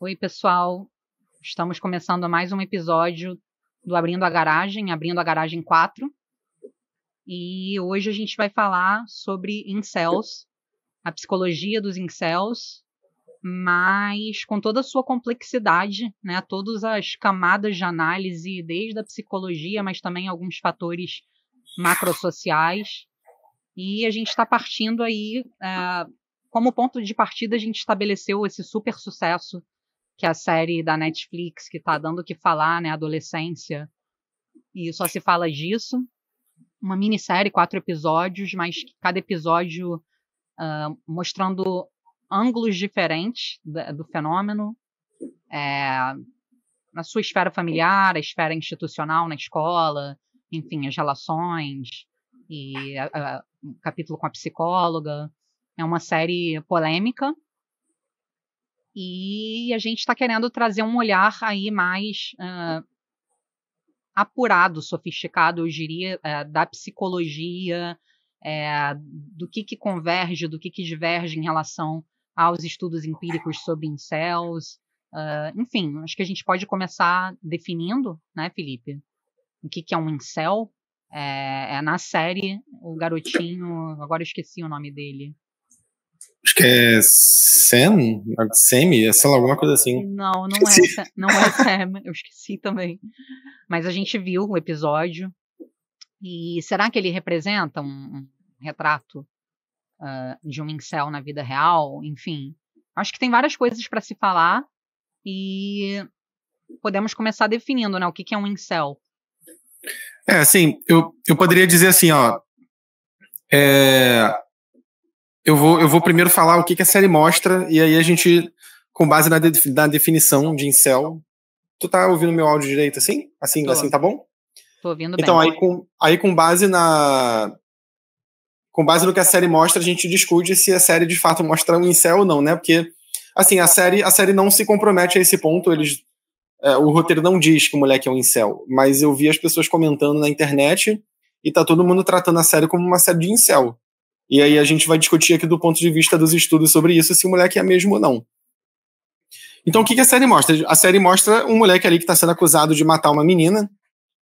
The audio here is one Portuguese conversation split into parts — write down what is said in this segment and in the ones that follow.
Oi, pessoal. Estamos começando mais um episódio do Abrindo a Garagem 4. E hoje a gente vai falar sobre incels, a psicologia dos incels, mas com toda a sua complexidade, né? Todas as camadas de análise, desde a psicologia, mas também alguns fatores macrosociais. E a gente está partindo aí, como ponto de partida, a gente estabeleceu esse super sucesso que é a série da Netflix, que está dando o que falar, né, adolescência, e só se fala disso. Uma minissérie, 4 episódios, mas cada episódio mostrando ângulos diferentes do fenômeno, na sua esfera familiar, a esfera institucional na escola, enfim, as relações, e um capítulo com a psicóloga. É uma série polêmica, e a gente está querendo trazer um olhar aí mais apurado, sofisticado, eu diria, da psicologia, do que converge, do que diverge em relação aos estudos empíricos sobre incels. Enfim, acho que a gente pode começar definindo, né, Felipe, o que é um incel. Na série, o garotinho, agora eu esqueci o nome dele. Acho que é Semi, sei lá, alguma coisa assim. Não é Sam, eu esqueci também. Mas a gente viu o episódio, e será que ele representa um retrato de um incel na vida real? Enfim, acho que tem várias coisas para se falar, e podemos começar definindo, né, o que é um incel. Assim, eu poderia dizer assim, ó, eu vou primeiro falar o que a série mostra, e aí a gente, com base na definição de incel. Tu tá ouvindo meu áudio direito assim? Assim tá bom? Tô ouvindo então, bem. Com base no que a série mostra, a gente discute se a série de fato mostra um incel ou não, né? Porque, assim, a série não se compromete a esse ponto, o roteiro não diz que o moleque é um incel, mas eu vi as pessoas comentando na internet e tá todo mundo tratando a série como uma série de incel. E aí a gente vai discutir aqui do ponto de vista dos estudos sobre isso, se o moleque é mesmo ou não. Então, o que a série mostra? A série mostra um moleque ali que está sendo acusado de matar uma menina,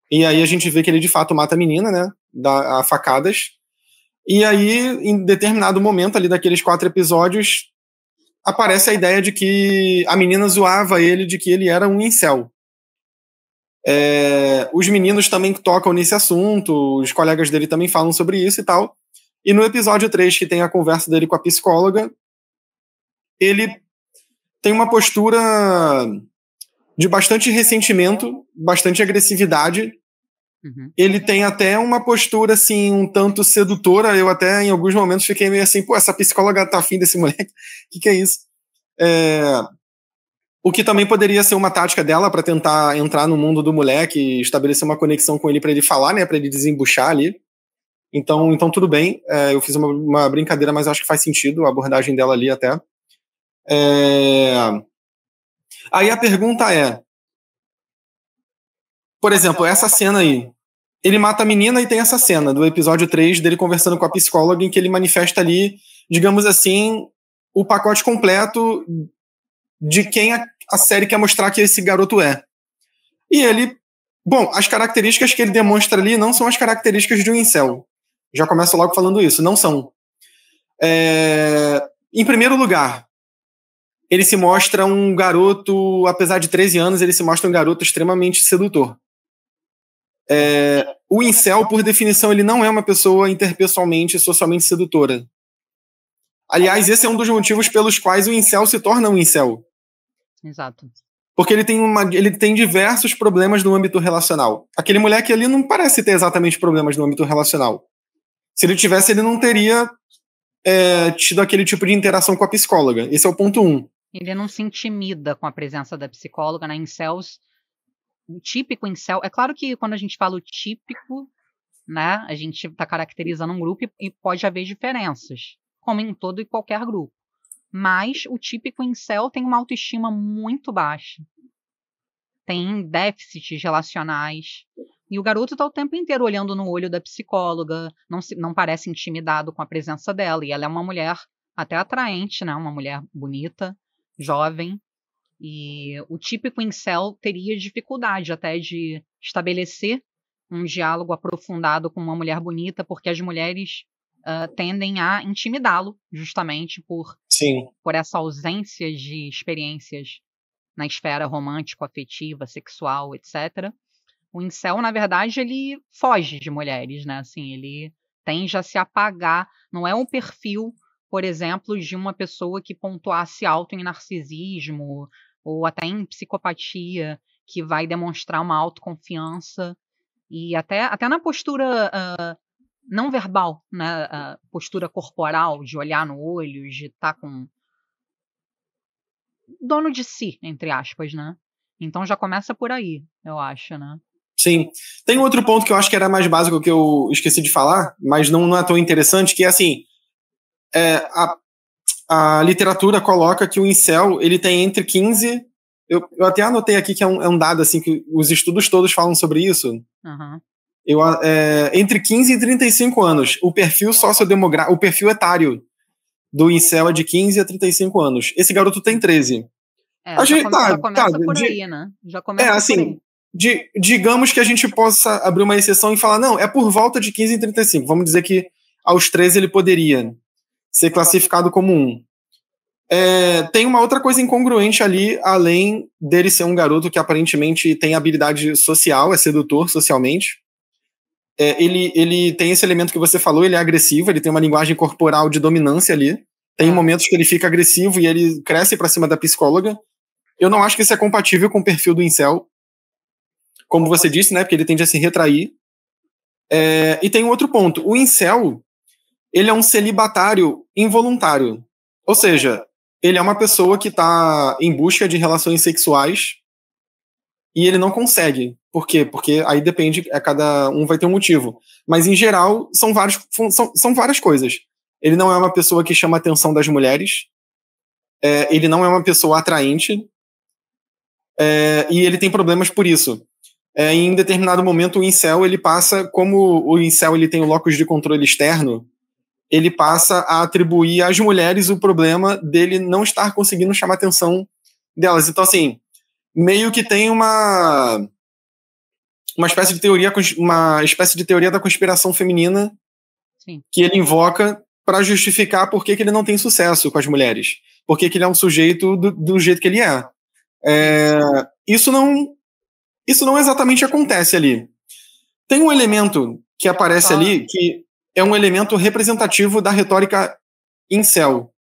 e aí a gente vê que ele de fato mata a menina, né, a facadas, e aí, em determinado momento ali daqueles 4 episódios, aparece a ideia de que a menina zoava ele de que ele era um incel. Os meninos também tocam nesse assunto, os colegas dele também falam sobre isso e tal, e no episódio 3, que tem a conversa dele com a psicóloga, ele tem uma postura de bastante ressentimento, bastante agressividade. Uhum. Ele tem até uma postura, assim, um tanto sedutora. Eu até, em alguns momentos, fiquei meio assim, pô, essa psicóloga tá afim desse moleque? O que é isso? O que também poderia ser uma tática dela para tentar entrar no mundo do moleque e estabelecer uma conexão com ele para ele falar, né, para ele desembuchar ali. Então tudo bem. Eu fiz uma brincadeira, mas acho que faz sentido a abordagem dela ali até. Aí a pergunta é, por exemplo, essa cena aí. Ele mata a menina e tem essa cena do episódio 3 dele conversando com a psicóloga em que ele manifesta ali, digamos assim, o pacote completo de quem a série quer mostrar que esse garoto é. E ele... Bom, as características que ele demonstra ali não são as características de um incel. Já começo logo falando isso. Não são. Em primeiro lugar, ele se mostra um garoto, apesar de 13 anos, ele se mostra um garoto extremamente sedutor. O incel, por definição, ele não é uma pessoa interpessoalmente, socialmente sedutora. Aliás, esse é um dos motivos pelos quais o incel se torna um incel. Exato. Porque ele tem diversos problemas no âmbito relacional. Aquele moleque ali não parece ter exatamente problemas no âmbito relacional. Se ele tivesse, ele não teria tido aquele tipo de interação com a psicóloga. Esse é o ponto 1. Ele não se intimida com a presença da psicóloga, né? Incels, o típico incel, é claro que quando a gente fala o típico, né, a gente está caracterizando um grupo e pode haver diferenças, como em todo e qualquer grupo. Mas o típico incel tem uma autoestima muito baixa, tem déficits relacionais, e o garoto está o tempo inteiro olhando no olho da psicóloga, não parece intimidado com a presença dela, e ela é uma mulher até atraente, né, uma mulher bonita, jovem, E o típico incel teria dificuldade até de estabelecer um diálogo aprofundado com uma mulher bonita, porque as mulheres tendem a intimidá-lo, justamente por essa ausência de experiências na esfera romântico, afetiva, sexual, etc. O incel, na verdade, ele foge de mulheres, né? Assim, ele tende a se apagar. Não é um perfil, por exemplo, de uma pessoa que pontuasse alto em narcisismo ou até em psicopatia, que vai demonstrar uma autoconfiança e até na postura não verbal, né? A postura corporal, de olhar no olho, de estar com dono de si, entre aspas, né? Então já começa por aí, eu acho, né? Sim. Tem outro ponto que eu acho que era mais básico que eu esqueci de falar, mas não é tão interessante, que é assim, a literatura coloca que o incel, ele tem entre 15... Eu até anotei aqui que é um dado, assim, que os estudos todos falam sobre isso. Uhum. Entre 15 e 35 anos. O perfil sociodemográfico, o perfil etário do incel é de 15 a 35 anos. Esse garoto tem 13. Já começa por aí, né? Já começa assim, por aí. Digamos que a gente possa abrir uma exceção e falar, não, é por volta de 15 e 35. Vamos dizer que aos 13 ele poderia ser classificado como um. Tem uma outra coisa incongruente ali, além dele ser um garoto que aparentemente tem habilidade social, é sedutor socialmente. Ele tem esse elemento que você falou, ele é agressivo, ele tem uma linguagem corporal de dominância ali. Tem momentos que ele fica agressivo e ele cresce pra cima da psicóloga. Eu não acho que isso é compatível com o perfil do incel. Como você disse, né? Porque ele tende a se retrair. E tem um outro ponto. O incel, ele é um celibatário involuntário. Ou seja, ele é uma pessoa que está em busca de relações sexuais e ele não consegue. Por quê? Porque aí depende, cada um vai ter um motivo. Mas, em geral, são várias coisas. Ele não é uma pessoa que chama a atenção das mulheres. Ele não é uma pessoa atraente. E ele tem problemas por isso. Em determinado momento, o incel, ele passa, como o incel ele tem o locus de controle externo, ele passa a atribuir às mulheres o problema dele não estar conseguindo chamar a atenção delas. Então, assim, meio que tem uma espécie de teoria da conspiração feminina. Sim. Que ele invoca para justificar por que ele não tem sucesso com as mulheres. Por que ele é um sujeito do jeito que ele é. Isso não exatamente acontece ali. Tem um elemento que aparece ali que é um elemento representativo da retórica incel.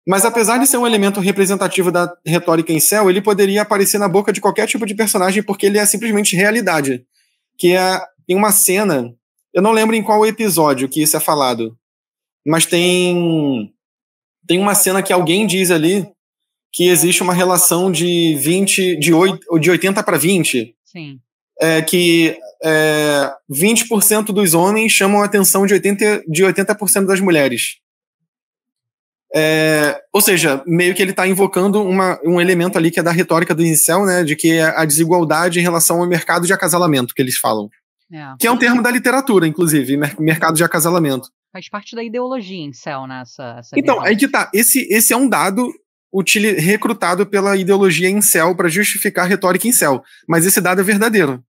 Mas apesar de ser um elemento representativo da retórica incel, ele poderia aparecer na boca de qualquer tipo de personagem porque ele é simplesmente realidade. Que em uma cena, eu não lembro em qual episódio que isso é falado, mas tem uma cena que alguém diz ali que existe uma relação de 80 para 20. Sim. Que 20% dos homens chamam a atenção de 80% das mulheres. Ou seja, meio que ele está invocando um elemento ali que é da retórica do incel, né, de que é a desigualdade em relação ao mercado de acasalamento, que eles falam. Que é um termo da literatura, inclusive, mercado de acasalamento. Faz parte da ideologia incel, né? Então, aí que tá. Esse é um dado recrutado pela ideologia incel para justificar a retórica incel. Mas esse dado é verdadeiro.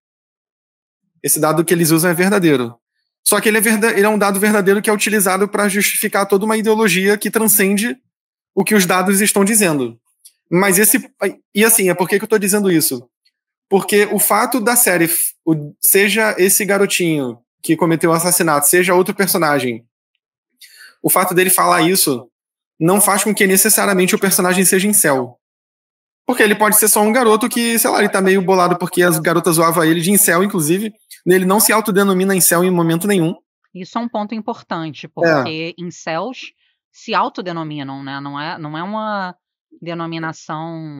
Esse dado que eles usam é verdadeiro. Só que ele é um dado verdadeiro que é utilizado para justificar toda uma ideologia que transcende o que os dados estão dizendo. Mas e assim, por que eu estou dizendo isso? Porque o fato da série, seja esse garotinho que cometeu o assassinato, seja outro personagem, o fato dele falar isso não faz com que necessariamente o personagem seja incel. Porque ele pode ser só um garoto que, sei lá, ele tá meio bolado porque as garotas zoavam ele de incel, inclusive. Ele não se autodenomina incel em momento nenhum. Isso é um ponto importante, porque incels se autodenominam, né? Não é uma denominação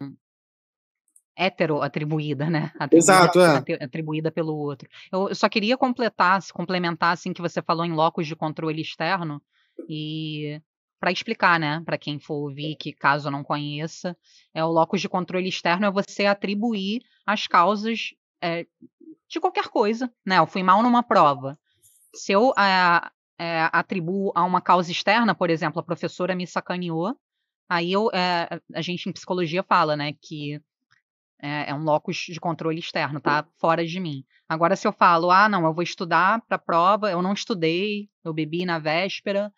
hetero-atribuída, né? Atribuída pelo outro. Eu só queria complementar, assim, que você falou em locus de controle externo, e para explicar, né, para quem for ouvir, que caso não conheça, o locus de controle externo é você atribuir as causas de qualquer coisa, né? Eu fui mal numa prova. Se eu atribuo a uma causa externa, por exemplo, a professora me sacaneou, Aí a gente em psicologia fala, né, que é um locus de controle externo, tá fora de mim. Agora, se eu falo, não, eu vou estudar para a prova, eu não estudei, eu bebi na véspera,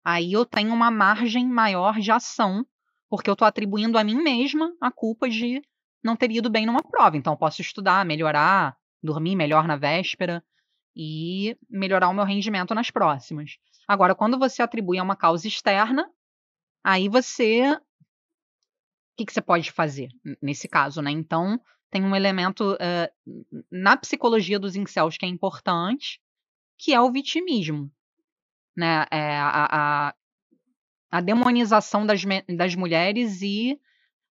aí eu tenho uma margem maior de ação, porque eu estou atribuindo a mim mesma a culpa de não ter ido bem numa prova. Então, eu posso estudar, melhorar, dormir melhor na véspera e melhorar o meu rendimento nas próximas. Agora, quando você atribui a uma causa externa, aí você... O que você pode fazer nesse caso, né? Então, tem um elemento na psicologia dos incels que é importante, que é o vitimismo, né? A demonização das mulheres e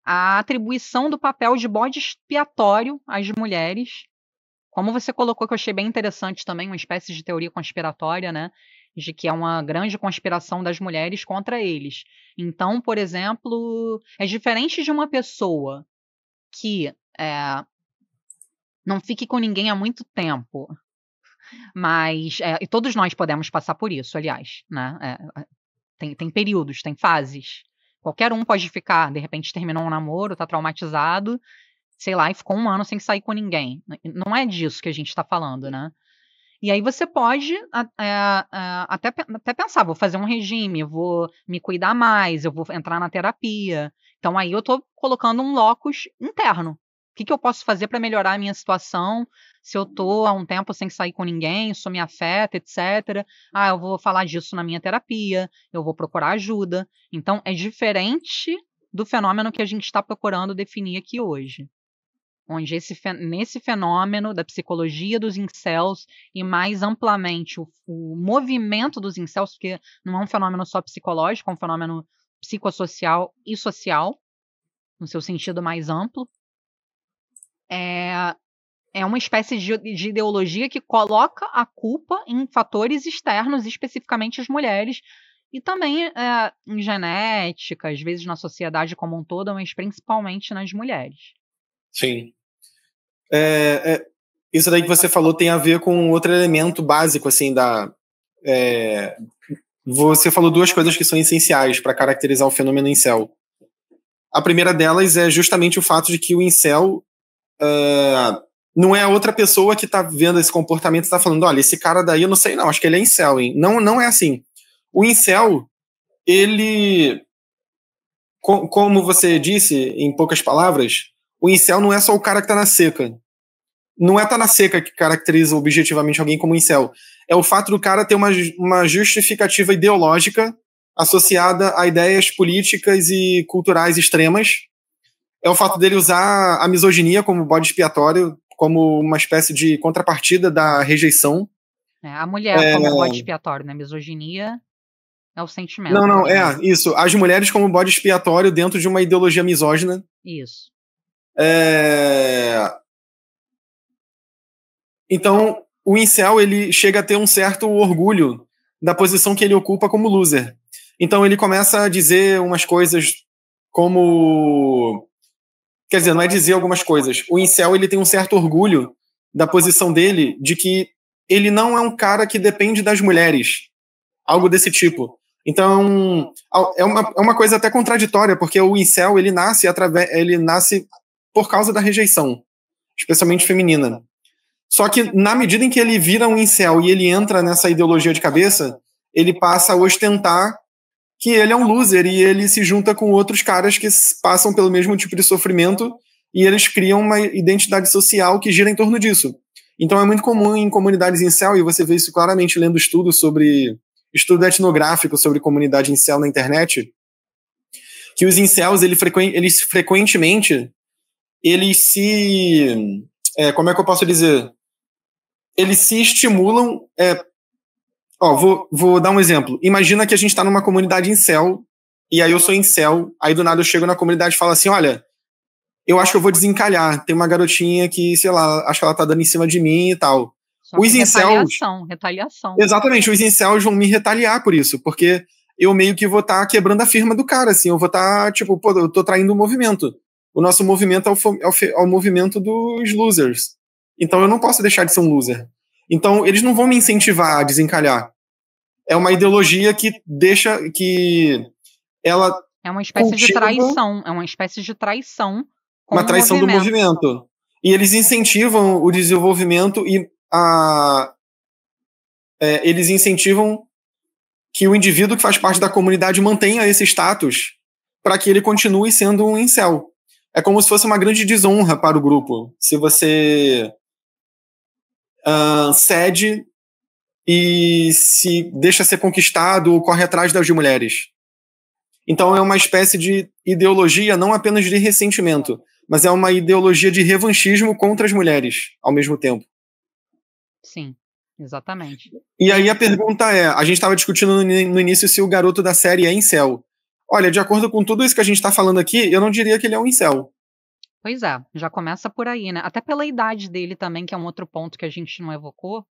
a atribuição do papel de bode expiatório às mulheres. Como você colocou, que eu achei bem interessante também, uma espécie de teoria conspiratória, né? De que é uma grande conspiração das mulheres contra eles. Então, por exemplo, é diferente de uma pessoa que não fique com ninguém há muito tempo, mas... e todos nós podemos passar por isso, aliás, né? Tem períodos, tem fases. Qualquer um pode ficar, de repente terminou um namoro, tá traumatizado, sei lá, e ficou 1 ano sem sair com ninguém. Não é disso que a gente está falando, né? E aí você pode até pensar, vou fazer um regime, vou me cuidar mais, eu vou entrar na terapia. Então aí eu estou colocando um locus interno. O que eu posso fazer para melhorar a minha situação? Se eu estou há um tempo sem sair com ninguém, isso me afeta, etc. Eu vou falar disso na minha terapia, eu vou procurar ajuda. Então é diferente do fenômeno que a gente está procurando definir aqui hoje. Onde nesse fenômeno da psicologia dos incels e mais amplamente o movimento dos incels, porque não é um fenômeno só psicológico, é um fenômeno psicossocial e social, no seu sentido mais amplo, é uma espécie de ideologia que coloca a culpa em fatores externos, especificamente as mulheres, e também em genética, às vezes na sociedade como um todo, mas principalmente nas mulheres. Sim. Isso daí que você falou tem a ver com outro elemento básico, assim, você falou 2 coisas que são essenciais para caracterizar o fenômeno incel. A primeira delas é justamente o fato de que o incel não é a outra pessoa que está vendo esse comportamento e está falando, olha, esse cara daí eu não sei não, acho que ele é incel, hein? Não é assim. O incel, ele, como você disse, em poucas palavras, o incel não é só o cara que está na seca. Não é estar na seca que caracteriza objetivamente alguém como incel. É o fato do cara ter uma justificativa ideológica associada a ideias políticas e culturais extremas. É o fato dele usar a misoginia como bode expiatório, como uma espécie de contrapartida da rejeição. A mulher como bode expiatório, né? Misoginia é o sentimento. Não, isso. As mulheres como bode expiatório dentro de uma ideologia misógina. Isso. Então, o incel, ele chega a ter um certo orgulho da posição que ele ocupa como loser. Então, ele começa a dizer umas coisas como... Quer dizer, não é dizer algumas coisas. O incel, ele tem um certo orgulho da posição dele, de que ele não é um cara que depende das mulheres. Algo desse tipo. Então, é uma coisa até contraditória, porque o incel, ele nasce por causa da rejeição, especialmente feminina. Só que, na medida em que ele vira um incel e ele entra nessa ideologia de cabeça, ele passa a ostentar que ele é um loser e ele se junta com outros caras que passam pelo mesmo tipo de sofrimento e eles criam uma identidade social que gira em torno disso. Então é muito comum em comunidades incel, e você vê isso claramente lendo estudo etnográfico sobre comunidade incel na internet, que os incels, eles frequentemente, como é que eu posso dizer? Eles se estimulam... vou dar um exemplo. Imagina que a gente está numa comunidade incel, e aí eu sou incel, aí do nada eu chego na comunidade e falo assim, olha, eu acho que eu vou desencalhar, tem uma garotinha que, sei lá, acho que ela tá dando em cima de mim e tal. Os incels... Retaliação. Exatamente, os incels vão me retaliar por isso, porque eu meio que vou estar quebrando a firma do cara, assim, eu vou estar, tipo, eu tô traindo o movimento. O nosso movimento é o movimento dos losers. Então eu não posso deixar de ser um loser. Então eles não vão me incentivar a desencalhar. É uma ideologia que deixa que ela É uma espécie de traição. É uma espécie de traição com uma traição do movimento. E eles incentivam o desenvolvimento e eles incentivam que o indivíduo que faz parte da comunidade mantenha esse status para que ele continue sendo um incel. É como se fosse uma grande desonra para o grupo. Se você cede e se deixa ser conquistado ou corre atrás das mulheres. Então é uma espécie de ideologia não apenas de ressentimento, mas é uma ideologia de revanchismo contra as mulheres ao mesmo tempo. Sim, exatamente. E aí a pergunta é, a gente estava discutindo no início se o garoto da série é incel. Olha, de acordo com tudo isso que a gente está falando aqui, eu não diria que ele é um incel. Pois é, já começa por aí, né? Até pela idade dele também, que é um outro ponto que a gente não evocou.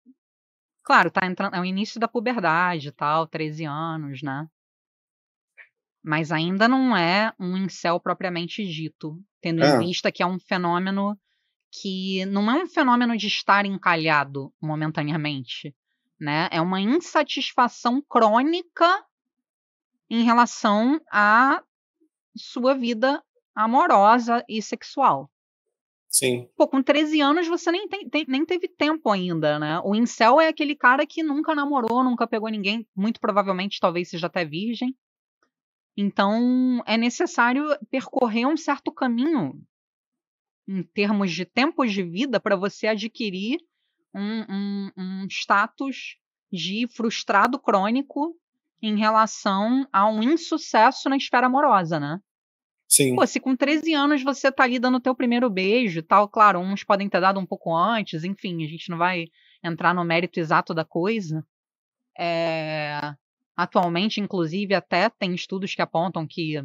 Claro, tá entrando, é o início da puberdade e tal, 13 anos, né? Mas ainda não é um incel propriamente dito, tendo em vista que é um fenômeno que não é um fenômeno de estar encalhado momentaneamente, né? É uma insatisfação crônica em relação à sua vida amorosa e sexual. Sim. Pô, com 13 anos você nem teve tempo ainda, né? O incel é aquele cara que nunca namorou, nunca pegou ninguém, muito provavelmente talvez seja até virgem. Então é necessário percorrer um certo caminho em termos de tempos de vida para você adquirir um status de frustrado crônico em relação a um insucesso na esfera amorosa, né? Sim. Pô, se com 13 anos você tá ali dando o teu primeiro beijo e tal, claro, uns podem ter dado um pouco antes, enfim, a gente não vai entrar no mérito exato da coisa. Atualmente, inclusive, até tem estudos que apontam que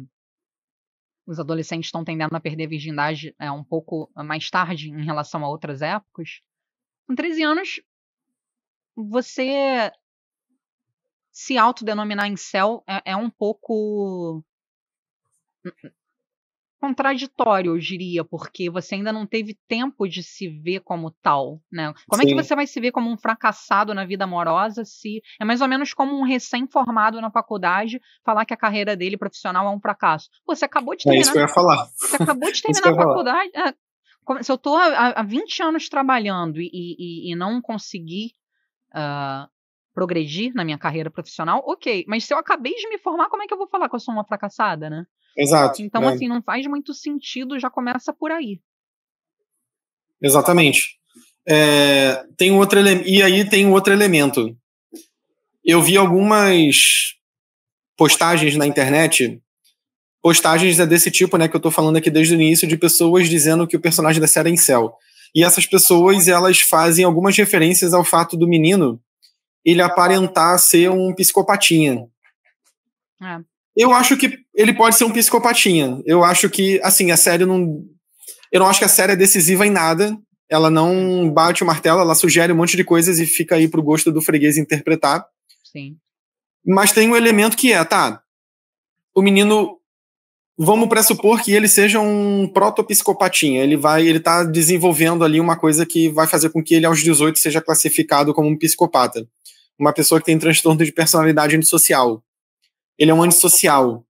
os adolescentes estão tendendo a perder a virgindade um pouco mais tarde em relação a outras épocas. Com 13 anos, você se autodenominar incel é um pouco contraditório, eu diria, porque você ainda não teve tempo de se ver como tal, né? Como é que você vai se ver como um fracassado na vida amorosa se... É mais ou menos como um recém-formado na faculdade falar que a carreira dele profissional é um fracasso. Pô, você acabou de terminar... É isso que eu ia falar. Você acabou de terminar a faculdade... se eu tô há 20 anos trabalhando e não conseguir progredir na minha carreira profissional, ok. Mas se eu acabei de me formar, como é que eu vou falar que eu sou uma fracassada, né? Exato. Então, assim, não faz muito sentido, já começa por aí. Exatamente. E aí tem um outro elemento. Eu vi algumas postagens na internet, postagens desse tipo, né, que eu tô falando aqui desde o início, de pessoas dizendo que o personagem da série é incel. E essas pessoas, elas fazem algumas referências ao fato do menino ele aparentar ser um psicopatinha. Eu acho que ele pode ser um psicopatinha. Eu acho que, assim, a série não... Eu não acho que a série é decisiva em nada. Ela não bate o martelo, ela sugere um monte de coisas e fica aí pro gosto do freguês interpretar. Sim. Mas tem um elemento que o menino... Vamos pressupor que ele seja um protopsicopatinha. Ele tá desenvolvendo ali uma coisa que vai fazer com que ele, aos 18, seja classificado como um psicopata. Uma pessoa que tem transtorno de personalidade antissocial. Ele é um antissocial.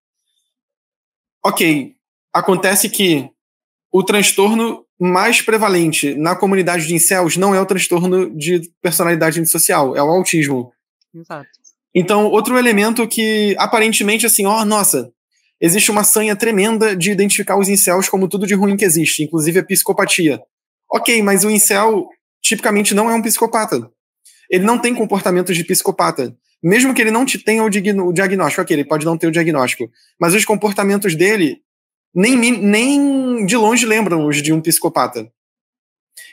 Ok, acontece que o transtorno mais prevalente na comunidade de incels não é o transtorno de personalidade antissocial, é o autismo. Exato. Então, outro elemento que, aparentemente, assim, nossa, existe uma sanha tremenda de identificar os incels como tudo de ruim que existe, inclusive a psicopatia. Ok, mas o incel, tipicamente, não é um psicopata. Ele não tem comportamentos de psicopata. Mesmo que ele não tenha o diagnóstico, ok, ele pode não ter o diagnóstico, mas os comportamentos dele nem de longe lembram os de um psicopata.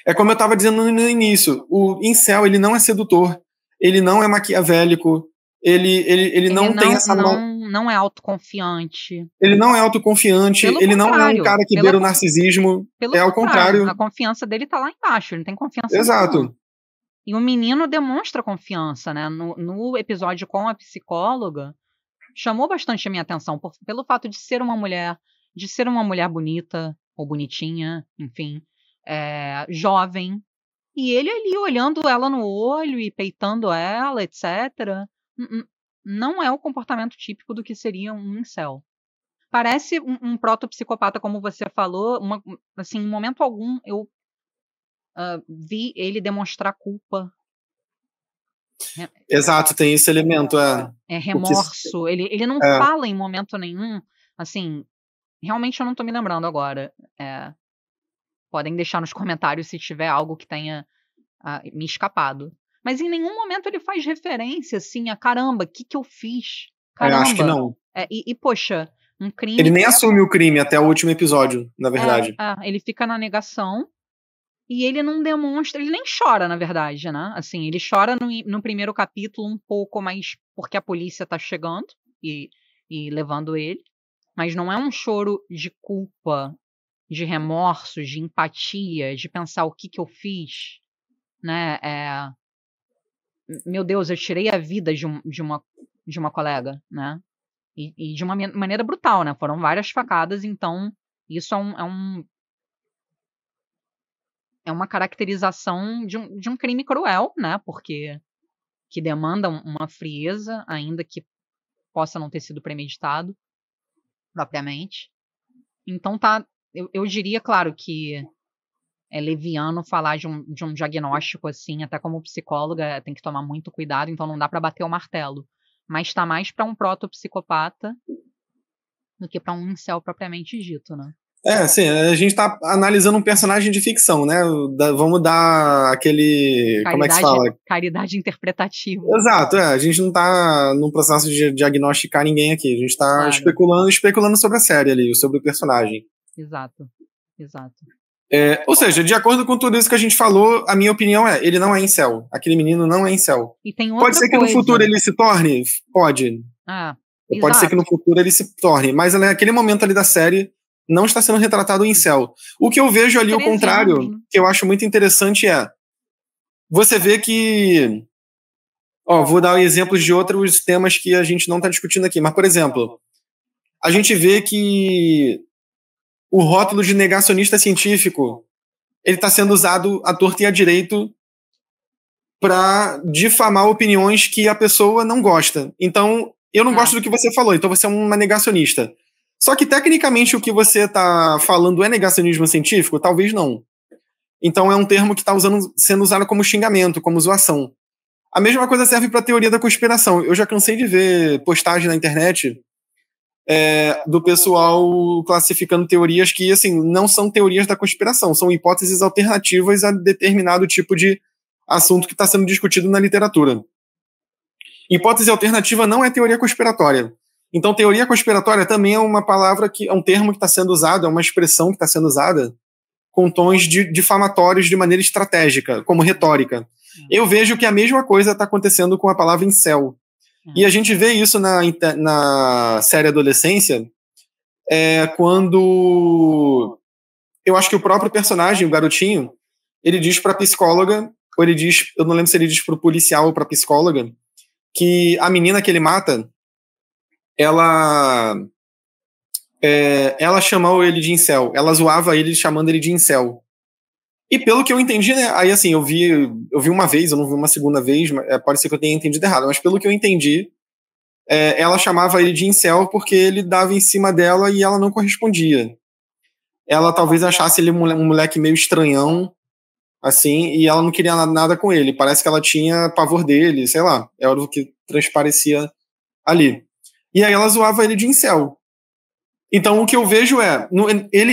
É como eu estava dizendo no início, o incel, ele não é sedutor, ele não é maquiavélico, ele não tem essa... Não é autoconfiante. Ele não é autoconfiante, ele não é um cara que beira o narcisismo, ao contrário. A confiança dele tá lá embaixo, ele não tem confiança Exato. nenhuma. E o menino demonstra confiança, né? No episódio com a psicóloga, chamou bastante a minha atenção pelo fato de ser uma mulher bonita, ou bonitinha, enfim, jovem. E ele ali olhando ela no olho e peitando ela, etc. Não é o comportamento típico do que seria um incel. parece um protopsicopata, como você falou. Assim, em momento algum eu vi ele demonstrar culpa. Exato, tem esse elemento. Remorso. Ele não fala em momento nenhum. Assim, realmente eu não tô me lembrando agora. Podem deixar nos comentários se tiver algo que tenha me escapado. Mas em nenhum momento ele faz referência, assim, a caramba, o que eu fiz? Caramba. Eu acho que não. Poxa, um crime... Ele nem assume o crime até o último episódio, na verdade. Ele fica na negação e ele não demonstra, ele nem chora, na verdade, né? Assim, ele chora no primeiro capítulo um pouco mais porque a polícia tá chegando e levando ele, mas não é um choro de culpa, de remorso, de empatia, de pensar o que eu fiz, né? Meu Deus, eu tirei a vida de uma colega, né? E de uma maneira brutal, né? Foram várias facadas, então isso é uma caracterização de um crime cruel, né? Porque que demanda uma frieza, ainda que possa não ter sido premeditado propriamente. Então eu diria, claro, que é leviano falar de um diagnóstico assim, até como psicóloga tem que tomar muito cuidado, então não dá para bater o martelo. Mas tá mais para um protopsicopata do que para um incel propriamente dito, né? Sim, a gente tá analisando um personagem de ficção, né? Vamos dar aquele... como é que se fala? Caridade interpretativa. Exato, a gente não tá num processo de diagnosticar ninguém aqui, a gente tá especulando sobre a série ali, sobre o personagem. Exato. Ou seja, de acordo com tudo isso que a gente falou, a minha opinião ele não é incel. Aquele menino não é incel. E tem outra Pode ser que no futuro ele se torne? Pode. Pode ser que no futuro ele se torne, mas naquele momento ali da série não está sendo retratado o incel. O que eu vejo ali, o contrário, que eu acho muito interessante você vê que... vou dar exemplos de outros temas que a gente não está discutindo aqui, mas, por exemplo, a gente vê que o rótulo de negacionista científico ele está sendo usado à torta e à direito para difamar opiniões que a pessoa não gosta. Então, eu não gosto do que você falou, então você é uma negacionista. Só que, tecnicamente, o que você está falando é negacionismo científico? Talvez não. Então, é um termo que está sendo usado como xingamento, como zoação. A mesma coisa serve para a teoria da conspiração. Eu já cansei de ver postagem na internet do pessoal classificando teorias que, assim, não são teorias da conspiração, são hipóteses alternativas a determinado tipo de assunto que está sendo discutido na literatura. Hipótese alternativa não é teoria conspiratória. Então, teoria conspiratória também é uma palavra é um termo que está sendo usado, é uma expressão que está sendo usada com tons difamatórios de maneira estratégica, como retórica. Eu vejo que a mesma coisa está acontecendo com a palavra incel. E a gente vê isso na série Adolescência, quando eu acho que o próprio personagem, o garotinho, ele diz para a psicóloga, ou ele diz, eu não lembro se ele diz para o policial ou para a psicóloga, que a menina que ele mata, ela chamou ele de incel, ela zoava ele chamando ele de incel. E pelo que eu entendi, né, aí assim, eu vi uma vez, eu não vi uma segunda vez, pode ser que eu tenha entendido errado, mas pelo que eu entendi, ela chamava ele de incel porque ele dava em cima dela e ela não correspondia. Ela talvez achasse ele um moleque meio estranhão, assim, e ela não queria nada com ele. Parece que ela tinha pavor dele, sei lá, era o que transparecia ali. E aí ela zoava ele de incel. Então o que eu vejo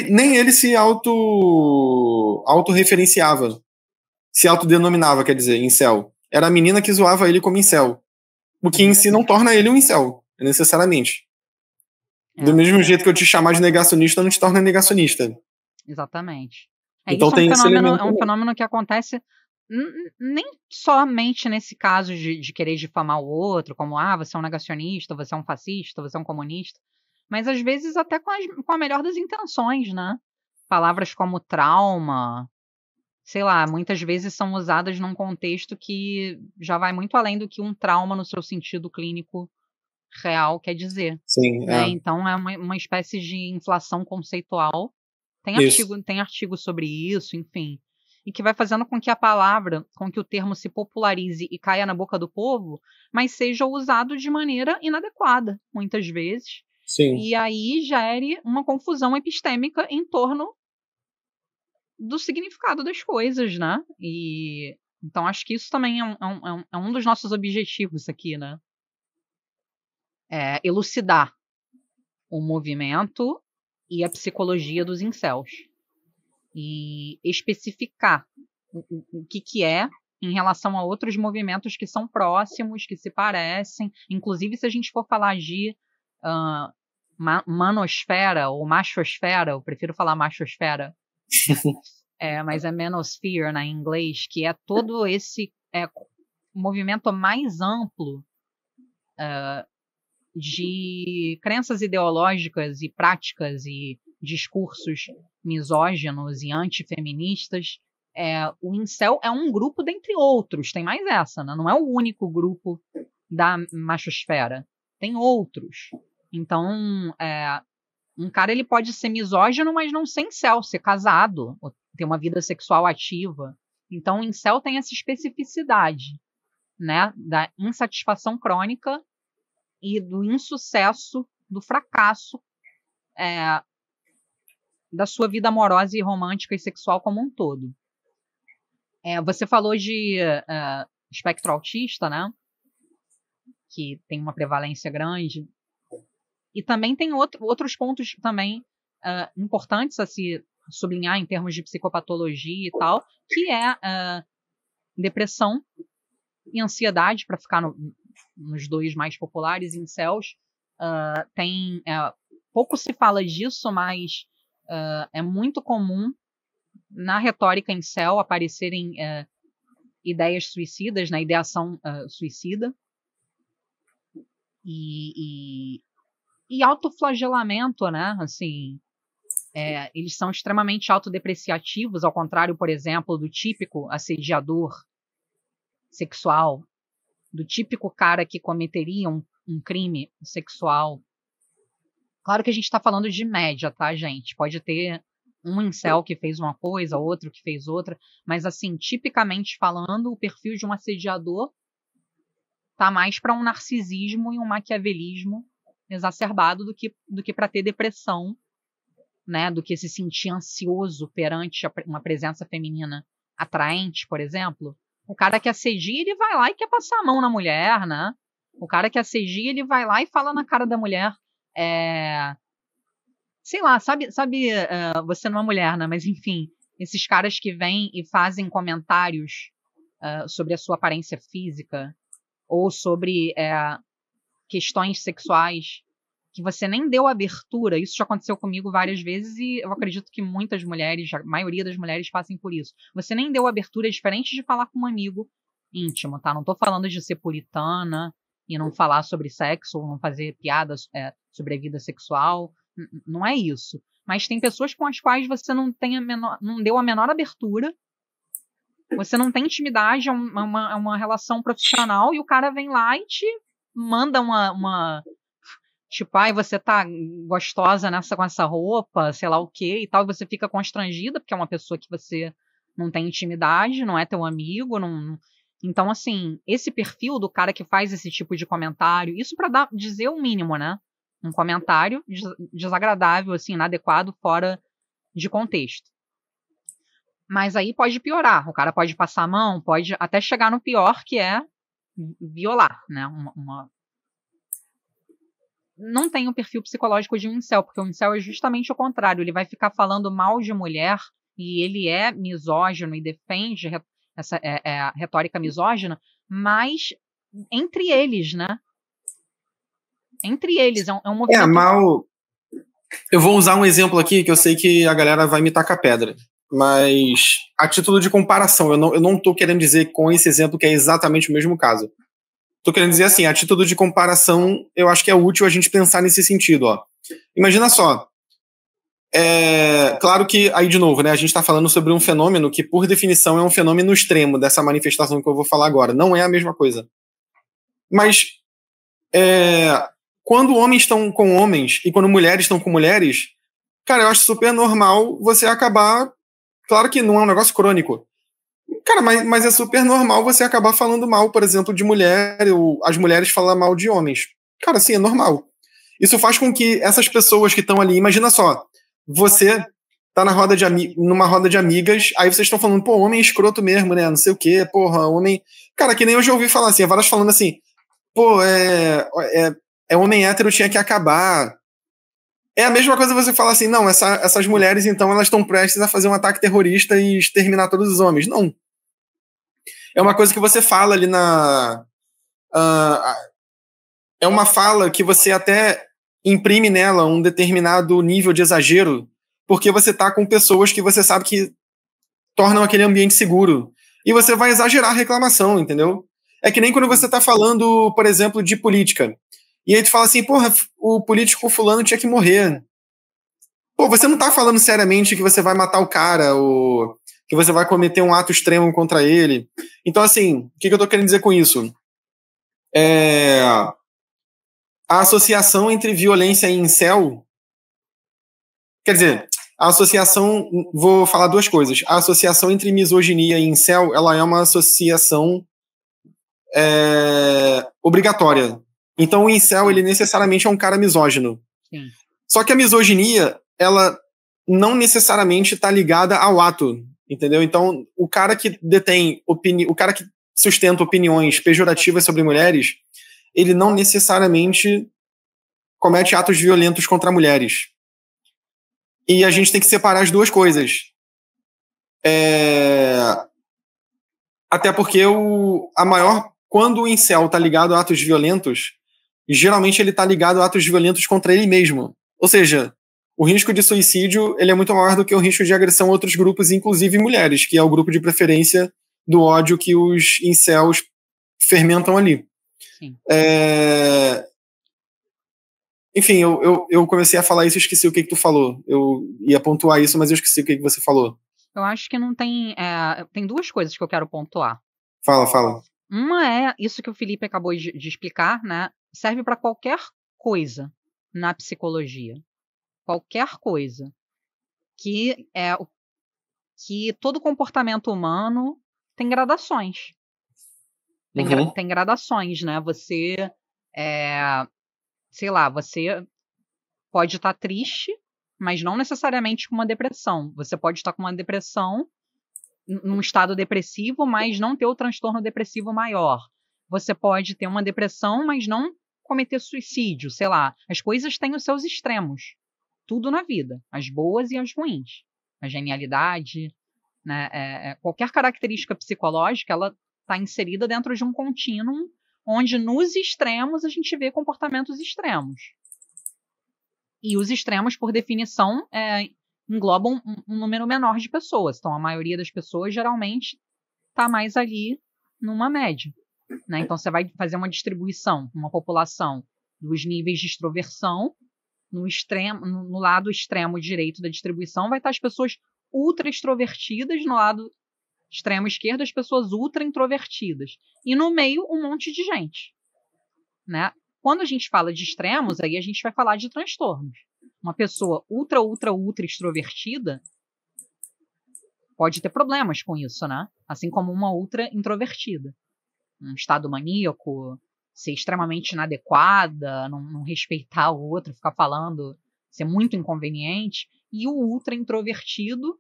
nem ele se autorreferenciava, se autodenominava, quer dizer, incel. Era a menina que zoava ele como incel. O que em si não torna ele um incel, necessariamente. Do mesmo jeito que eu te chamar de negacionista, não te torna negacionista. Exatamente. Então isso tem é um fenômeno que acontece nem somente nesse caso de querer difamar o outro, como, você é um negacionista, você é um fascista, você é um comunista, mas às vezes até com a melhor das intenções, né? Palavras como trauma, sei lá, muitas vezes são usadas num contexto que já vai muito além do que um trauma no seu sentido clínico real quer dizer. Sim, né? Então é uma espécie de inflação conceitual. Tem artigo sobre isso, enfim. E que vai fazendo com que a palavra, com que o termo se popularize e caia na boca do povo, mas seja usado de maneira inadequada, muitas vezes. Sim. E aí gere uma confusão epistêmica em torno do significado das coisas, né? E então acho que isso também é um dos nossos objetivos aqui, né? É elucidar o movimento e a psicologia dos incels. E especificar o que é em relação a outros movimentos que são próximos, que se parecem. Inclusive, se a gente for falar de manosfera ou machosfera, eu prefiro falar machosfera, mas é manosphere, né, em inglês, que é todo esse movimento mais amplo de crenças ideológicas e práticas e discursos misóginos e antifeministas. O incel é um grupo dentre outros, tem mais essa, né? Não é o único grupo da machosfera, tem outros. Então, um cara ele pode ser misógino, mas não ser incel, ser casado, ou ter uma vida sexual ativa. Então, o incel tem essa especificidade, né, da insatisfação crônica e do insucesso, do fracasso da sua vida amorosa e romântica e sexual como um todo. Você falou de espectro autista, né? Que tem uma prevalência grande. E também tem outros pontos também importantes a se sublinhar em termos de psicopatologia e tal, que é depressão e ansiedade, para ficar nos dois mais populares, incels. Pouco se fala disso, mas é muito comum na retórica incel aparecerem ideias suicidas, na ideação suicida. E autoflagelamento, né? Assim, eles são extremamente autodepreciativos, ao contrário, por exemplo, do típico assediador sexual, do típico cara que cometeria um crime sexual. Claro que a gente está falando de média, tá, gente? Pode ter um incel que fez uma coisa, outro que fez outra, mas, assim, tipicamente falando, o perfil de um assediador tá mais para um narcisismo e um maquiavelismo exacerbado do que para ter depressão, né? Do que se sentir ansioso perante uma presença feminina atraente, por exemplo. O cara que assedia, ele vai lá e quer passar a mão na mulher, né? O cara que assedia, ele vai lá e fala na cara da mulher. Sei lá, sabe você não é mulher, né? Mas enfim, esses caras que vêm e fazem comentários sobre a sua aparência física ou sobre questões sexuais que você nem deu abertura. Isso já aconteceu comigo várias vezes e eu acredito que muitas mulheres, a maioria das mulheres, passem por isso. Você nem deu abertura, diferente de falar com um amigo íntimo, tá? Não tô falando de ser puritana e não falar sobre sexo ou não fazer piadas sobre a vida sexual. Não é isso. Mas tem pessoas com as quais você não deu a menor abertura, você não tem intimidade, é uma relação profissional e o cara vem lá e te manda uma tipo, você tá gostosa com essa roupa, sei lá o quê e tal, e você fica constrangida, porque é uma pessoa que você não tem intimidade, não é teu amigo, não. Então, assim, esse perfil do cara que faz esse tipo de comentário, isso pra dizer o mínimo, né? Um comentário desagradável, assim, inadequado, fora de contexto. Mas aí pode piorar, o cara pode passar a mão, pode até chegar no pior, que é violar, né? Não tem o perfil psicológico de um incel, porque o incel é justamente o contrário, ele vai ficar falando mal de mulher e ele é misógino e defende essa retórica misógina, mas entre eles, né? Entre eles, é um movimento... mal... Eu vou usar um exemplo aqui que eu sei que a galera vai me tacar pedra, mas a título de comparação, eu não tô querendo dizer com esse exemplo que é exatamente o mesmo caso. Tô querendo dizer assim, a título de comparação, eu acho que é útil a gente pensar nesse sentido, ó. Imagina só, claro que, aí de novo, né, a gente tá falando sobre um fenômeno que, por definição, é um fenômeno extremo dessa manifestação que eu vou falar agora. Não é a mesma coisa. Mas, quando homens estão com homens e quando mulheres estão com mulheres, cara, eu acho super normal você acabar... Claro que não é um negócio crônico. Cara, mas é super normal você acabar falando mal, por exemplo, de mulher, ou as mulheres falam mal de homens. Cara, sim, é normal. Isso faz com que essas pessoas que estão ali, imagina só, você tá numa roda de amigas, aí vocês estão falando, pô, homem é escroto mesmo, né? Não sei o quê, porra, homem. Cara, que nem eu já ouvi falar assim, várias falando assim, pô, homem hétero tinha que acabar. É a mesma coisa você falar assim, não, essas mulheres, então, elas estão prestes a fazer um ataque terrorista e exterminar todos os homens. Não. É uma coisa que você fala ali é uma fala que você até imprime nela um determinado nível de exagero, porque você tá com pessoas que você sabe que tornam aquele ambiente seguro. E você vai exagerar a reclamação, entendeu? É que nem quando você tá falando, por exemplo, de política. E aí tu fala assim, porra, o político fulano tinha que morrer. Pô, você não tá falando seriamente que você vai matar o cara, ou que você vai cometer um ato extremo contra ele. Então, assim, o que eu tô querendo dizer com isso? A associação entre violência e incel. Quer dizer, a associação. Vou falar duas coisas. A associação entre misoginia e incel, ela é uma associação obrigatória. Então, o incel, ele necessariamente é um cara misógino. Sim. Só que a misoginia, ela não necessariamente está ligada ao ato, entendeu? Então, o cara que o cara que sustenta opiniões pejorativas sobre mulheres, ele não necessariamente comete atos violentos contra mulheres. E a gente tem que separar as duas coisas. Até porque quando o incel tá ligado a atos violentos, geralmente ele tá ligado a atos violentos contra ele mesmo. Ou seja, o risco de suicídio ele é muito maior do que o risco de agressão a outros grupos, inclusive mulheres, que é o grupo de preferência do ódio que os incels fermentam ali. Sim. Enfim, eu comecei a falar isso e esqueci o que tu falou. Eu ia pontuar isso, mas eu esqueci o que você falou. Eu acho que não tem... tem duas coisas que eu quero pontuar. Fala. Uma é isso que o Felipe acabou de explicar, né? Serve para qualquer coisa na psicologia. Qualquer coisa. Que todo comportamento humano tem gradações. Tem gradações, né? Você, sei lá, você pode estar triste, mas não necessariamente com uma depressão. Você pode estar com uma depressão, num estado depressivo, mas não ter o transtorno depressivo maior. Você pode ter uma depressão, mas não cometer suicídio, sei lá. As coisas têm os seus extremos. Tudo na vida, as boas e as ruins. A genialidade, né? Qualquer característica psicológica, ela está inserida dentro de um contínuo onde nos extremos a gente vê comportamentos extremos. E os extremos, por definição, englobam um número menor de pessoas. Então, a maioria das pessoas, geralmente, está mais ali numa média. Né? Então, você vai fazer uma distribuição, uma população dos níveis de extroversão. No lado extremo direito da distribuição, vai estar as pessoas ultra extrovertidas, no lado extremo esquerdo, as pessoas ultra introvertidas. E no meio, um monte de gente. Né? Quando a gente fala de extremos, aí a gente vai falar de transtornos. Uma pessoa ultra extrovertida pode ter problemas com isso, né? Assim como uma ultra introvertida. Um estado maníaco, ser extremamente inadequada, não respeitar o outro, ficar falando, ser muito inconveniente. E o ultra introvertido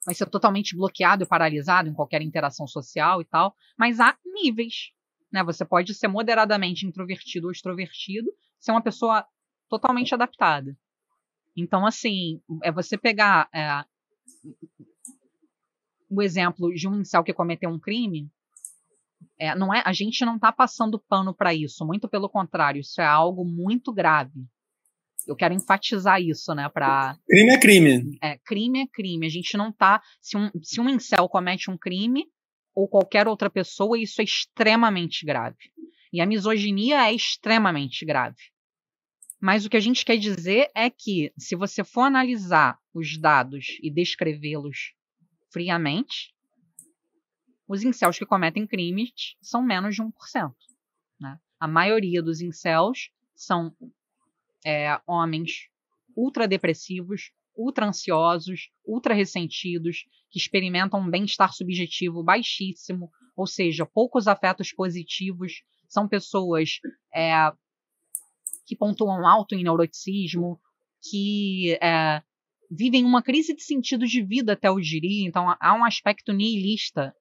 vai ser totalmente bloqueado e paralisado em qualquer interação social e tal. Mas há níveis. Né? Você pode ser moderadamente introvertido ou extrovertido, ser uma pessoa totalmente adaptada. Então, assim, você pegar o exemplo de um incel que cometeu um crime, a gente não está passando pano para isso, muito pelo contrário, isso é algo muito grave. Eu quero enfatizar isso, né? Crime é crime. Crime é crime. A gente não tá. Se um incel comete um crime, ou qualquer outra pessoa, isso é extremamente grave. E a misoginia é extremamente grave. Mas o que a gente quer dizer é que, se você for analisar os dados e descrevê-los friamente, os incels que cometem crimes são menos de 1%. Né? A maioria dos incels são homens ultra depressivos, ultra ansiosos, ultra ressentidos, que experimentam um bem-estar subjetivo baixíssimo, ou seja, poucos afetos positivos. São pessoas que pontuam alto em neuroticismo, que vivem uma crise de sentido de vida, até eu diria. Então, há um aspecto nihilista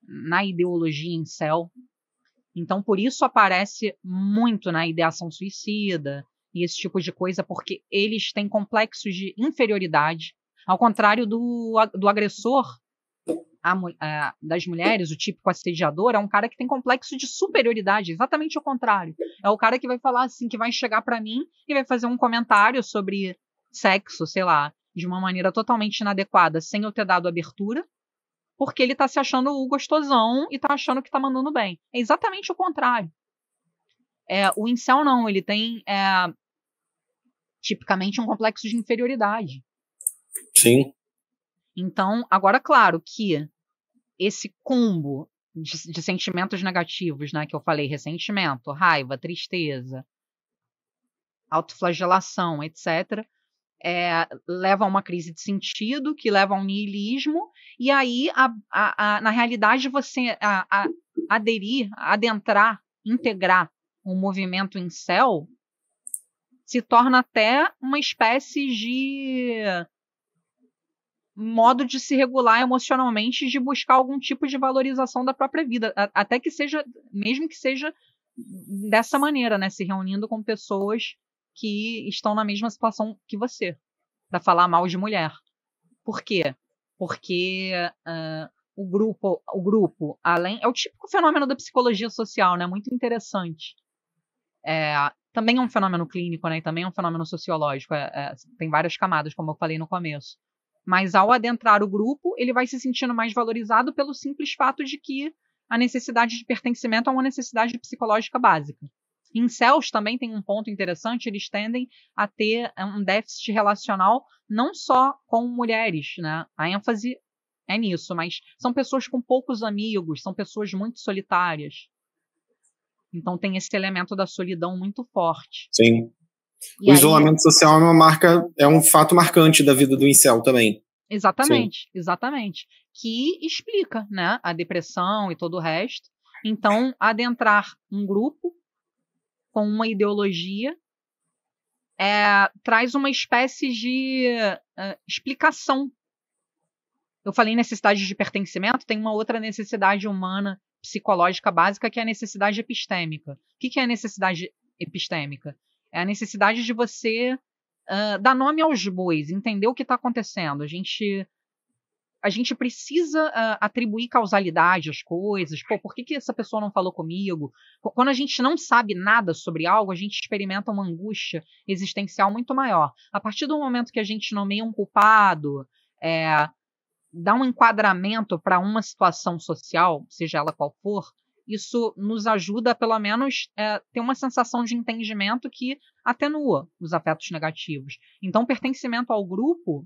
na ideologia incel. Então, por isso aparece muito na ideação suicida e esse tipo de coisa, porque eles têm complexos de inferioridade, ao contrário do agressor das mulheres, o típico assediador, é um cara que tem complexo de superioridade, exatamente o contrário. É o cara que vai falar assim, que vai chegar pra mim e vai fazer um comentário sobre sexo, sei lá, de uma maneira totalmente inadequada, sem eu ter dado abertura, porque ele tá se achando o gostosão e tá achando que tá mandando bem. É exatamente o contrário. O incel não, ele tem tipicamente um complexo de inferioridade. Sim. Então, agora, claro que esse combo de sentimentos negativos, né, que eu falei, ressentimento, raiva, tristeza, autoflagelação, etc., leva a uma crise de sentido, que leva a um niilismo, e aí, na realidade, você adentrar, integrar um movimento incel se torna até uma espécie de modo de se regular emocionalmente, de buscar algum tipo de valorização da própria vida, até que seja, mesmo que seja dessa maneira, né, se reunindo com pessoas que estão na mesma situação que você, para falar mal de mulher. Por quê? Porque o grupo, além, é o típico fenômeno da psicologia social, né, muito interessante. Também é um fenômeno clínico, né, e também é um fenômeno sociológico, tem várias camadas, como eu falei no começo. Mas ao adentrar o grupo, ele vai se sentindo mais valorizado pelo simples fato de que a necessidade de pertencimento é uma necessidade psicológica básica. Incels também tem um ponto interessante, eles tendem a ter um déficit relacional não só com mulheres, né? A ênfase é nisso, mas são pessoas com poucos amigos, são pessoas muito solitárias. Então tem esse elemento da solidão muito forte. Sim. O isolamento social é um fato marcante da vida do incel também. Exatamente, exatamente. Que explica, né, a depressão e todo o resto. Então, adentrar um grupo com uma ideologia traz uma espécie de explicação. Eu falei necessidade de pertencimento, tem uma outra necessidade humana, psicológica básica, que é a necessidade epistêmica. O que é a necessidade epistêmica? É a necessidade de você dar nome aos bois, entender o que está acontecendo. A gente precisa atribuir causalidade às coisas. Pô, por que essa pessoa não falou comigo? Quando a gente não sabe nada sobre algo, a gente experimenta uma angústia existencial muito maior. A partir do momento que a gente nomeia um culpado, dá um enquadramento para uma situação social, seja ela qual for, isso nos ajuda a, pelo menos, ter uma sensação de entendimento que atenua os afetos negativos. Então, pertencimento ao grupo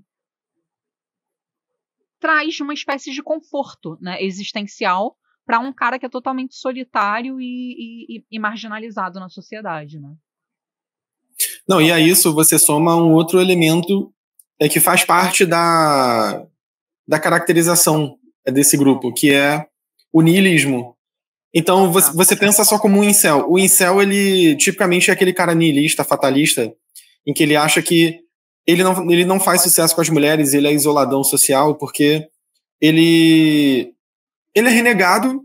traz uma espécie de conforto, né, existencial para um cara que é totalmente solitário e marginalizado na sociedade, né? Não, e a isso você soma um outro elemento que faz parte da caracterização desse grupo, que é o niilismo. Então, você pensa só como um incel. O incel, ele tipicamente é aquele cara niilista, fatalista, em que ele acha que ele não faz sucesso com as mulheres, ele é isoladão social, porque ele é renegado.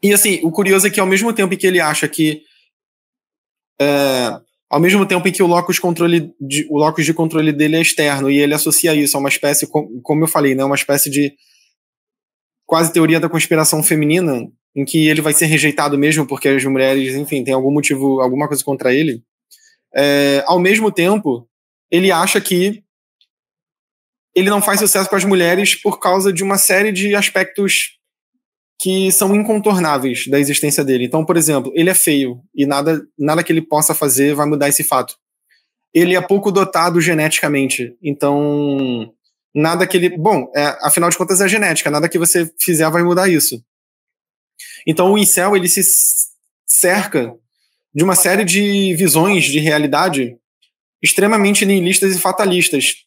E, assim, o curioso é que ao mesmo tempo em que ele acha que ao mesmo tempo em que o locus de controle dele é externo, e ele associa isso a uma espécie, como eu falei, né, uma espécie de quase teoria da conspiração feminina, em que ele vai ser rejeitado mesmo porque as mulheres, enfim, tem algum motivo, alguma coisa contra ele. Ao mesmo tempo, ele acha que ele não faz sucesso com as mulheres por causa de uma série de aspectos que são incontornáveis da existência dele. Então, por exemplo, ele é feio e nada que ele possa fazer vai mudar esse fato. Ele é pouco dotado geneticamente, então nada que ele... Bom, afinal de contas é genética, nada que você fizer vai mudar isso. Então o incel, ele se cerca de uma série de visões de realidade extremamente nihilistas e fatalistas,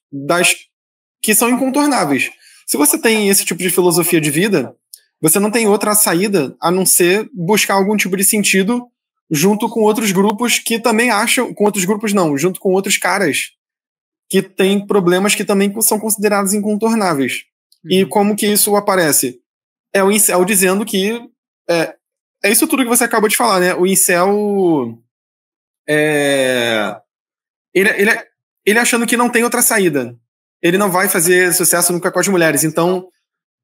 que são incontornáveis. Se você tem esse tipo de filosofia de vida, você não tem outra saída a não ser buscar algum tipo de sentido junto com outros grupos que também acham, com outros grupos não, junto com outros caras que têm problemas que também são considerados incontornáveis. E como que isso aparece? É o incel dizendo que é isso tudo que você acabou de falar, né? O incel ele achando que não tem outra saída. Ele não vai fazer sucesso nunca com as mulheres. Então,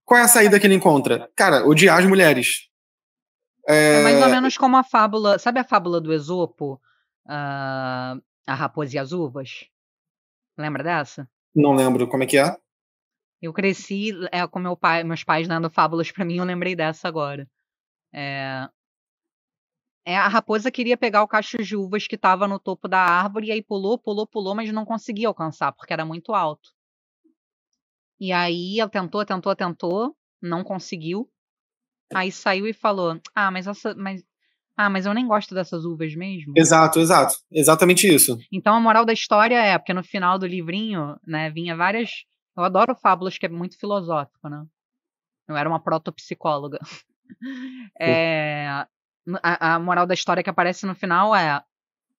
qual é a saída que ele encontra? Cara, odiar as mulheres. É mais ou menos como a fábula... Sabe a fábula do Esopo? A Raposa e as Uvas? Lembra dessa? Não lembro. Como é que é? Eu cresci com meus pais dando fábulas pra mim, eu lembrei dessa agora. A raposa queria pegar o cacho de uvas que estava no topo da árvore, e aí pulou, mas não conseguia alcançar, porque era muito alto. E aí ela tentou, não conseguiu. Aí saiu e falou, mas eu nem gosto dessas uvas mesmo. Exato. Exatamente isso. Então a moral da história porque no final do livrinho, né, vinha várias... Eu adoro fábulas que é muito filosófico, né? Eu era uma protopsicóloga. A moral da história que aparece no final é: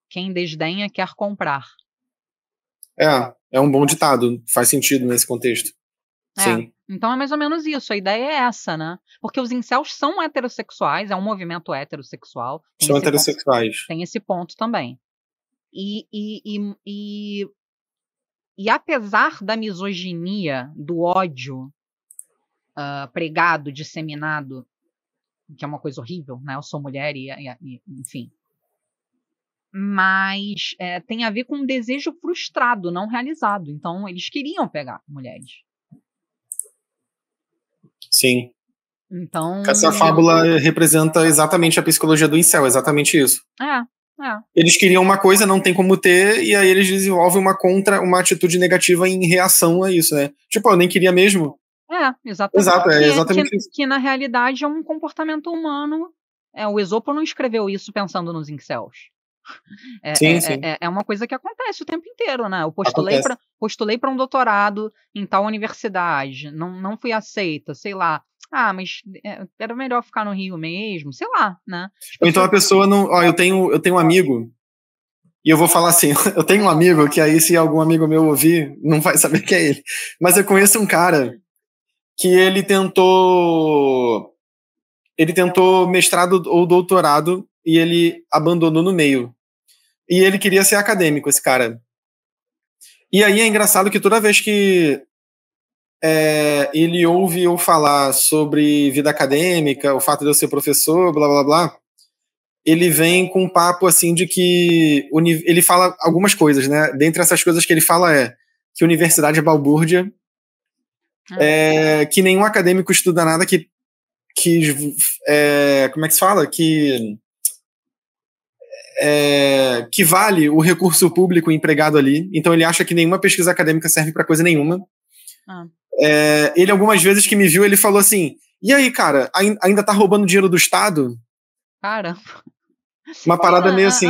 quem desdenha quer comprar. É um bom ditado. Faz sentido nesse contexto. Sim. Então é mais ou menos isso. A ideia é essa, né? Porque os incels são heterossexuais, é um movimento heterossexual. São heterossexuais. Tem esse ponto também. E apesar da misoginia, do ódio pregado, disseminado, que é uma coisa horrível, né? Eu sou mulher e enfim. Mas tem a ver com um desejo frustrado, não realizado. Então, eles queriam pegar mulheres. Sim. Então... Essa fábula representa exatamente a psicologia do incel, exatamente isso. Eles queriam uma coisa, não tem como ter, e aí eles desenvolvem uma atitude negativa em reação a isso, né? Tipo, eu nem queria mesmo. Exatamente. Exato, exatamente isso. Que na realidade é um comportamento humano. O Esopo não escreveu isso pensando nos incels. Sim. É uma coisa que acontece o tempo inteiro, né? Eu postulei para um doutorado em tal universidade, não fui aceita, sei lá. Mas era melhor ficar no Rio mesmo, sei lá, né? Ou então a pessoa não... eu tenho um amigo, e eu vou falar assim, eu tenho um amigo, que aí se algum amigo meu ouvir, não vai saber que é ele. Mas eu conheço um cara que ele tentou mestrado ou doutorado e ele abandonou no meio. E ele queria ser acadêmico, esse cara. E aí é engraçado que toda vez que ele ouve eu falar sobre vida acadêmica, o fato de eu ser professor, blá, blá, blá, ele vem com um papo assim de que... Ele fala algumas coisas, né? Dentre essas coisas que ele fala que universidade é balbúrdia, que nenhum acadêmico estuda nada que como é que se fala? Que vale o recurso público empregado ali. Então ele acha que nenhuma pesquisa acadêmica serve para coisa nenhuma. Ele algumas vezes que me viu, ele falou assim, e aí, cara, ainda tá roubando dinheiro do Estado? Caramba. Uma parada meio assim.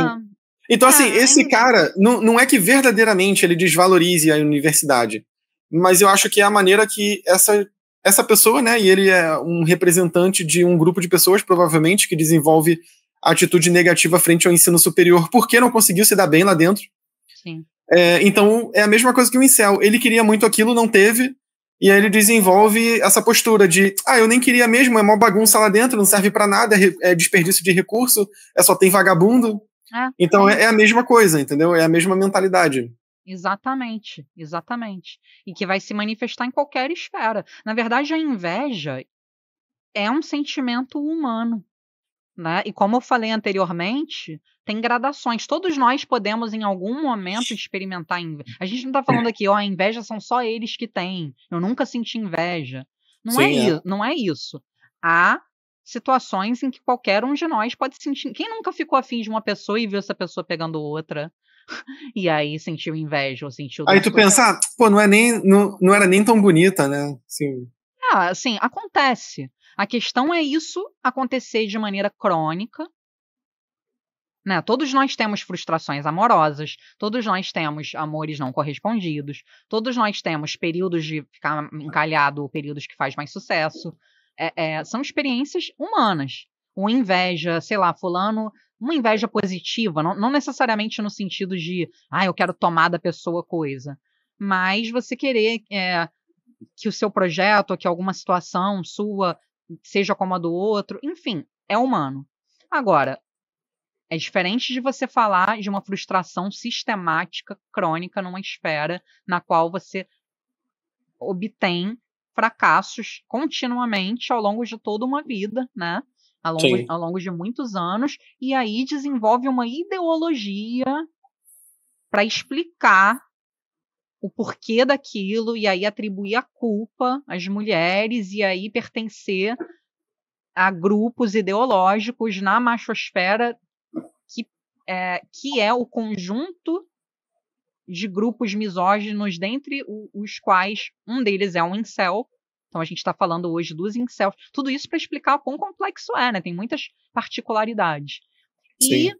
Então assim, esse cara, não é que verdadeiramente ele desvalorize a universidade, mas eu acho que é a maneira que essa pessoa, né, e ele é um representante de um grupo de pessoas, provavelmente, que desenvolve atitude negativa frente ao ensino superior, porque não conseguiu se dar bem lá dentro. Sim. Então, é a mesma coisa que o incel. Ele queria muito aquilo, não teve, e aí ele desenvolve essa postura de, eu nem queria mesmo, é mó bagunça lá dentro, não serve pra nada, é desperdício de recurso, só tem vagabundo. Então, é a mesma coisa, entendeu? É a mesma mentalidade. Exatamente. E que vai se manifestar em qualquer esfera. Na verdade, a inveja é um sentimento humano, né? E como eu falei anteriormente, tem gradações. Todos nós podemos, em algum momento, experimentar inveja. A gente não tá falando aqui, a inveja são só eles que têm. Eu nunca senti inveja. Não é isso. Há situações em que qualquer um de nós pode sentir. Quem nunca ficou afim de uma pessoa e viu essa pessoa pegando outra? E aí sentiu inveja ou sentiu... Aí tu pensa, não era nem tão bonita, né? Assim, acontece. A questão é isso acontecer de maneira crônica, né? Todos nós temos frustrações amorosas, todos nós temos amores não correspondidos, todos nós temos períodos de ficar encalhado ou períodos que faz mais sucesso. São experiências humanas. ou inveja, sei lá, fulano, uma inveja positiva, não necessariamente no sentido de, eu quero tomar da pessoa coisa, mas você querer que o seu projeto, ou que alguma situação sua seja como a do outro, enfim, é humano. Agora, é diferente de você falar de uma frustração sistemática, crônica, numa esfera na qual você obtém fracassos continuamente ao longo de toda uma vida, né? Ao longo de muitos anos, e aí desenvolve uma ideologia para explicar o porquê daquilo, e aí atribuir a culpa às mulheres, e aí pertencer a grupos ideológicos na machosfera, que é o conjunto de grupos misóginos, dentre os quais um deles é um incel. Então a gente está falando hoje dos incels. Tudo isso para explicar o quão complexo é, né? Tem muitas particularidades. Sim. E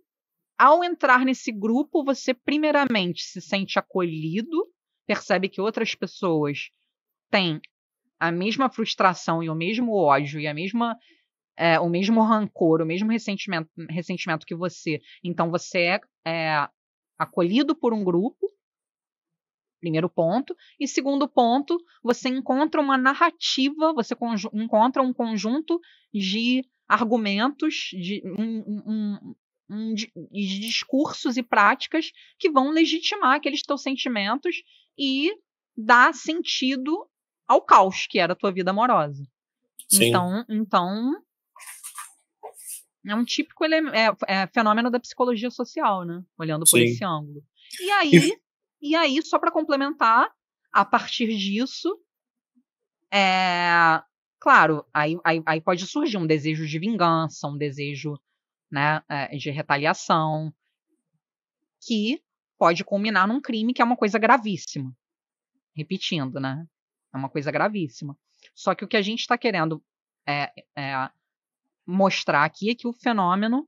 ao entrar nesse grupo, você primeiramente se sente acolhido, percebe que outras pessoas têm a mesma frustração e o mesmo ódio e o mesmo rancor, o mesmo ressentimento que você. Então você é acolhido por um grupo, primeiro ponto. E segundo ponto, você encontra uma narrativa, você encontra um conjunto de argumentos, de discursos e práticas que vão legitimar aqueles teus sentimentos e dar sentido ao caos que era a tua vida amorosa. Sim. Então é um típico fenômeno da psicologia social, né? Olhando por esse ângulo. E aí, só para complementar, a partir disso, claro, aí pode surgir um desejo de vingança, um desejo, né, de retaliação, que pode culminar num crime que é uma coisa gravíssima. Repetindo, né? É uma coisa gravíssima. Só que o que a gente está querendo mostrar aqui é que o fenômeno,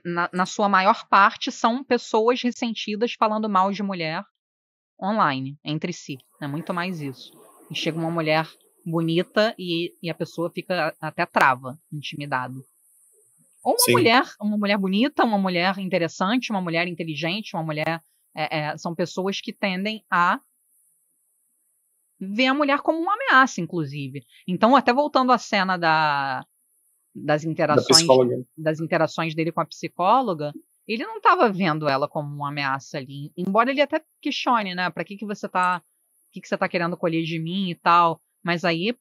na sua maior parte, são pessoas ressentidas falando mal de mulher online, entre si. É muito mais isso. E chega uma mulher bonita e a pessoa fica até trava, intimidado. Ou uma mulher bonita, uma mulher interessante, uma mulher inteligente, uma mulher... são pessoas que tendem a ver a mulher como uma ameaça, inclusive. Então, até voltando à cena das interações dele com a psicóloga, ele não estava vendo ela como uma ameaça ali, embora ele até questione, né, para que você tá querendo colher de mim e tal, mas aí,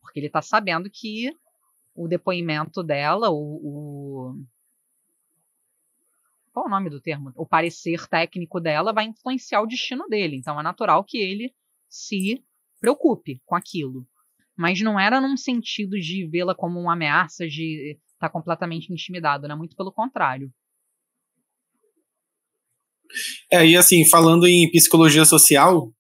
porque ele tá sabendo que o depoimento dela, qual é o nome do termo? O parecer técnico dela vai influenciar o destino dele, então é natural que ele se preocupe com aquilo. Mas não era num sentido de vê-la como uma ameaça, de estar completamente intimidado, né? Muito pelo contrário. E assim, falando em psicologia social,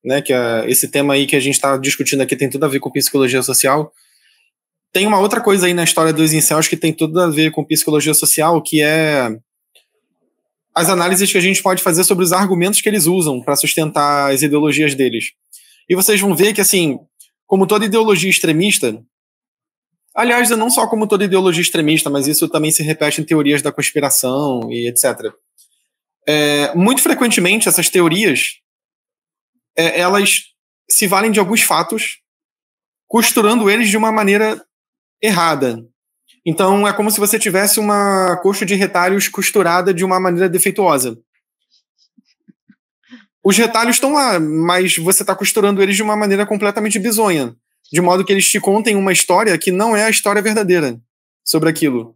né, que esse tema aí que a gente está discutindo aqui tem tudo a ver com psicologia social, tem uma outra coisa aí na história dos incels que tem tudo a ver com psicologia social, que é as análises que a gente pode fazer sobre os argumentos que eles usam para sustentar as ideologias deles. E vocês vão ver que, assim, como toda ideologia extremista, aliás, não só como toda ideologia extremista, mas isso também se repete em teorias da conspiração e etc. Muito frequentemente, essas teorias, elas se valem de alguns fatos, costurando eles de uma maneira errada. Então, é como se você tivesse uma coxa de retalhos costurada de uma maneira defeituosa. Os retalhos estão lá, mas você está costurando eles de uma maneira completamente bizonha, de modo que eles te contem uma história que não é a história verdadeira sobre aquilo.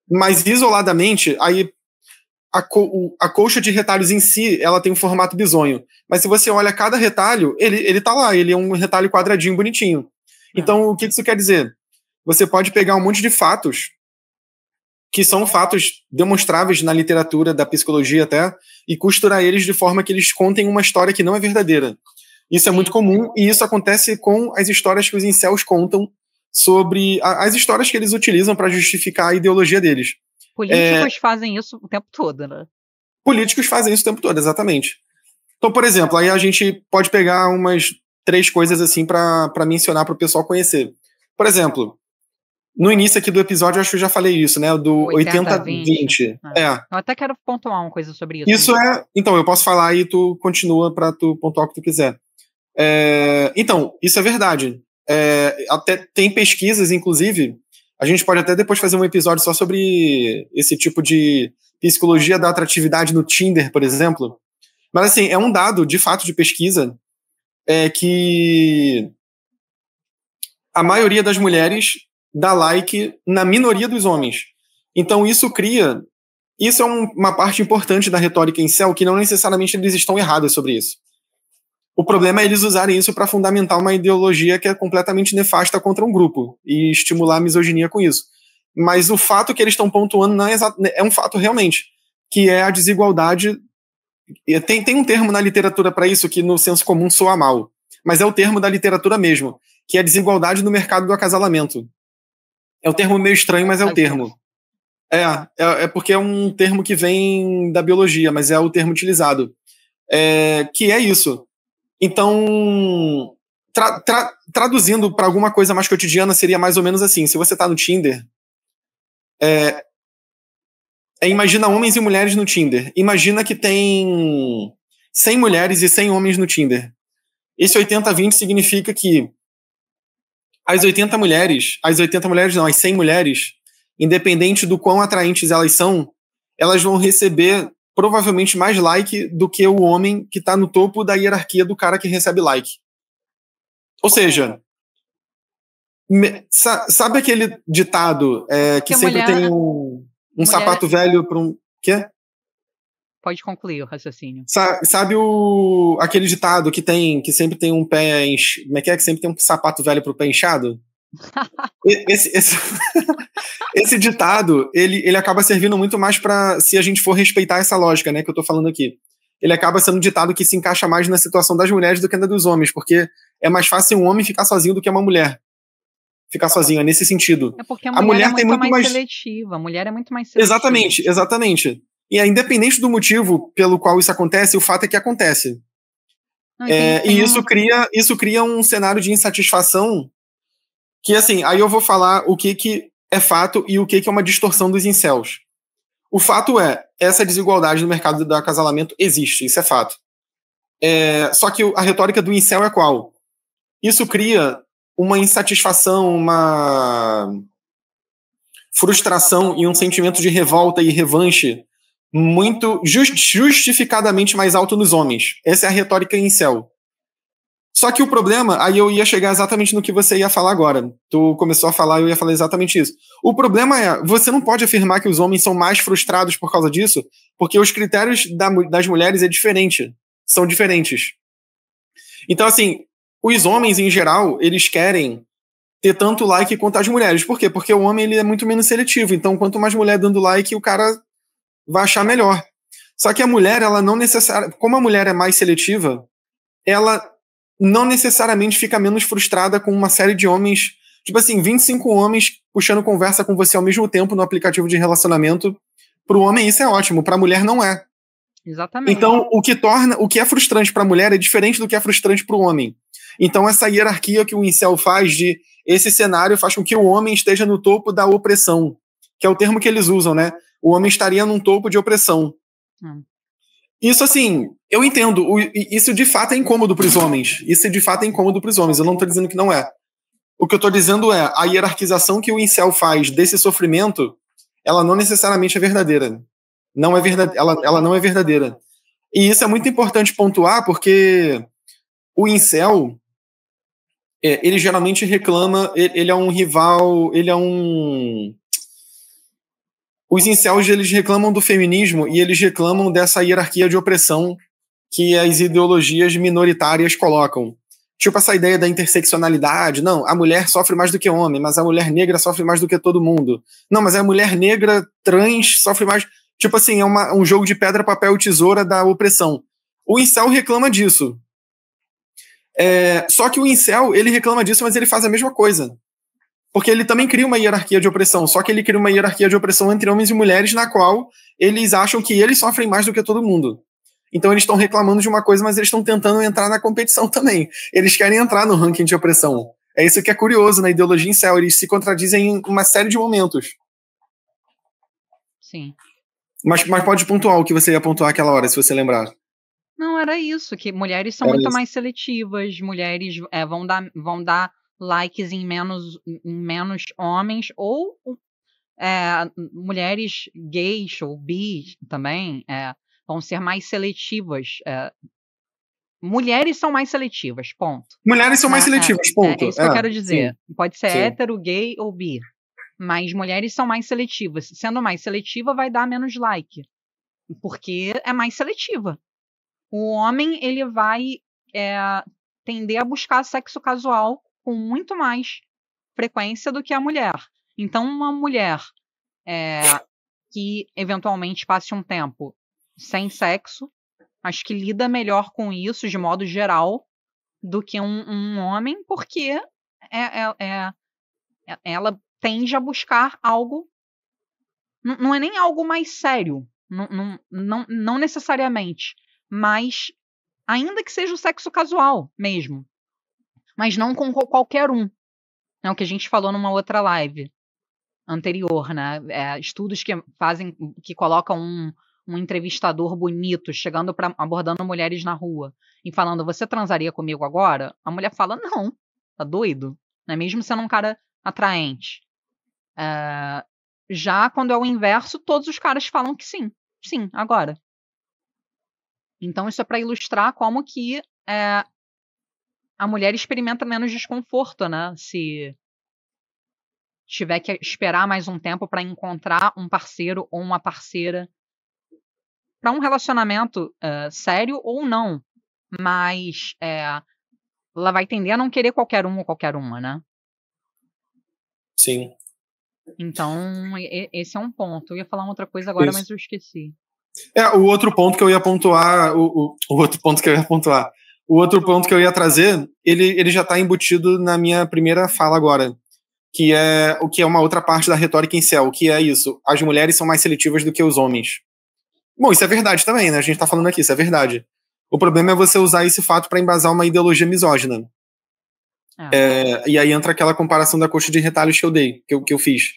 Mas, isoladamente, aí a colcha de retalhos em si, ela tem um formato bizonho. Mas se você olha cada retalho, ele tá lá, ele é um retalho quadradinho, bonitinho. Então, o que isso quer dizer? Você pode pegar um monte de fatos, que são fatos demonstráveis na literatura, da psicologia até, e costurar eles de forma que eles contem uma história que não é verdadeira. Isso é muito comum, e isso acontece com as histórias que os incels contam sobre as histórias que eles utilizam para justificar a ideologia deles. Políticos fazem isso o tempo todo, né? Políticos fazem isso o tempo todo, exatamente. Então, por exemplo, aí a gente pode pegar umas 3 coisas assim para mencionar para o pessoal conhecer. Por exemplo, no início aqui do episódio, eu acho que eu já falei isso, né? Do 80-20. Eu até quero pontuar uma coisa sobre isso. Isso então, eu posso falar e tu continua para tu pontuar o que tu quiser. Então, isso é verdade. Até tem pesquisas, inclusive, a gente pode até depois fazer um episódio só sobre esse tipo de psicologia da atratividade no Tinder, por exemplo. Mas, assim, é um dado, de fato, de pesquisa, que a maioria das mulheres dá like na minoria dos homens. Então, isso é uma parte importante da retórica incel, que não necessariamente eles estão errados sobre isso. O problema é eles usarem isso para fundamentar uma ideologia que é completamente nefasta contra um grupo e estimular a misoginia com isso. Mas o fato que eles estão pontuando não é um fato realmente, que é a desigualdade. Tem um termo na literatura para isso que no senso comum soa mal, mas é o termo da literatura mesmo, que é a desigualdade no mercado do acasalamento. É um termo meio estranho, mas é o termo. É porque é um termo que vem da biologia, mas é o termo utilizado. Que é isso. Então, traduzindo para alguma coisa mais cotidiana, seria mais ou menos assim. Se você está no Tinder, imagina homens e mulheres no Tinder. Imagina que tem 100 mulheres e 100 homens no Tinder. Esse 80-20 significa que as 100 mulheres, independente do quão atraentes elas são, elas vão receber provavelmente mais like do que o homem que está no topo da hierarquia do cara que recebe like. Ou seja, sabe aquele ditado que sempre tem um sapato velho para um... Quê? Pode concluir o raciocínio. Sabe aquele ditado que sempre tem um pé... Como é que sempre tem um sapato velho para o pé inchado? Esse ditado, ele acaba servindo muito mais para, se a gente for respeitar essa lógica, né, que eu tô falando aqui. Ele acaba sendo um ditado que se encaixa mais na situação das mulheres do que na dos homens, porque é mais fácil um homem ficar sozinho do que uma mulher ficar sozinha, nesse sentido. É porque a mulher é muito mais seletiva. A mulher é muito mais seletiva. Exatamente. E independente do motivo pelo qual isso acontece, o fato é que acontece. Isso cria um cenário de insatisfação que, assim, aí eu vou falar o que é fato e o que é uma distorção dos incels. O fato essa desigualdade no mercado do acasalamento existe, isso é fato. Só que a retórica do incel é qual? Isso cria uma insatisfação, uma frustração e um sentimento de revolta e revanche muito justificadamente mais alto nos homens. Essa é a retórica incel. Só que o problema, aí eu ia chegar exatamente no que você ia falar agora. Tu começou a falar, eu ia falar exatamente isso. O problema você não pode afirmar que os homens são mais frustrados por causa disso, porque os critérios das mulheres são diferentes. Então, assim, os homens, em geral, eles querem ter tanto like quanto as mulheres. Por quê? Porque o homem ele é muito menos seletivo. Então, quanto mais mulher dando like, o cara vai achar melhor. Só que a mulher, ela não necessariamente... Como a mulher é mais seletiva, ela não necessariamente fica menos frustrada com uma série de homens, tipo assim, 25 homens puxando conversa com você ao mesmo tempo no aplicativo de relacionamento. Pro homem isso é ótimo, pra mulher não é. Exatamente. Então, o que é frustrante pra mulher é diferente do que é frustrante pro homem. Então, essa hierarquia que o incel faz esse cenário faz com que o homem esteja no topo da opressão, que é o termo que eles usam, né? O homem estaria num topo de opressão. Isso, assim, eu entendo. Isso de fato é incômodo para os homens. Eu não estou dizendo que não é. O que eu estou dizendo é a hierarquização que o incel faz desse sofrimento, ela não necessariamente é verdadeira. Não é verdade, ela não é verdadeira. E isso é muito importante pontuar, porque o incel, ele geralmente reclama, ele é um rival, Os incels, eles reclamam do feminismo e eles reclamam dessa hierarquia de opressão que as ideologias minoritárias colocam. Tipo essa ideia da interseccionalidade. Não, a mulher sofre mais do que o homem, mas a mulher negra sofre mais do que todo mundo. Não, mas a mulher negra trans sofre mais... Tipo assim, é um jogo de pedra, papel e tesoura da opressão. O incel reclama disso. Só que o incel, ele reclama disso, mas ele faz a mesma coisa. Porque ele também cria uma hierarquia de opressão, só que ele cria uma hierarquia de opressão entre homens e mulheres na qual eles acham que eles sofrem mais do que todo mundo. Então eles estão reclamando de uma coisa, mas eles estão tentando entrar na competição também. Eles querem entrar no ranking de opressão. É isso que é curioso na ideologia incel. Eles se contradizem em uma série de momentos. Sim. Mas pode pontuar o que você ia pontuar aquela hora, se você lembrar. Não, era isso, que mulheres são muito mais seletivas, mulheres vão dar likes em menos homens, ou mulheres gays ou bis também vão ser mais seletivas. Mulheres são mais seletivas, ponto. Mulheres são mais seletivas, ponto. É isso que eu quero dizer. Sim. Pode ser Sim. hétero, gay ou bi. Mas mulheres são mais seletivas. Sendo mais seletiva, vai dar menos like. Porque é mais seletiva. O homem, ele vai tender a buscar sexo casual com muito mais frequência do que a mulher. Então, uma mulher que eventualmente passe um tempo sem sexo, acho que lida melhor com isso, de modo geral, do que um homem, porque ela tende a buscar algo. Não é nem algo mais sério, não necessariamente, mas ainda que seja o sexo casual mesmo, mas não com qualquer um. É o que a gente falou numa outra live anterior, né? Estudos que colocam um entrevistador bonito chegando abordando mulheres na rua e falando: você transaria comigo agora? A mulher fala: não, tá doido, né? Mesmo sendo um cara atraente. Já quando é o inverso, todos os caras falam que sim, agora. Então isso é para ilustrar como que a mulher experimenta menos desconforto, né? Se tiver que esperar mais um tempo para encontrar um parceiro ou uma parceira para um relacionamento sério ou não. Mas ela vai tender a não querer qualquer um ou qualquer uma, né? Sim. Então, esse é um ponto. Eu ia falar uma outra coisa agora, mas eu esqueci. O outro ponto que eu ia pontuar, o outro ponto que eu ia pontuar, o outro ponto que eu ia trazer, ele já está embutido na minha primeira fala agora, que é o que é uma outra parte da retórica incel, que é isso: as mulheres são mais seletivas do que os homens. Bom, isso é verdade também, né? A gente está falando aqui, isso é verdade. O problema é você usar esse fato para embasar uma ideologia misógina. E aí entra aquela comparação da coxa de retalhos que eu dei, que eu fiz.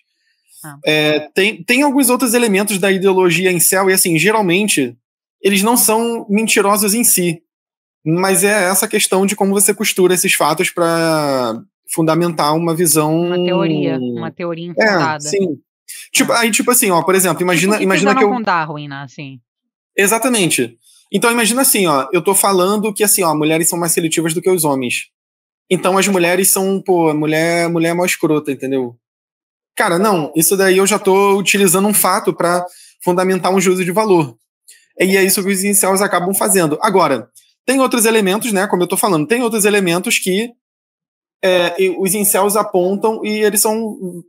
Tem alguns outros elementos da ideologia incel, e assim, geralmente, eles não são mentirosos em si, mas é essa questão de como você costura esses fatos para fundamentar uma visão... Uma teoria infundada. Sim. Tipo assim, ó, por exemplo, imagina que eu... com Darwin, né, assim. Exatamente. Então imagina assim, ó, eu tô falando que assim, ó, mulheres são mais seletivas do que os homens. Então as mulheres são, mulher é mó escrota, entendeu? Cara, não, isso daí eu já tô utilizando um fato para fundamentar um juízo de valor. E é isso que os incels acabam fazendo. Agora, tem outros elementos, né, como eu tô falando, tem outros elementos que os incels apontam e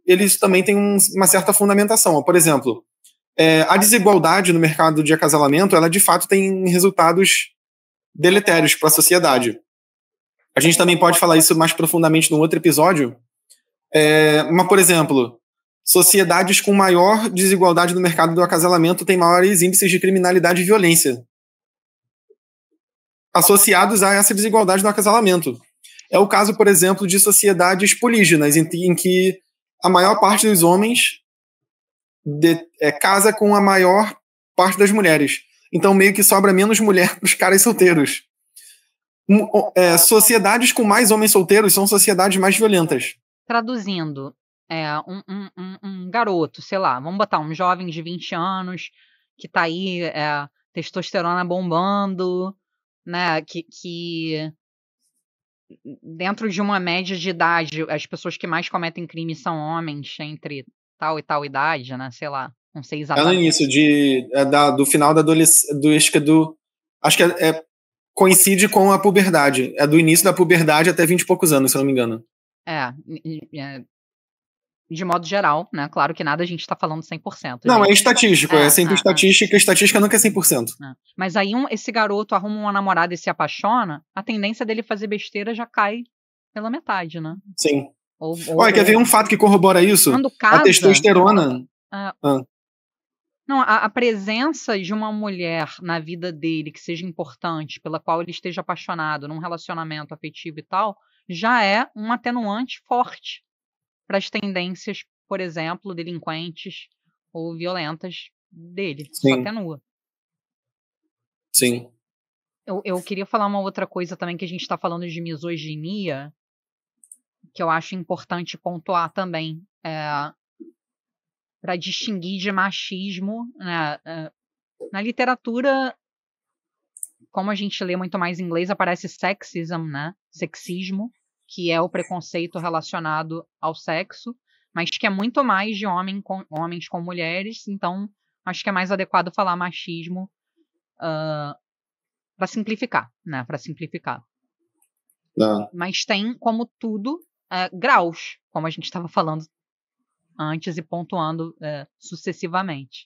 eles também têm uma certa fundamentação. Por exemplo, a desigualdade no mercado de acasalamento, ela de fato tem resultados deletérios para a sociedade. A gente também pode falar isso mais profundamente num outro episódio, mas, por exemplo, sociedades com maior desigualdade no mercado do acasalamento têm maiores índices de criminalidade e violência associados a essa desigualdade no acasalamento. É o caso, por exemplo, de sociedades polígenas, em que a maior parte dos homens casa com a maior parte das mulheres. Então, meio que sobra menos mulher para os caras solteiros. Sociedades com mais homens solteiros são sociedades mais violentas. Traduzindo, um garoto, sei lá, vamos botar um jovem de 20 anos que tá aí, testosterona bombando, né, que dentro de uma média de idade, as pessoas que mais cometem crime são homens entre tal e tal idade, né, sei lá, não sei exatamente. É no início do final da adolescência, acho que coincide com a puberdade, é do início da puberdade até 20 e poucos anos, se eu não me engano. De modo geral, né? Claro que nada a gente tá falando 100%. Não, é estatístico, é sempre estatística, estatística nunca é 100%. Mas aí esse garoto arruma uma namorada e se apaixona, a tendência dele fazer besteira já cai pela metade, né? Sim. Olha, quer ver um fato que corrobora isso? Quando casa, a testosterona... Não, a presença de uma mulher na vida dele que seja importante, pela qual ele esteja apaixonado, num relacionamento afetivo e tal, já é um atenuante forte para as tendências, por exemplo, delinquentes ou violentas dele. Isso Sim. atenua. Sim. Eu queria falar uma outra coisa também, que a gente está falando de misoginia, que eu acho importante pontuar também, para distinguir de machismo, né? Na literatura, como a gente lê muito mais em inglês, aparece sexism, né? Sexismo, que é o preconceito relacionado ao sexo, mas que é muito mais de homens com mulheres, então acho que é mais adequado falar machismo para simplificar, né? Para simplificar. Não. Mas tem, como tudo, graus, como a gente estava falando antes e pontuando sucessivamente.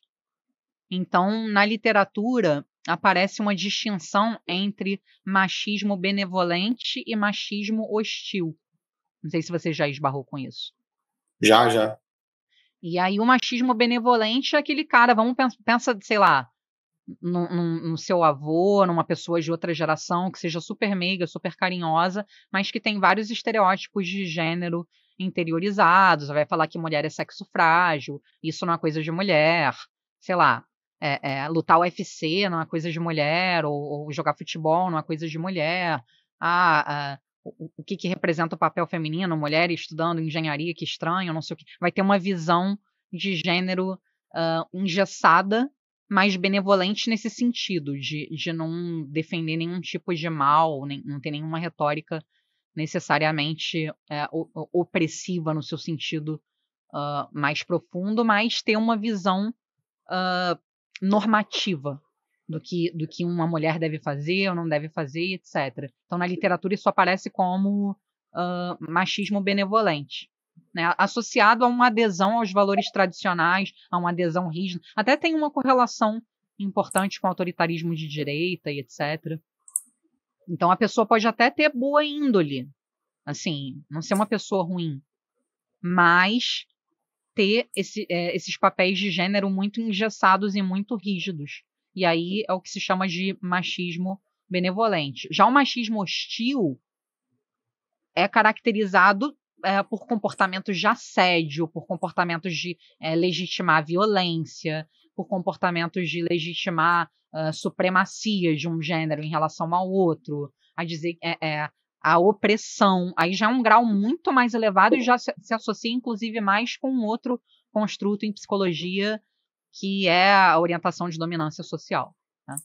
Então, na literatura, aparece uma distinção entre machismo benevolente e machismo hostil. Não sei se você já esbarrou com isso. Já. E aí, o machismo benevolente é aquele cara, pensa, sei lá, no seu avô, numa pessoa de outra geração, que seja super meiga, super carinhosa, mas que tem vários estereótipos de gênero interiorizados. Vai falar que mulher é sexo frágil, isso não é coisa de mulher, sei lá. Lutar UFC não é coisa de mulher, ou jogar futebol não é coisa de mulher. O que representa o papel feminino, mulher estudando engenharia, que estranho, não sei o que. Vai ter uma visão de gênero engessada, mais benevolente nesse sentido, de não defender nenhum tipo de mal, não ter nenhuma retórica necessariamente opressiva no seu sentido mais profundo, mas ter uma visão normativa do que uma mulher deve fazer ou não deve fazer, etc. Então, na literatura, isso aparece como machismo benevolente, né? Associado a uma adesão aos valores tradicionais, a uma adesão rígida. Até tem uma correlação importante com o autoritarismo de direita e etc. Então, a pessoa pode até ter boa índole, assim, não ser uma pessoa ruim, mas ter esses papéis de gênero muito engessados e muito rígidos. E aí é o que se chama de machismo benevolente. Já o machismo hostil é caracterizado por comportamentos de assédio, por comportamentos de legitimar a violência, por comportamentos de legitimar supremacia de um gênero em relação ao outro, a dizer a opressão. Aí já é um grau muito mais elevado e já se associa, inclusive, mais com outro construto em psicologia, que é a orientação de dominância social. Né?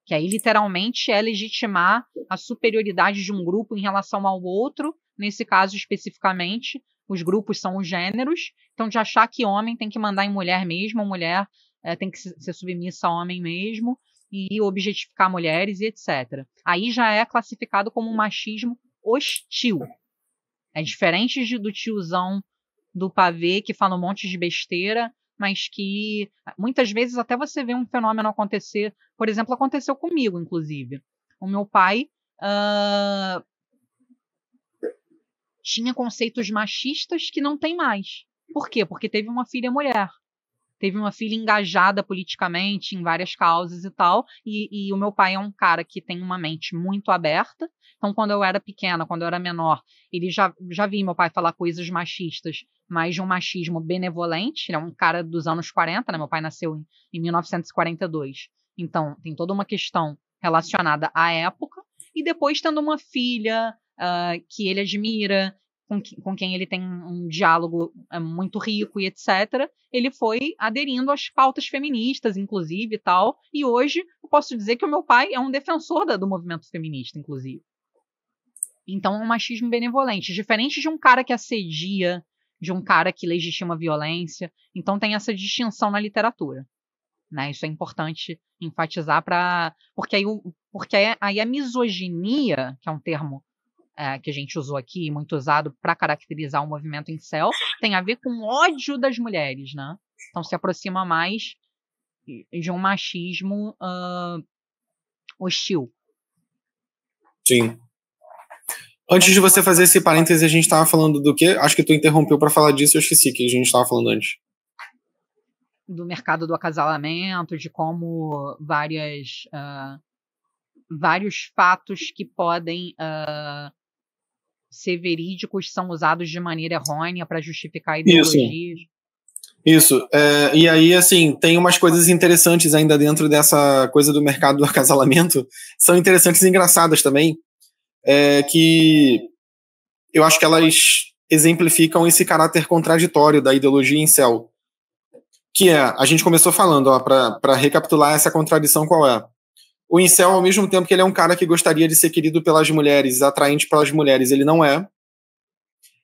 Que aí, literalmente, é legitimar a superioridade de um grupo em relação ao outro, nesse caso especificamente, os grupos são os gêneros, então de achar que homem tem que mandar em mulher mesmo, mulher tem que ser submissa a homem mesmo, e objetificar mulheres e etc. Aí já é classificado como um machismo hostil. É diferente do tiozão do pavê que fala um monte de besteira, mas que muitas vezes até você vê um fenômeno acontecer. Por exemplo, aconteceu comigo, inclusive. O meu pai tinha conceitos machistas que não tem mais. Por quê? Porque teve uma filha mulher. Teve uma filha engajada politicamente em várias causas e tal, e o meu pai é um cara que tem uma mente muito aberta, então quando eu era pequena, quando eu era menor, ele já vi meu pai falar coisas machistas, mas de um machismo benevolente. Ele é um cara dos anos 40, né? Meu pai nasceu em 1942, então tem toda uma questão relacionada à época, e depois tendo uma filha que ele admira, com quem ele tem um diálogo muito rico e etc., ele foi aderindo às pautas feministas, inclusive, e tal, e hoje eu posso dizer que o meu pai é um defensor do movimento feminista, inclusive. Então é um machismo benevolente, diferente de um cara que assedia, de um cara que legitima violência. Então tem essa distinção na literatura. Né? Isso é importante enfatizar, porque aí a misoginia, que é um termo que a gente usou aqui, muito usado para caracterizar o movimento incel, tem a ver com ódio das mulheres, né? Então se aproxima mais de um machismo hostil. Sim. Antes de você fazer esse parêntese, a gente estava falando do quê? Acho que tu interrompeu para falar disso, eu esqueci que a gente estava falando antes. do mercado do acasalamento, de como vários fatos que podem ser verídicos são usados de maneira errônea para justificar ideologias. Isso. E aí, assim, tem umas coisas interessantes ainda dentro dessa coisa do mercado do acasalamento. São interessantes e engraçadas também, que eu acho que elas exemplificam esse caráter contraditório da ideologia incel. Que a gente começou falando, para recapitular essa contradição, qual é? O incel, ao mesmo tempo que ele é um cara que gostaria de ser querido pelas mulheres, atraente pelas mulheres, ele não é.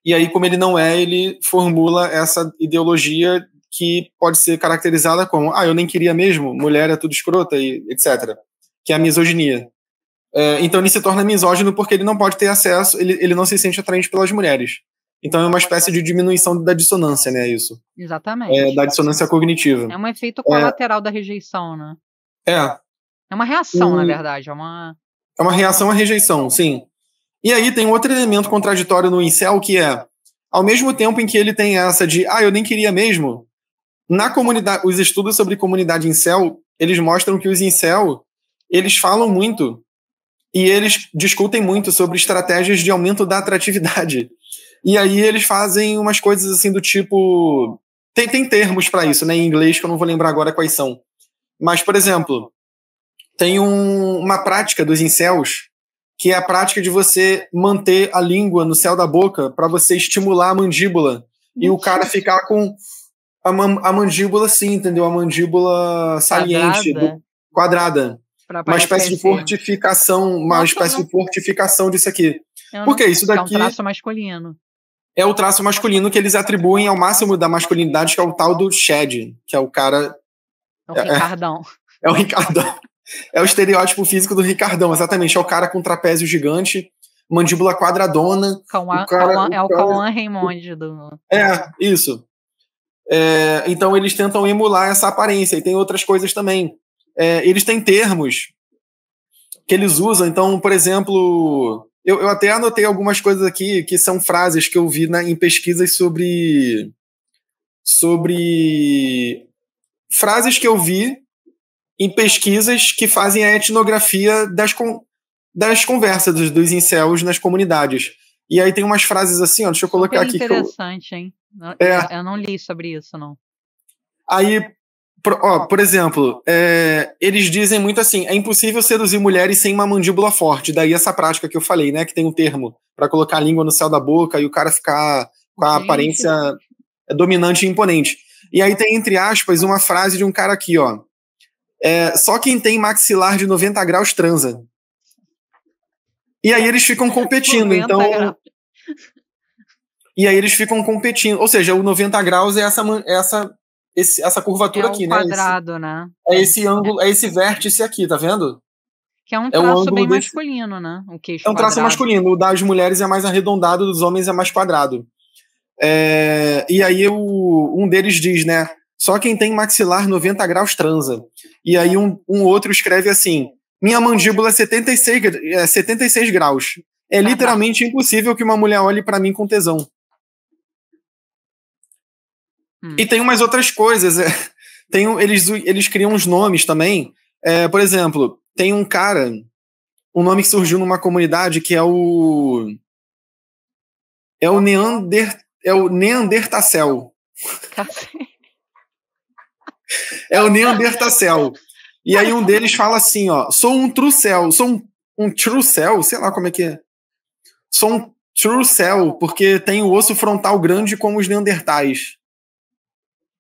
E aí, como ele não é, ele formula essa ideologia que pode ser caracterizada como eu nem queria mesmo, mulher é tudo escrota, e etc. Que é a misoginia. Então ele se torna misógino porque ele não pode ter acesso, ele não se sente atraente pelas mulheres. Então é uma espécie de diminuição da dissonância, né, isso? Exatamente. Da dissonância cognitiva. É um efeito colateral da rejeição, né? É uma reação, na verdade. É uma reação à rejeição, sim. E aí tem outro elemento contraditório no incel, que ao mesmo tempo em que ele tem essa de eu nem queria mesmo, na comunidade, os estudos sobre comunidade incel, eles mostram que os incel, eles falam muito e eles discutem muito sobre estratégias de aumento da atratividade. E aí eles fazem umas coisas assim do tipo... Tem termos para isso, né, em inglês, que eu não vou lembrar agora quais são. Mas, por exemplo, tem uma prática dos incels, que é a prática de você manter a língua no céu da boca para você estimular a mandíbula. E o cara ficar com a mandíbula assim, entendeu? A mandíbula saliente, quadrada. Uma espécie de fortificação, disso aqui. Porque isso daqui é um traço masculino. É o traço masculino que eles atribuem ao máximo da masculinidade, que é o tal do Shed, que é o cara... É o Ricardão. É o Ricardão. É o estereótipo físico do Ricardão, exatamente. É o cara com trapézio gigante, mandíbula quadradona. É o Cauã Raymond do... Isso. Então eles tentam emular essa aparência. E tem outras coisas também. Eles têm termos que eles usam. Então, por exemplo... Eu até anotei algumas coisas aqui que são frases que eu vi em pesquisas sobre frases que eu vi em pesquisas que fazem a etnografia das conversas dos incels nas comunidades. E aí tem umas frases assim, deixa eu colocar aqui. Interessante, hein? Eu não li sobre isso, não. Aí, por exemplo, eles dizem muito assim, é impossível seduzir mulheres sem uma mandíbula forte. Daí essa prática que eu falei, né, que tem um termo para colocar a língua no céu da boca e o cara ficar com a aparência dominante e imponente. E aí tem, entre aspas, uma frase de um cara aqui, só quem tem maxilar de 90 graus transa. E aí eles ficam competindo, então... E aí eles ficam competindo, ou seja, o 90 graus é essa curvatura aqui, quadrado, né? É esse ângulo, é esse vértice aqui, tá vendo? Que é um traço bem masculino, né? O queixo é um traço masculino. O das mulheres é mais arredondado, dos homens é mais quadrado. E aí um deles diz, né? Só quem tem maxilar 90 graus transa. E aí um outro escreve assim: minha mandíbula é 76 graus. É literalmente impossível que uma mulher olhe pra mim com tesão. E tem umas outras coisas. Eles criam uns nomes também. Por exemplo, tem um cara, um nome que surgiu numa comunidade que é o Neandertacel. É o Neandertacel. E aí um deles fala assim, sou um trucel, sou um trucel, sei lá como é que é. Sou um trucel, porque tem o osso frontal grande como os neandertais.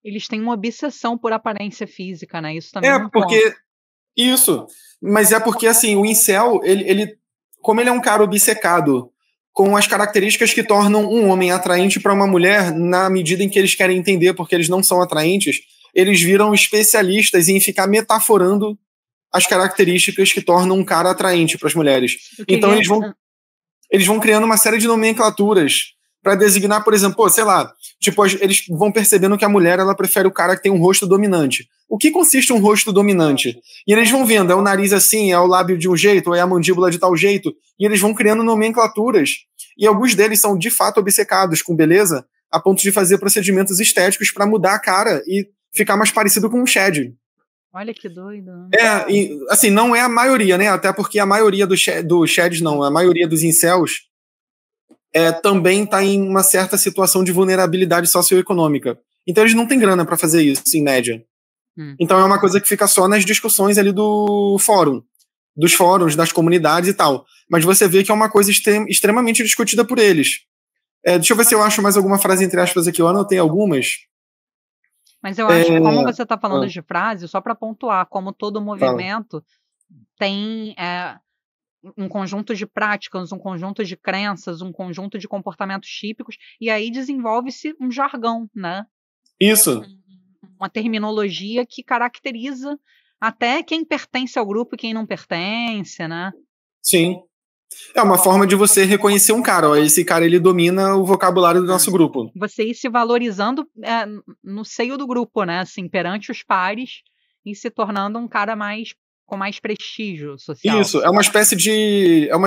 Eles têm uma obsessão por aparência física, né? Isso também é porque... Isso. Mas é porque, assim, o incel, como ele é um cara obcecado com as características que tornam um homem atraente para uma mulher, na medida em que eles querem entender porque eles não são atraentes, eles viram especialistas em ficar metaforando as características que tornam um cara atraente para as mulheres. Então eles vão criando uma série de nomenclaturas para designar, por exemplo, sei lá, tipo, eles vão percebendo que a mulher, ela prefere o cara que tem um rosto dominante. O que consiste um rosto dominante? E eles vão vendo, é o nariz assim, é o lábio de um jeito, ou é a mandíbula de tal jeito, e eles vão criando nomenclaturas. E alguns deles são, de fato, obcecados com beleza, a ponto de fazer procedimentos estéticos para mudar a cara e ficar mais parecido com o Shed. Olha que doido. E, assim, não é a maioria, né? Até porque a maioria do Sheds, não, a maioria dos incels também está em uma certa situação de vulnerabilidade socioeconômica. Então eles não têm grana para fazer isso, em média. Então é uma coisa que fica só nas discussões ali dos fóruns, das comunidades e tal. Mas você vê que é uma coisa extremamente discutida por eles. Deixa eu ver se eu acho mais alguma frase entre aspas aqui. Eu anotei algumas. Mas eu acho que, como você está falando de frase, só para pontuar, como todo movimento tem um conjunto de práticas, um conjunto de crenças, um conjunto de comportamentos típicos, e aí desenvolve-se um jargão, né? Isso. Uma terminologia que caracteriza até quem pertence ao grupo e quem não pertence, né? Sim. É uma forma de você reconhecer um cara. Ó, esse cara, ele domina o vocabulário do nosso grupo. Você ir se valorizando no seio do grupo, né? Assim, perante os pares e se tornando um cara com mais prestígio social. Isso, é uma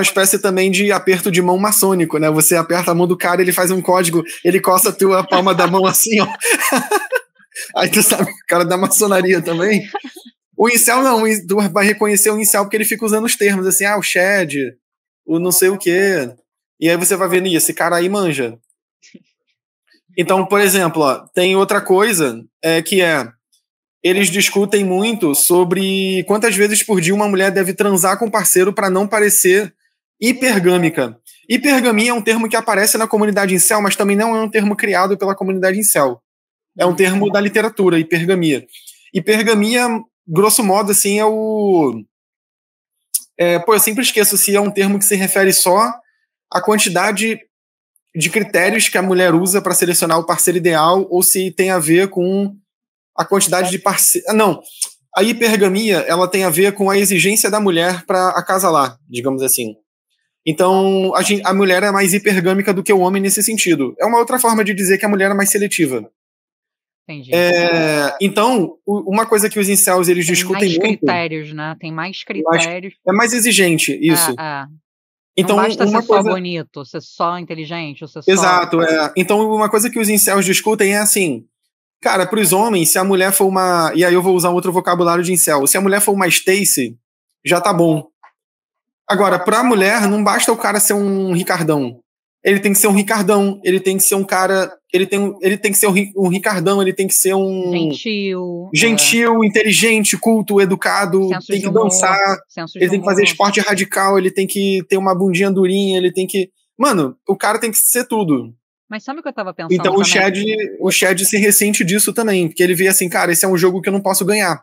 espécie também de aperto de mão maçônico, né? Você aperta a mão do cara, ele faz um código, ele coça a tua palma da mão assim, ó. Aí tu sabe que o cara da maçonaria também. O incel não, tu vai reconhecer o incel porque ele fica usando os termos assim, o Shed, o não sei o quê. E aí você vai vendo, esse cara aí manja. Então, por exemplo, ó, tem outra coisa que eles discutem muito sobre quantas vezes por dia uma mulher deve transar com o parceiro para não parecer hipergâmica. Hipergamia é um termo que aparece na comunidade incel, mas também não é um termo criado pela comunidade incel. É um termo da literatura, hipergamia. Hipergamia, grosso modo, assim, eu sempre esqueço se é um termo que se refere só à quantidade de critérios que a mulher usa para selecionar o parceiro ideal ou se tem a ver com a quantidade de parceiros. Não, a hipergamia ela tem a ver com a exigência da mulher para acasalar, digamos assim. Então, a mulher é mais hipergâmica do que o homem nesse sentido. É uma outra forma de dizer que a mulher é mais seletiva. Entendi. Então, uma coisa que os incels eles discutem muito... Tem mais critérios, né? Tem mais critérios. É mais exigente, isso. Então, não basta ser só bonito, ser só inteligente, ou ser só... Exato, Então, uma coisa que os incels discutem é assim... Cara, pros homens, se a mulher for uma... E aí eu vou usar outro vocabulário de incel. Se a mulher for uma Stacy, já tá bom. Agora, pra mulher, não basta o cara ser um Ricardão. Ele tem que ser um Ricardão, ele tem que ser um cara... Ele tem que ser um Ricardão, ele tem que ser um... Gentil, inteligente, culto, educado, tem que dançar, ele tem que fazer esporte radical, ele tem que ter uma bundinha durinha, ele tem que... Mano, o cara tem que ser tudo. Mas sabe o que eu tava pensando? Então o Shed se ressente disso também, porque ele vê assim, cara, esse é um jogo que eu não posso ganhar.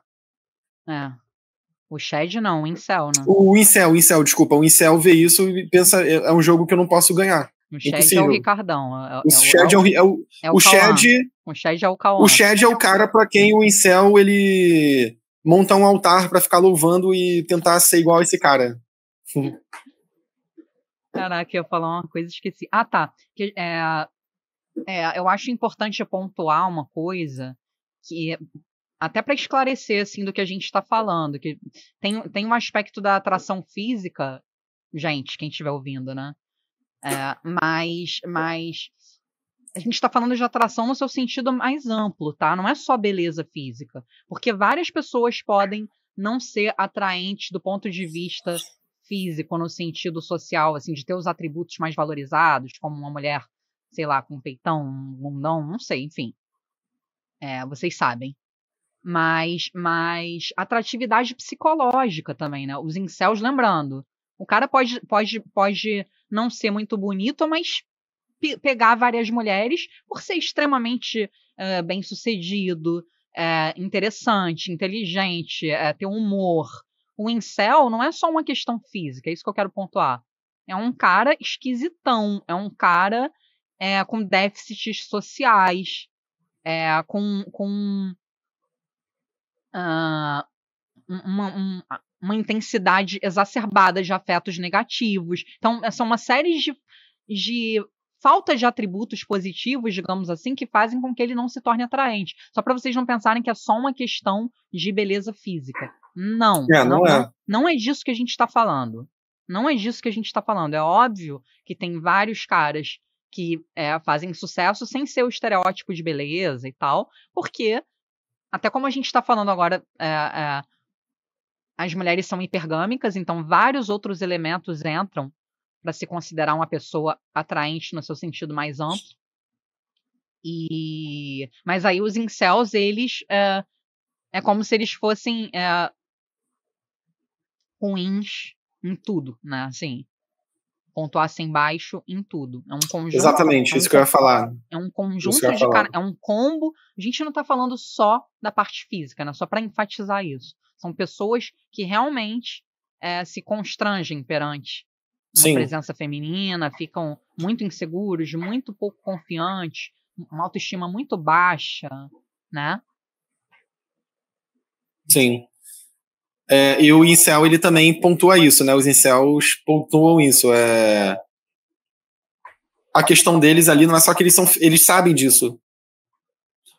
O Shed não, o Incel, né? O Incel, desculpa, o Incel vê isso e pensa, é um jogo que eu não posso ganhar. O Shed é o Ricardão. O Shed é o Cauã. O Shed é o cara pra quem o Incel, ele monta um altar pra ficar louvando e tentar ser igual a esse cara. Caraca, eu ia falar uma coisa e esqueci. Tá. Eu acho importante pontuar uma coisa que, até para esclarecer assim, do que a gente está falando, que tem um aspecto da atração física, gente, quem estiver ouvindo, né? Mas a gente está falando de atração no seu sentido mais amplo, tá? Não é só beleza física, porque várias pessoas podem não ser atraentes do ponto de vista físico, no sentido social, assim, de ter os atributos mais valorizados, como uma mulher, sei lá, com um peitão, um bundão, não sei, enfim. Vocês sabem. Mas atratividade psicológica também, né? Os incels, lembrando, o cara pode não ser muito bonito, mas pegar várias mulheres por ser extremamente bem-sucedido, interessante, inteligente, ter humor. O incel não é só uma questão física, é isso que eu quero pontuar. É um cara esquisitão, é um cara com déficits sociais, com uma intensidade exacerbada de afetos negativos. Então, são uma série de falta de atributos positivos, digamos assim, que fazem com que ele não se torne atraente. Só para vocês não pensarem que é só uma questão de beleza física. Não. Não é disso que a gente está falando. Não é disso que a gente está falando. É óbvio que tem vários caras que fazem sucesso sem ser o estereótipo de beleza e tal, porque até como a gente está falando agora, as mulheres são hipergâmicas, então vários outros elementos entram para se considerar uma pessoa atraente no seu sentido mais amplo. Mas aí os incels, eles é como se eles fossem ruins em tudo, né? Assim, pontuassem baixo em tudo. É um conjunto. Exatamente, isso que eu ia falar. É um conjunto de é um combo. A gente não está falando só da parte física, né? Só para enfatizar isso. São pessoas que realmente se constrangem perante uma presença feminina, ficam muito inseguros, muito pouco confiantes, uma autoestima muito baixa, né? Sim. E o incel, ele também pontua isso, né? Os incels pontuam isso. A questão deles ali não é só que eles sabem disso.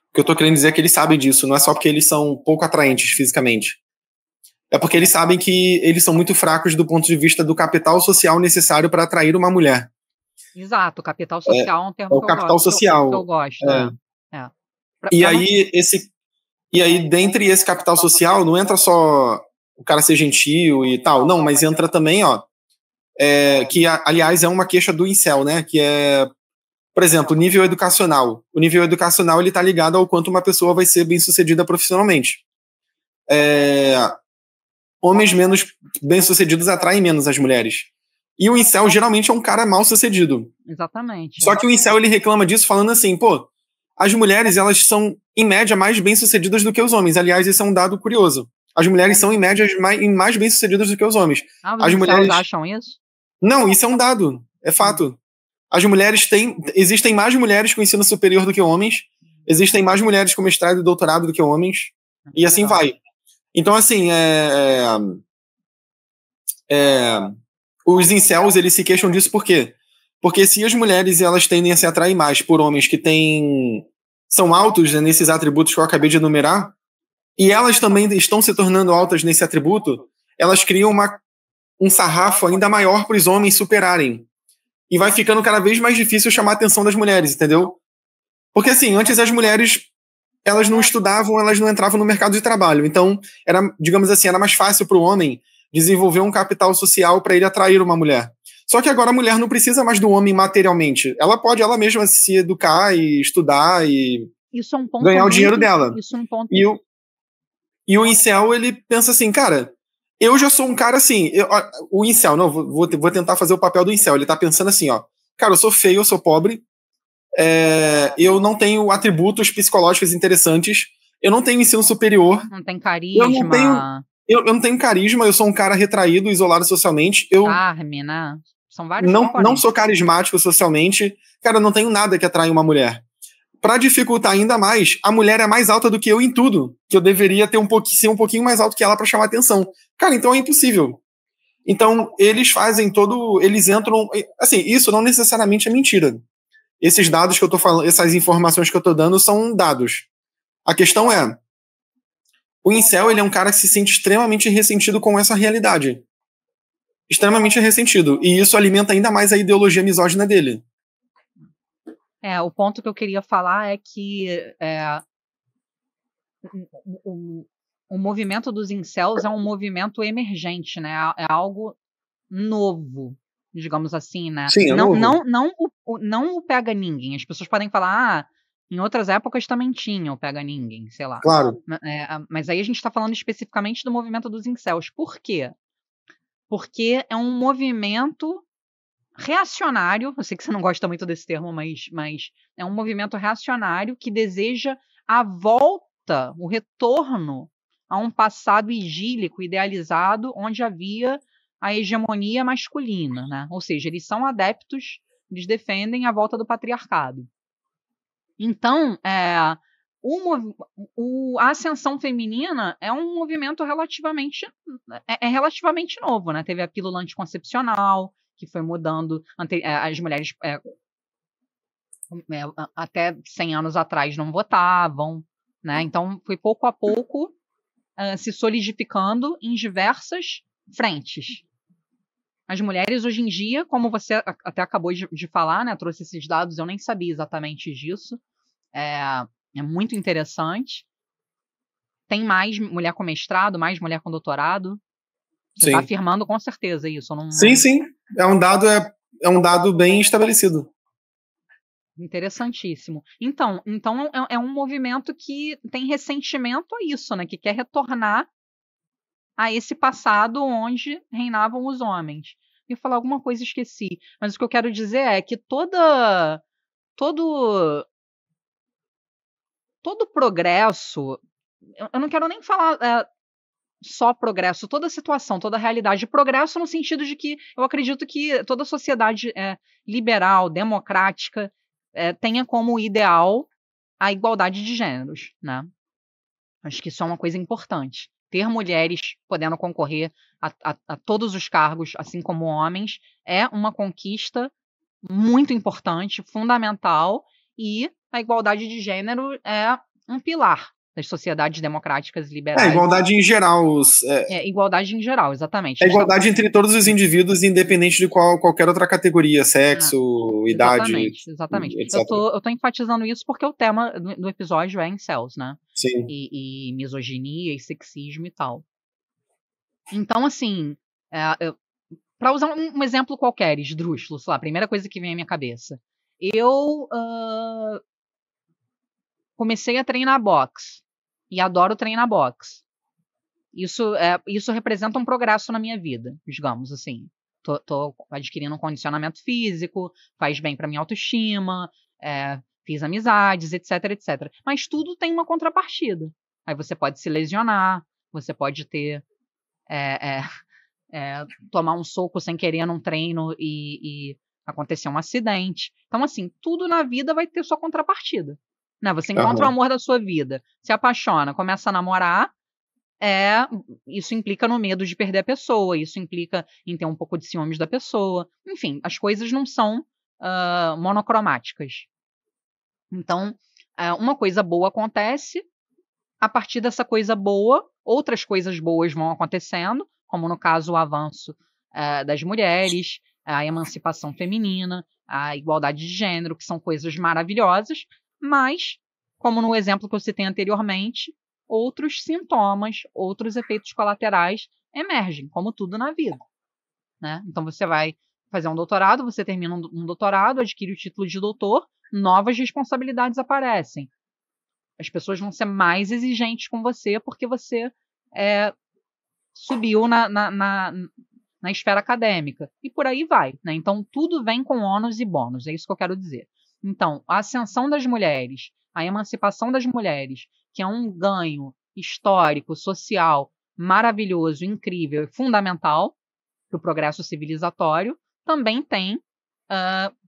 O que eu tô querendo dizer é que eles sabem disso, não é só porque eles são pouco atraentes fisicamente. É porque eles sabem que eles são muito fracos do ponto de vista do capital social necessário para atrair uma mulher. Exato, capital social é um termo o capital social. Que eu gosto. E aí, dentre esse capital social, não entra só o cara ser gentil e tal, não, mas entra também, que aliás é uma queixa do incel, né, que é, por exemplo, o nível educacional. O nível educacional, ele tá ligado ao quanto uma pessoa vai ser bem-sucedida profissionalmente. Homens menos bem-sucedidos atraem menos as mulheres. E o incel geralmente é um cara mal-sucedido. Exatamente. Só que o incel, ele reclama disso falando assim, as mulheres, elas são, em média, mais bem-sucedidas do que os homens. Aliás, esse é um dado curioso. As mulheres são, em média, mais bem-sucedidas do que os homens. As mulheres acham isso? Não, isso é um dado. É fato. As mulheres existem mais mulheres com ensino superior do que homens. Existem mais mulheres com mestrado e doutorado do que homens. E assim vai. Então, assim, os incels, eles se queixam disso por quê? Porque se as mulheres elas tendem a se atrair mais por homens que são altos, né, nesses atributos que eu acabei de enumerar, e elas também estão se tornando altas nesse atributo, elas criam um sarrafo ainda maior para os homens superarem. E vai ficando cada vez mais difícil chamar a atenção das mulheres, entendeu? Porque, assim, antes as mulheres, elas não estudavam, elas não entravam no mercado de trabalho. Então, digamos assim, era mais fácil para o homem desenvolver um capital social para ele atrair uma mulher. Só que agora a mulher não precisa mais do homem materialmente. Ela pode ela mesma se educar e estudar e ganhar o dinheiro dela. Isso é um ponto. E o incel, ele pensa assim, cara, eu já sou um cara assim. O incel, não, vou tentar fazer o papel do incel. Ele tá pensando assim, cara, eu sou feio, eu sou pobre, eu não tenho atributos psicológicos interessantes, eu não tenho ensino superior. Não tem carisma. Eu não tenho carisma, eu sou um cara retraído, isolado socialmente. Charme, né? São vários não sou carismático socialmente. Cara, eu não tenho nada que atrai uma mulher. Pra dificultar ainda mais, a mulher é mais alta do que eu em tudo, que eu deveria ser um pouquinho mais alto que ela pra chamar atenção. Cara, então é impossível. Então, eles entram, assim, isso não necessariamente é mentira. Esses dados que eu tô falando, essas informações que eu tô dando são dados. A questão é, o incel, ele é um cara que se sente extremamente ressentido com essa realidade. Extremamente ressentido. E isso alimenta ainda mais a ideologia misógina dele. O ponto que eu queria falar é que o movimento dos incels é um movimento emergente, né? É algo novo, digamos assim, né? Sim, não o pega ninguém. As pessoas podem falar, em outras épocas também tinha o pega ninguém, sei lá. Claro. Mas aí a gente está falando especificamente do movimento dos incels. Por quê? Porque é um movimento reacionário, eu sei que você não gosta muito desse termo, mas é um movimento reacionário que deseja a volta, o retorno a um passado idílico, idealizado, onde havia a hegemonia masculina, né? Ou seja, eles são adeptos, eles defendem a volta do patriarcado. Então, a ascensão feminina é um movimento relativamente novo, né? Teve a pílula anticoncepcional, que foi mudando, as mulheres até 100 anos atrás não votavam, né? Então foi pouco a pouco se solidificando em diversas frentes. As mulheres hoje em dia, como você até acabou de falar, né? Trouxe esses dados, eu nem sabia exatamente disso. É muito interessante. tem mais mulher com mestrado, mais mulher com doutorado. Você está afirmando com certeza isso. Sim. É um dado bem estabelecido. Interessantíssimo. Então é um movimento que tem ressentimento a isso, né? Que quer retornar a esse passado onde reinavam os homens. Eu ia falar alguma coisa e esqueci. Mas o que eu quero dizer é que todo progresso, eu não quero nem falar só progresso, toda situação, toda realidade. Progresso no sentido de que eu acredito que toda sociedade liberal, democrática, tenha como ideal a igualdade de gêneros, né? Acho que isso é uma coisa importante. Ter mulheres podendo concorrer a todos os cargos, assim como homens, é uma conquista muito importante, fundamental, e a igualdade de gênero é um pilar das sociedades democráticas e liberais. Igualdade em geral. Igualdade em geral, exatamente. Igualdade entre todos os indivíduos, independente de qualquer outra categoria, sexo, idade, exatamente. etc. Eu tô enfatizando isso porque o tema do episódio é incels, né? Sim. E misoginia e sexismo e tal. Então, assim, para usar um exemplo qualquer, esdrúxulo, sei lá, a primeira coisa que vem à minha cabeça. Eu comecei a treinar boxe e adoro treinar boxe. Isso representa um progresso na minha vida, digamos assim. Tô adquirindo um condicionamento físico, faz bem para minha autoestima, fiz amizades, etc, etc. Mas tudo tem uma contrapartida. Aí você pode se lesionar, você pode ter tomar um soco sem querer num treino e acontecer um acidente. Então, assim, tudo na vida vai ter sua contrapartida. Né? Você encontra o amor da sua vida, se apaixona, começa a namorar, isso implica no medo de perder a pessoa, isso implica em ter um pouco de ciúmes da pessoa. Enfim, as coisas não são monocromáticas. Então, uma coisa boa acontece, a partir dessa coisa boa, outras coisas boas vão acontecendo, como no caso o avanço das mulheres, a emancipação feminina, a igualdade de gênero, que são coisas maravilhosas, mas, como no exemplo que eu citei anteriormente, outros sintomas, outros efeitos colaterais emergem, como tudo na vida. Né? Então você vai fazer um doutorado, você termina um doutorado, adquire o título de doutor, novas responsabilidades aparecem. As pessoas vão ser mais exigentes com você porque você subiu na esfera acadêmica. E por aí vai. Né? Então, tudo vem com ônus e bônus. É isso que eu quero dizer. Então, a ascensão das mulheres, a emancipação das mulheres, que é um ganho histórico, social, maravilhoso, incrível e fundamental para o progresso civilizatório, também tem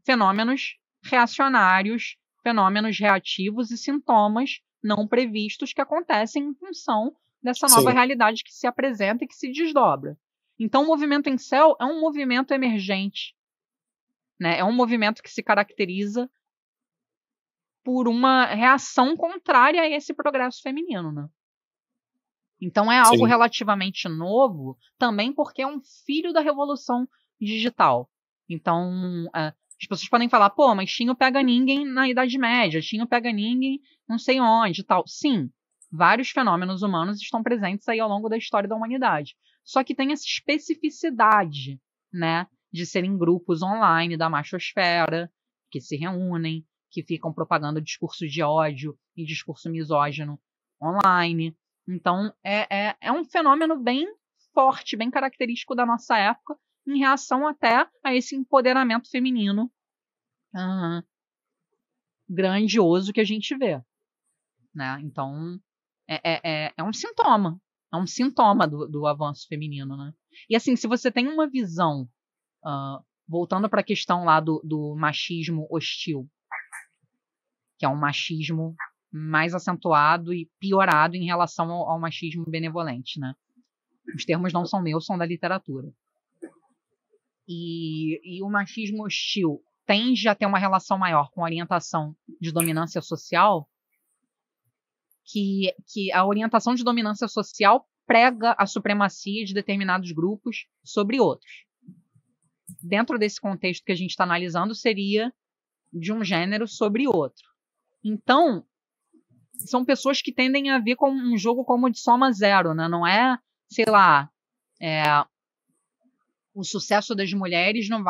fenômenos reacionários, fenômenos reativos e sintomas não previstos que acontecem em função dessa nova realidade que se apresenta e que se desdobra. Então, o movimento incel é um movimento emergente, né? É um movimento que se caracteriza por uma reação contrária a esse progresso feminino, né? Então, é algo relativamente novo, também porque é um filho da revolução digital. Então, as pessoas podem falar, pô, mas tinha o pega ninguém na Idade Média, tinha o pega ninguém não sei onde e tal. Sim, vários fenômenos humanos estão presentes aí ao longo da história da humanidade. Só que tem essa especificidade, né, de serem grupos online da machosfera, que se reúnem, que ficam propagando discurso de ódio e discurso misógino online. Então, é um fenômeno bem forte, bem característico da nossa época, em reação até a esse empoderamento feminino grandioso que a gente vê. Né? Então, é um sintoma. É um sintoma do avanço feminino. Né? E assim, se você tem uma visão, voltando para a questão lá do machismo hostil, que é um machismo mais acentuado e piorado em relação ao machismo benevolente, né? Os termos não são meus, são da literatura. E o machismo hostil tende a ter uma relação maior com a orientação de dominância social, que a orientação de dominância social prega a supremacia de determinados grupos sobre outros. Dentro desse contexto que a gente está analisando, seria de um gênero sobre outro. Então, são pessoas que tendem a ver como um jogo como de soma zero, né? Não é, sei lá, o sucesso das mulheres não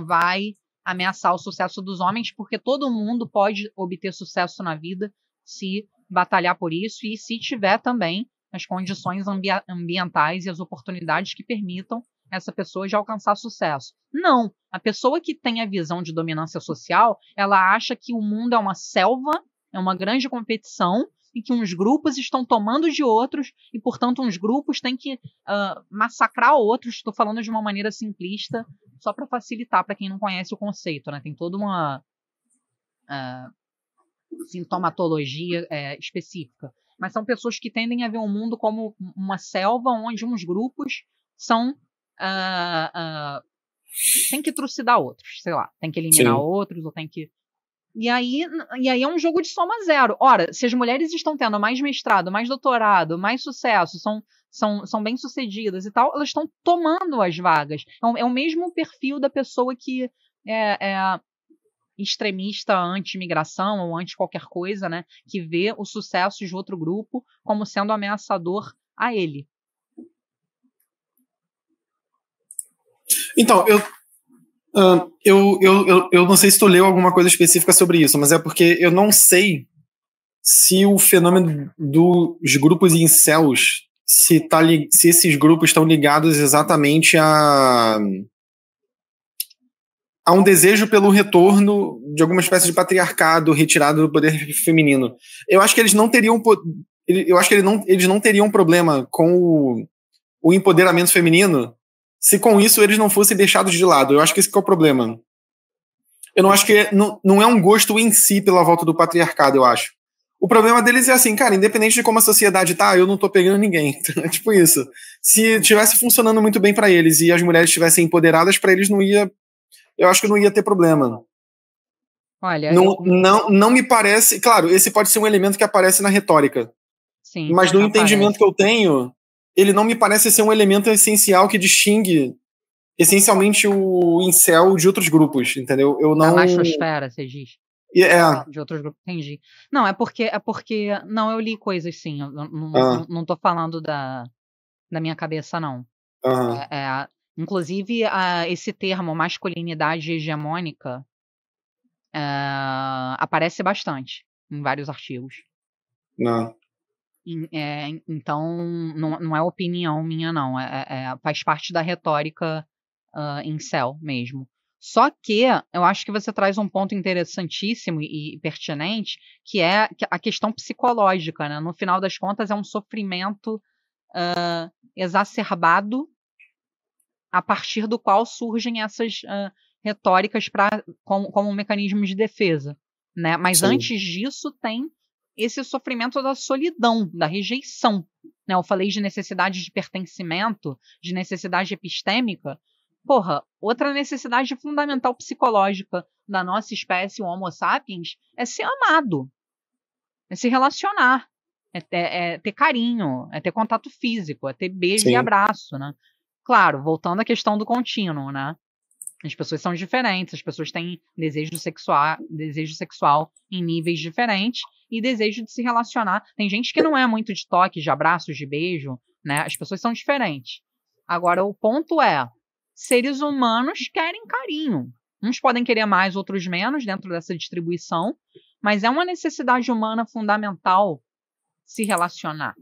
vai ameaçar o sucesso dos homens, porque todo mundo pode obter sucesso na vida se batalhar por isso e se tiver também as condições ambientais e as oportunidades que permitam essa pessoa de alcançar sucesso. Não, a pessoa que tem a visão de dominância social, ela acha que o mundo é uma selva, é uma grande competição e que uns grupos estão tomando de outros e, portanto, uns grupos têm que massacrar outros. Estou falando de uma maneira simplista, só para facilitar para quem não conhece o conceito, né? Tem toda uma sintomatologia específica. Mas são pessoas que tendem a ver o mundo como uma selva onde uns grupos são tem que trucidar outros, sei lá, tem que eliminar Sim. outros, ou tem que... E aí é um jogo de soma zero. Ora, se as mulheres estão tendo mais mestrado, mais doutorado, mais sucesso, são bem-sucedidas e tal, elas estão tomando as vagas. É o mesmo perfil da pessoa que é extremista anti-imigração ou anti qualquer coisa, né? Que vê o sucesso de outro grupo como sendo ameaçador a ele. Então, eu não sei se tu leu alguma coisa específica sobre isso, mas é porque eu não sei se o fenômeno dos grupos incels, se esses grupos estão ligados exatamente a um desejo pelo retorno de alguma espécie de patriarcado retirado do poder feminino. Eu acho que eles não teriam eles não teriam problema com o empoderamento feminino se com isso eles não fossem deixados de lado. Eu acho que esse que é o problema. Eu não acho que não é um gosto em si pela volta do patriarcado, eu acho. O problema deles é assim, cara, independente de como a sociedade tá, eu não tô pegando ninguém. É tipo isso. Se tivesse funcionando muito bem para eles e as mulheres estivessem empoderadas, para eles não ia. Eu acho que não ia ter problema. Olha, não me parece. Claro, esse pode ser um elemento que aparece na retórica. Sim, mas no entendimento aparece. que eu tenho, ele não me parece ser um elemento essencial que distingue essencialmente o incel de outros grupos, entendeu? Eu não. Da machosfera, você diz. De outros grupos, entendi. Não, é porque. Não, eu li coisas sim. Eu não tô falando da minha cabeça, não. Inclusive, esse termo masculinidade hegemônica aparece bastante em vários artigos. Não. Então, não é opinião minha, não. Faz parte da retórica incel mesmo. Só que eu acho que você traz um ponto interessantíssimo e pertinente, que é a questão psicológica, né? No final das contas, é um sofrimento exacerbado a partir do qual surgem essas retóricas como um mecanismo de defesa, né? Mas Sim. antes disso tem esse sofrimento da solidão, da rejeição, né? Eu falei de necessidade de pertencimento, de necessidade epistêmica. Porra, outra necessidade fundamental psicológica da nossa espécie, o Homo sapiens, é ser amado, é se relacionar, é ter carinho, é ter contato físico, é ter beijo e abraço, né? Claro, voltando à questão do contínuo, né? As pessoas são diferentes, as pessoas têm desejo sexual em níveis diferentes e desejo de se relacionar. Tem gente que não é muito de toque, de abraços, de beijo, né? As pessoas são diferentes. Agora, o ponto é, seres humanos querem carinho. Uns podem querer mais, outros menos, dentro dessa distribuição, mas é uma necessidade humana fundamental se relacionar.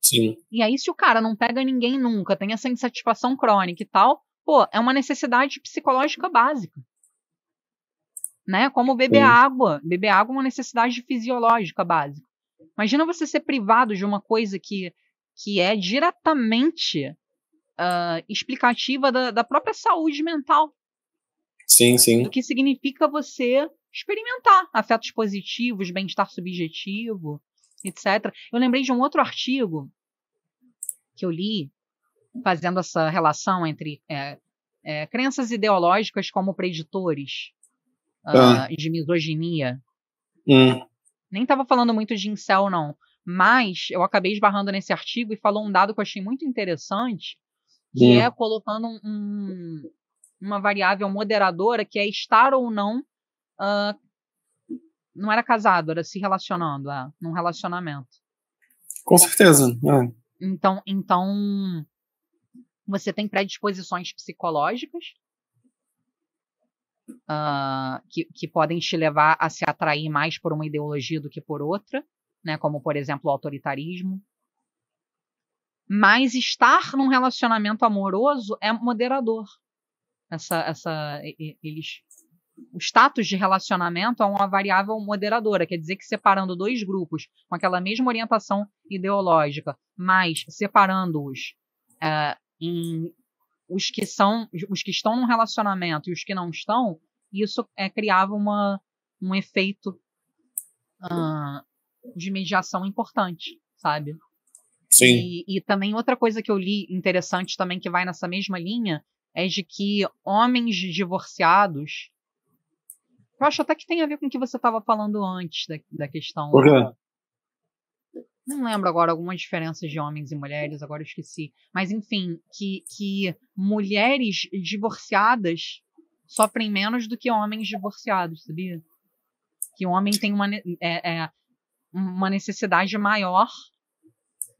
Sim. E aí, se o cara não pega ninguém nunca, tem essa insatisfação crônica e tal, pô, é uma necessidade psicológica básica. Né? Como beber água. Beber água é uma necessidade fisiológica básica. Imagina você ser privado de uma coisa que é diretamente explicativa da própria saúde mental. Sim, sim. Do que significa você experimentar afetos positivos, bem-estar subjetivo, etc. Eu lembrei de um outro artigo que eu li, fazendo essa relação entre crenças ideológicas como preditores de misoginia. Nem estava falando muito de incel, não. Mas eu acabei esbarrando nesse artigo e falou um dado que eu achei muito interessante, que é colocando uma variável moderadora, que é estar ou não não era casado, era se relacionando, num relacionamento. Com certeza. Então, você tem predisposições psicológicas que podem te levar a se atrair mais por uma ideologia do que por outra, né? Como, por exemplo, o autoritarismo. Mas estar num relacionamento amoroso é moderador. O status de relacionamento é uma variável moderadora, quer dizer que separando dois grupos com aquela mesma orientação ideológica, mas separando-os em os que estão num relacionamento e os que não estão, isso criava um efeito de mediação importante, sabe? Sim. E também outra coisa que eu li interessante também que vai nessa mesma linha é de que homens divorciados, eu acho até que tem a ver com o que você estava falando antes da questão. Por quê? Não lembro agora algumas diferenças de homens e mulheres, agora eu esqueci. Mas enfim, que mulheres divorciadas sofrem menos do que homens divorciados, sabia? Que o homem tem uma necessidade maior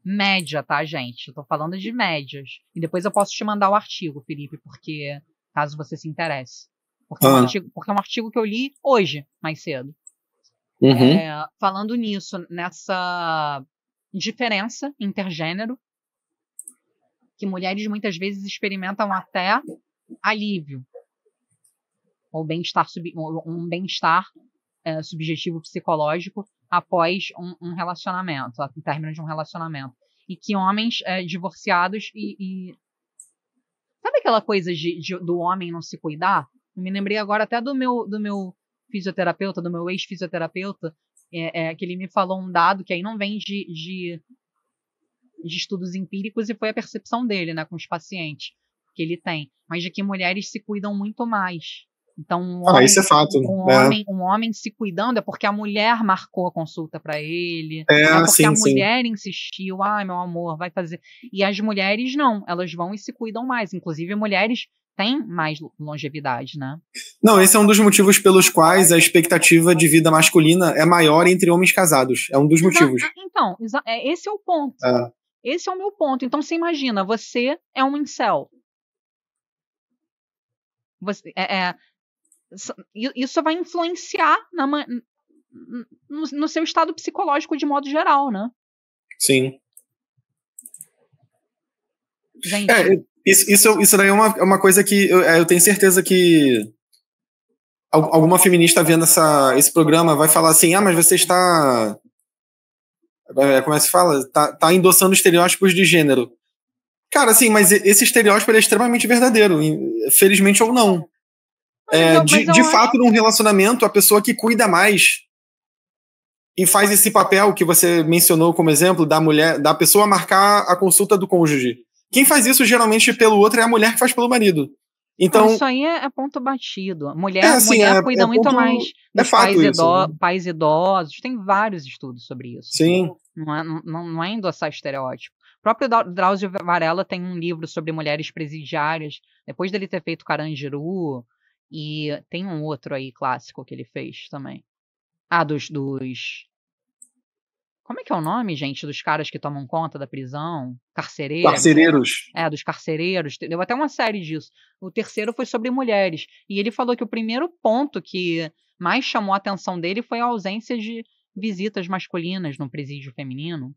média, tá, gente? Eu tô falando de médias. E depois eu posso te mandar o artigo, Felipe, porque caso você se interesse. Porque é um artigo que eu li hoje, mais cedo. Uhum. Falando nisso, nessa diferença intergênero, que mulheres muitas vezes experimentam até alívio, ou um bem-estar subjetivo psicológico após um relacionamento, no término de um relacionamento. E que homens divorciados e sabe aquela coisa do homem não se cuidar? Eu me lembrei agora até do meu fisioterapeuta, do meu ex-fisioterapeuta, que ele me falou um dado que aí não vem de estudos empíricos e foi a percepção dele, né, com os pacientes que ele tem, mas de que mulheres se cuidam muito mais. Então, isso é fato. Um homem se cuidando é porque a mulher marcou a consulta para ele, porque a mulher insistiu, meu amor, vai fazer. E as mulheres não, elas vão e se cuidam mais. Inclusive, mulheres têm mais longevidade, né? Não, esse é um dos motivos pelos quais a expectativa de vida masculina é maior entre homens casados. É um dos motivos. Então, esse é o ponto. Esse é o meu ponto. Então, você imagina, você é um incel. Isso vai influenciar no seu estado psicológico de modo geral, né? Sim. Gente. Isso daí é uma coisa que eu tenho certeza que alguma feminista vendo esse programa vai falar assim, mas você está... Como é que se fala? Tá endossando estereótipos de gênero. Cara, assim, mas esse estereótipo é extremamente verdadeiro, felizmente ou não. De fato, num relacionamento, a pessoa que cuida mais e faz esse papel que você mencionou como exemplo da pessoa marcar a consulta do cônjuge. Quem faz isso geralmente pelo outro é a mulher que faz pelo marido. Então, isso aí é ponto batido. Mulher cuida muito mais dos pais idosos. Tem vários estudos sobre isso. Sim. Não é endossar estereótipo. O próprio Drauzio Varela tem um livro sobre mulheres presidiárias, depois dele ter feito Carandiru, e tem um outro aí clássico que ele fez também. Dos como é que é o nome, gente, dos caras que tomam conta da prisão? Carcereiros. Dos carcereiros. Deu até uma série disso. O terceiro foi sobre mulheres. E ele falou que o primeiro ponto que mais chamou a atenção dele foi a ausência de visitas masculinas no presídio feminino.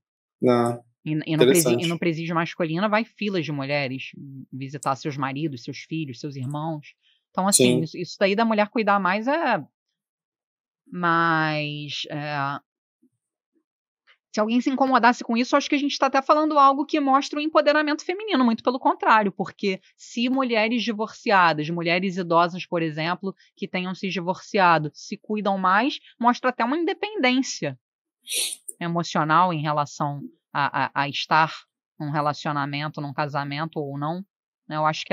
E no presídio masculino vai filas de mulheres visitar seus maridos, seus filhos, seus irmãos. Então, assim, isso daí da mulher cuidar mais se alguém se incomodasse com isso, acho que a gente está até falando algo que mostra o empoderamento feminino, muito pelo contrário, porque se mulheres divorciadas, mulheres idosas, por exemplo, que tenham se divorciado, se cuidam mais, mostra até uma independência emocional em relação a estar num relacionamento, num casamento ou não. Eu acho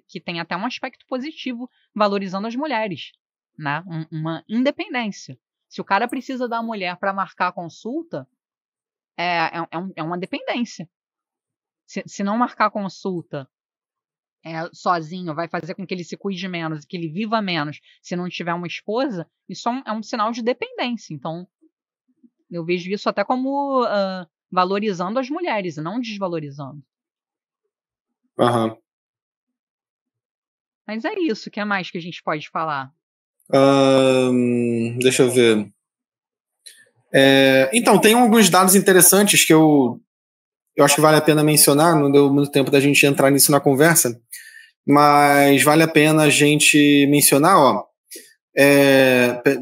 que tem até um aspecto positivo valorizando as mulheres, né? Uma independência. Se o cara precisa da mulher para marcar a consulta, é uma dependência. Se não marcar consulta sozinho, vai fazer com que ele se cuide menos, que ele viva menos, se não tiver uma esposa, isso é um sinal de dependência. Então, eu vejo isso até como valorizando as mulheres, e não desvalorizando. Aham. Mas é isso, o que mais que a gente pode falar? Deixa eu ver. Então, tem alguns dados interessantes que eu acho que vale a pena mencionar, não deu muito tempo da gente entrar nisso na conversa, mas vale a pena a gente mencionar, ó.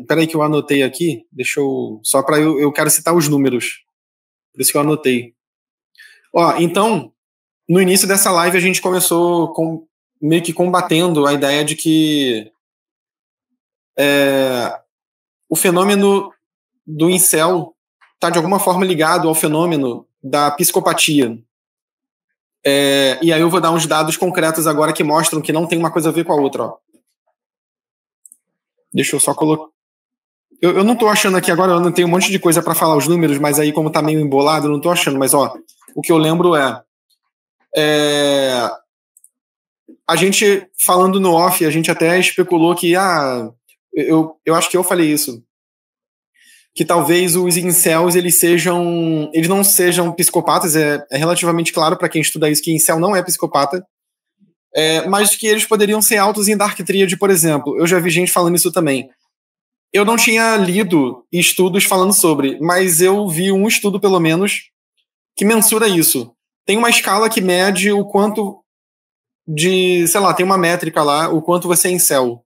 Peraí que eu anotei aqui, deixa eu. Só para eu quero citar os números. Por isso que eu anotei. Ó, então, no início dessa live a gente começou meio que combatendo a ideia de que o fenômeno do incel está de alguma forma ligado ao fenômeno da psicopatia. E aí eu vou dar uns dados concretos agora que mostram que não tem uma coisa a ver com a outra. Ó. Deixa eu só colocar. Eu não tô achando aqui agora, eu não tenho um monte de coisa para falar os números, mas aí como tá meio embolado, eu não tô achando. Mas ó, o que eu lembro a gente falando no off, a gente até especulou que eu acho que eu falei isso, que talvez os incels eles não sejam psicopatas. É relativamente claro para quem estuda isso que incel não é psicopata, mas que eles poderiam ser altos em Dark Triad, por exemplo. Eu já vi gente falando isso também. Eu não tinha lido estudos falando sobre, mas eu vi um estudo, pelo menos, que mensura isso. Tem uma escala que mede o quanto sei lá, tem uma métrica lá, o quanto você é incel.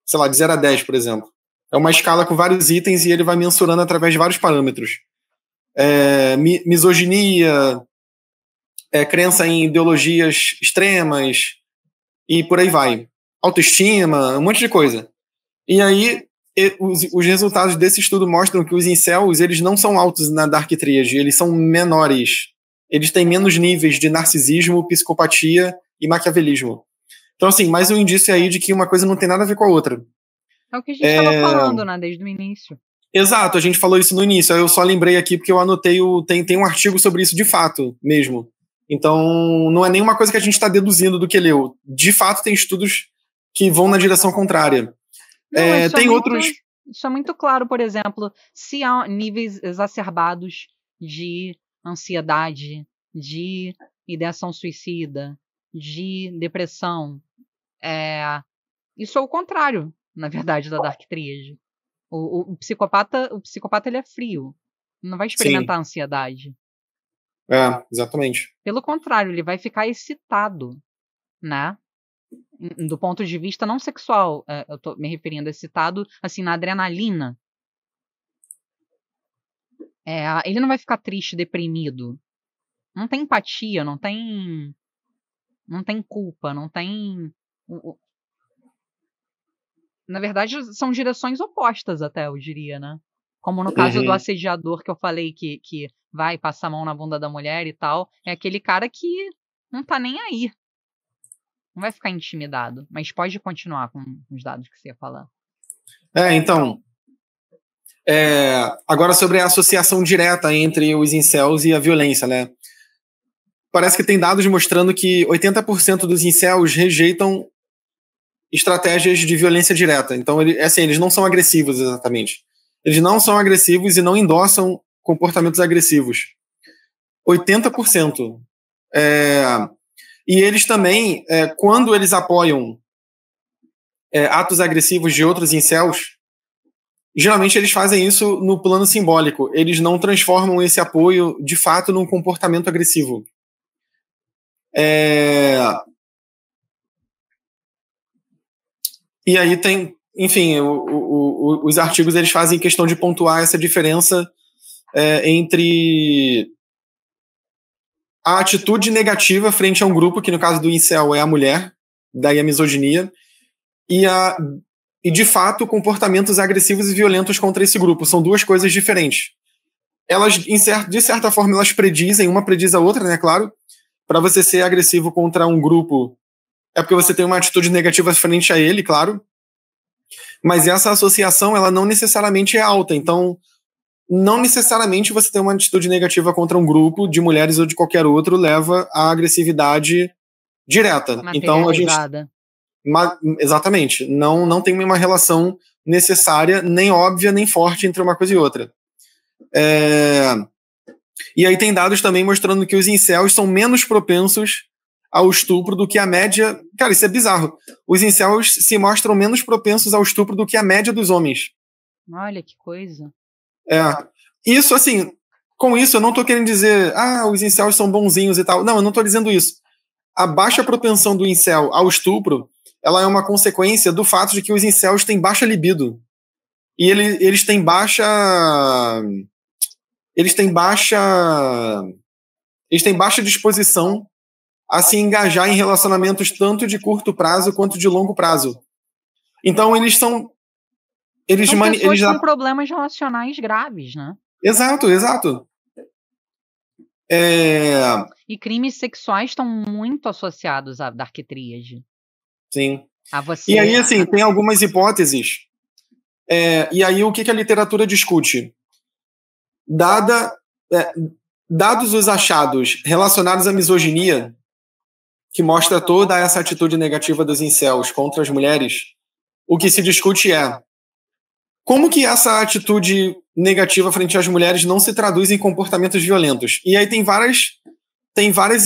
Sei lá, de 0 a 10, por exemplo. É uma escala com vários itens e ele vai mensurando através de vários parâmetros. Misoginia, crença em ideologias extremas e por aí vai. Autoestima, um monte de coisa. E aí, os resultados desse estudo mostram que os incels, eles não são altos na Dark Triad, eles são menores. Eles têm menos níveis de narcisismo, psicopatia e maquiavelismo. Então, assim, mais um indício aí de que uma coisa não tem nada a ver com a outra. É o que a gente estava falando, né, desde o início. Exato, a gente falou isso no início. Eu só lembrei aqui porque eu anotei, tem um artigo sobre isso de fato mesmo. Então, não é nenhuma coisa que a gente está deduzindo do que leu. De fato, tem estudos que vão na direção contrária. Tem outros. Isso é muito claro, por exemplo, se há níveis exacerbados de ansiedade, de ideação suicida, de depressão. Isso é o contrário, na verdade, da Dark Triad. O psicopata ele é frio. Não vai experimentar Sim. ansiedade. Exatamente. Pelo contrário, ele vai ficar excitado, né? Do ponto de vista não sexual, eu tô me referindo, excitado, assim, na adrenalina. Ele não vai ficar triste, deprimido. Não tem empatia, não tem culpa, não tem... Na verdade, são direções opostas até, eu diria, né? Como no caso do assediador que eu falei que vai passar a mão na bunda da mulher e tal. É aquele cara que não tá nem aí. Não vai ficar intimidado. Mas pode continuar com os dados que você ia falar. Então... agora sobre a associação direta entre os incels e a violência, né? Parece que tem dados mostrando que 80% dos incels rejeitam estratégias de violência direta. Então, eles não são agressivos exatamente. Eles não são agressivos e não endossam comportamentos agressivos. 80%. E eles também, quando eles apoiam atos agressivos de outros incels, geralmente eles fazem isso no plano simbólico. Eles não transformam esse apoio, de fato, num comportamento agressivo. E aí tem, enfim, os artigos eles fazem questão de pontuar essa diferença entre a atitude negativa frente a um grupo, que no caso do incel é a mulher, daí a misoginia, e de fato comportamentos agressivos e violentos contra esse grupo. São duas coisas diferentes. Elas, de certa forma, elas predizem, uma prediz a outra, né, claro. Para você ser agressivo contra um grupo, é porque você tem uma atitude negativa frente a ele, claro. Mas essa associação, ela não necessariamente é alta. Então, não necessariamente você ter uma atitude negativa contra um grupo de mulheres ou de qualquer outro leva à agressividade direta. Então a gente exatamente, não tem uma relação necessária, nem óbvia, nem forte entre uma coisa e outra. E aí tem dados também mostrando que os incels são menos propensos ao estupro do que a média. Cara, isso é bizarro. Os incels se mostram menos propensos ao estupro do que a média dos homens. Olha que coisa. Isso, assim, com isso eu não tô querendo dizer, os incels são bonzinhos e tal. Não, eu não tô dizendo isso. A baixa propensão do incel ao estupro, ela é uma consequência do fato de que os incels têm baixa libido. E eles têm baixa disposição a se engajar em relacionamentos tanto de curto prazo quanto de longo prazo. Então eles são pessoas com problemas relacionais graves, né? Exato. E crimes sexuais estão muito associados à Dark Tríade. Sim. A você... E aí, assim, tem algumas hipóteses. E aí, o que a literatura discute? Dados os achados relacionados à misoginia, que mostra toda essa atitude negativa dos incels contra as mulheres, o que se discute é como que essa atitude negativa frente às mulheres não se traduz em comportamentos violentos. E aí tem várias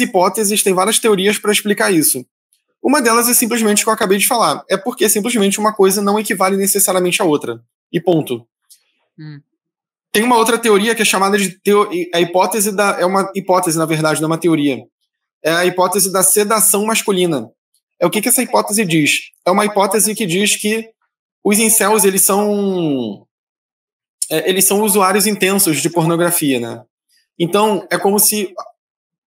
hipóteses, tem várias teorias para explicar isso. Uma delas é simplesmente o que eu acabei de falar. É porque simplesmente uma coisa não equivale necessariamente à outra. E ponto. Tem uma outra teoria que é chamada de a hipótese da... É uma hipótese, na verdade, não é uma teoria. É a hipótese da sedação masculina. O que essa hipótese diz? É uma hipótese que diz que os incels, eles são usuários intensos de pornografia, né? Então, é como se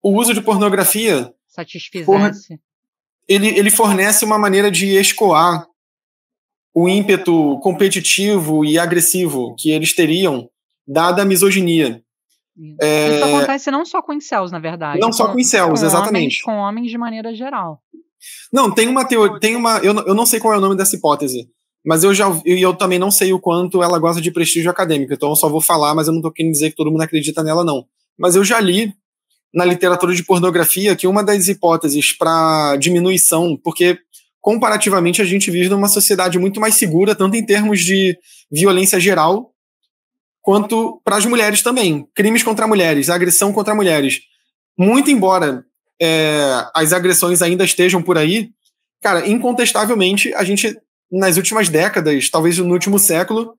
o uso de pornografia satisfizesse. Ele fornece uma maneira de escoar o ímpeto competitivo e agressivo que eles teriam, dada a misoginia. Isso acontece não só com incels, na verdade. Não só com incels, exatamente. Com homens de maneira geral. Não, tem uma teoria, eu não sei qual é o nome dessa hipótese, mas eu também não sei o quanto ela gosta de prestígio acadêmico, então eu só vou falar, mas eu não tô querendo dizer que todo mundo acredita nela, não. Mas eu já li na literatura de pornografia que uma das hipóteses para diminuição, porque comparativamente a gente vive numa sociedade muito mais segura, tanto em termos de violência geral, quanto para as mulheres também. Crimes contra mulheres, agressão contra mulheres. Muito embora as agressões ainda estejam por aí, cara, incontestavelmente, a gente, nas últimas décadas, talvez no último século,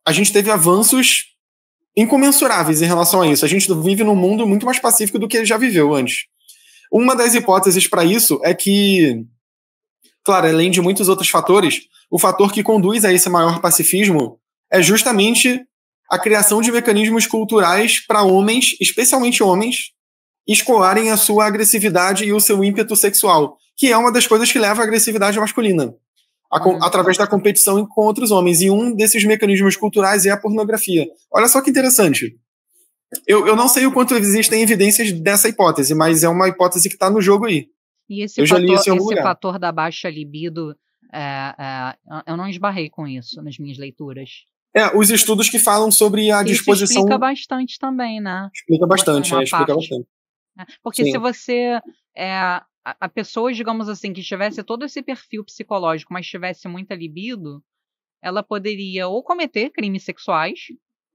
a gente teve avanços incomensuráveis em relação a isso. A gente vive num mundo muito mais pacífico do que já viveu antes. Uma das hipóteses para isso é que, claro, além de muitos outros fatores, o fator que conduz a esse maior pacifismo é justamente a criação de mecanismos culturais para homens, especialmente homens, escoarem a sua agressividade e o seu ímpeto sexual, que é uma das coisas que leva à agressividade masculina, através da competição com outros homens. E um desses mecanismos culturais é a pornografia. Olha só que interessante. Eu não sei o quanto existem evidências dessa hipótese, mas é uma hipótese que está no jogo aí. E esse fator da baixa libido, eu não esbarrei com isso nas minhas leituras. Os estudos que falam sobre a disposição... Isso explica bastante também, né? Explica bastante, explica bastante. Porque Sim. Se você... a pessoa, digamos assim, que tivesse todo esse perfil psicológico, mas tivesse muita libido, ela poderia ou cometer crimes sexuais,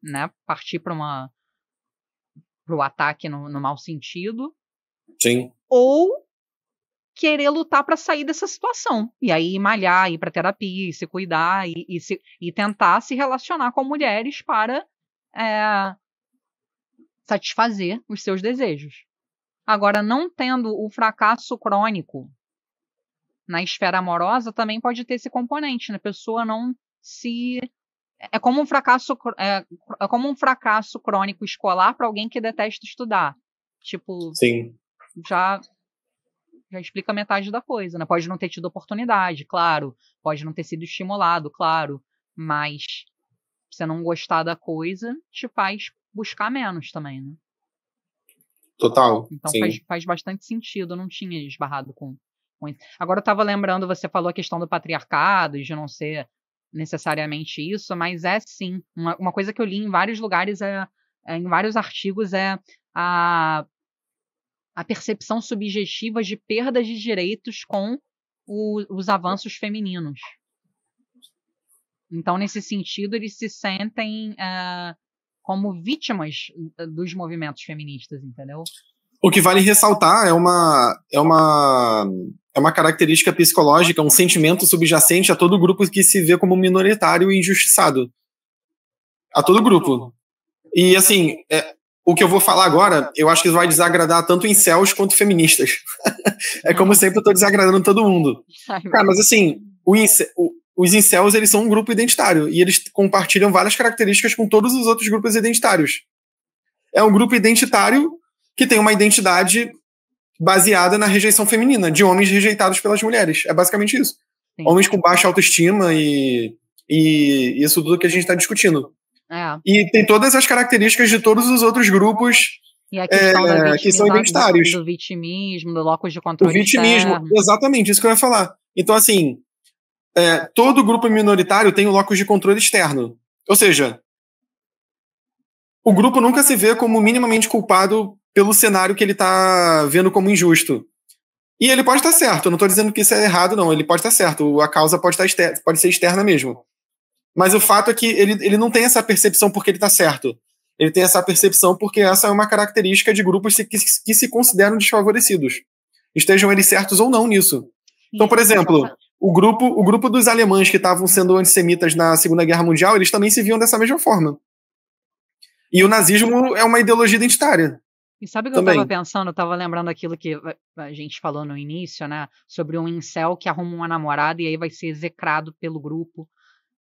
né? Partir para o ataque no mau sentido. Sim. Ou querer lutar para sair dessa situação. E aí malhar, ir para terapia, se cuidar e tentar se relacionar com mulheres para satisfazer os seus desejos. Agora, não tendo o fracasso crônico na esfera amorosa, também pode ter esse componente, né? A pessoa não se... É como um fracasso crônico escolar para alguém que detesta estudar. Tipo, Sim. Já explica metade da coisa, né? Pode não ter tido oportunidade, claro. Pode não ter sido estimulado, claro. Mas você não gostar da coisa te faz buscar menos também, né? Total. Então sim. Faz bastante sentido. Eu não tinha esbarrado com isso. Agora eu estava lembrando, você falou a questão do patriarcado, de não ser necessariamente isso, mas é sim. Uma coisa que eu li em vários lugares, em vários artigos, é a a percepção subjetiva de perdas de direitos com os avanços femininos. Então, nesse sentido, eles se sentem como vítimas dos movimentos feministas, entendeu? O que vale ressaltar é uma característica psicológica, um sentimento subjacente a todo grupo que se vê como minoritário e injustiçado. A todo grupo. E, assim, o que eu vou falar agora, eu acho que vai desagradar tanto incels quanto feministas. É como sempre, eu tô desagradando todo mundo. Mas, assim, os incels, eles são um grupo identitário, e eles compartilham várias características com todos os outros grupos identitários. É um grupo identitário que tem uma identidade baseada na rejeição feminina, de homens rejeitados pelas mulheres. É basicamente isso. Sim. Homens com baixa autoestima e isso tudo que a gente está discutindo. E tem todas as características de todos os outros grupos e a questão que são identitários. Do vitimismo, do locus de controle externo. O vitimismo, externo. Exatamente, isso que eu ia falar. Então, assim, todo grupo minoritário tem um locus de controle externo. Ou seja, o grupo nunca se vê como minimamente culpado pelo cenário que ele está vendo como injusto. E ele pode estar certo, eu não estou dizendo que isso é errado, não. Ele pode estar certo, a causa pode ser externa mesmo. Mas o fato é que ele não tem essa percepção porque ele está certo. Ele tem essa percepção porque essa é uma característica de grupos que se consideram desfavorecidos. Estejam eles certos ou não nisso. Então, por exemplo, o grupo dos alemães que estavam sendo antissemitas na Segunda Guerra Mundial, eles também se viam dessa mesma forma. E o nazismo é uma ideologia identitária. E sabe o que eu estava pensando? Eu estava lembrando aquilo que a gente falou no início, né? Sobre um incel que arruma uma namorada e aí vai ser execrado pelo grupo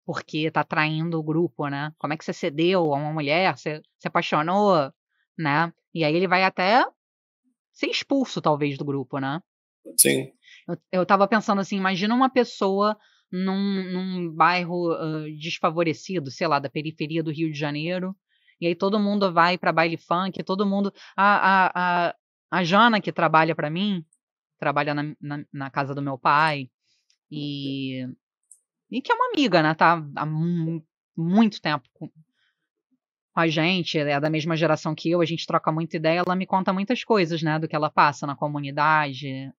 porque tá traindo o grupo, né? Como é que você cedeu a uma mulher? Você se apaixonou, né? E aí ele vai até ser expulso, talvez, do grupo, né? Sim. Eu tava pensando assim, imagina uma pessoa num bairro desfavorecido, sei lá, da periferia do Rio de Janeiro, e aí todo mundo vai pra baile funk, todo mundo... A Jana, que trabalha pra mim, trabalha na casa do meu pai, e que é uma amiga, né, tá há muito tempo com a gente, é da mesma geração que eu, a gente troca muita ideia, ela me conta muitas coisas, né, do que ela passa na comunidade,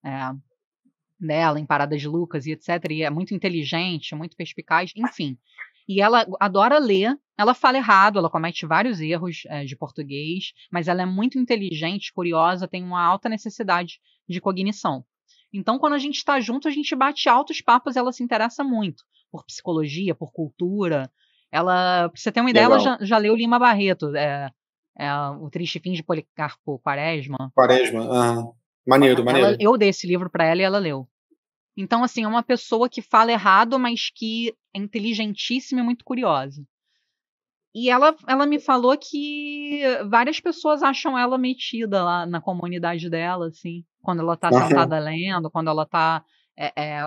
dela, em Paradas de Lucas e etc, e é muito inteligente, muito perspicaz, enfim. E ela adora ler, ela fala errado, ela comete vários erros de português, mas ela é muito inteligente, curiosa, tem uma alta necessidade de cognição. Então, quando a gente está junto, a gente bate altos papos, ela se interessa muito por psicologia, por cultura. Ela, pra você ter uma ideia, ela já leu Lima Barreto, O Triste Fim de Policarpo Quaresma. Maneiro. Eu dei esse livro para ela e ela leu. Então, assim, é uma pessoa que fala errado, mas que é inteligentíssima e muito curiosa. E ela me falou que várias pessoas acham ela metida lá na comunidade dela, assim, quando ela tá sentada lendo, quando ela tá...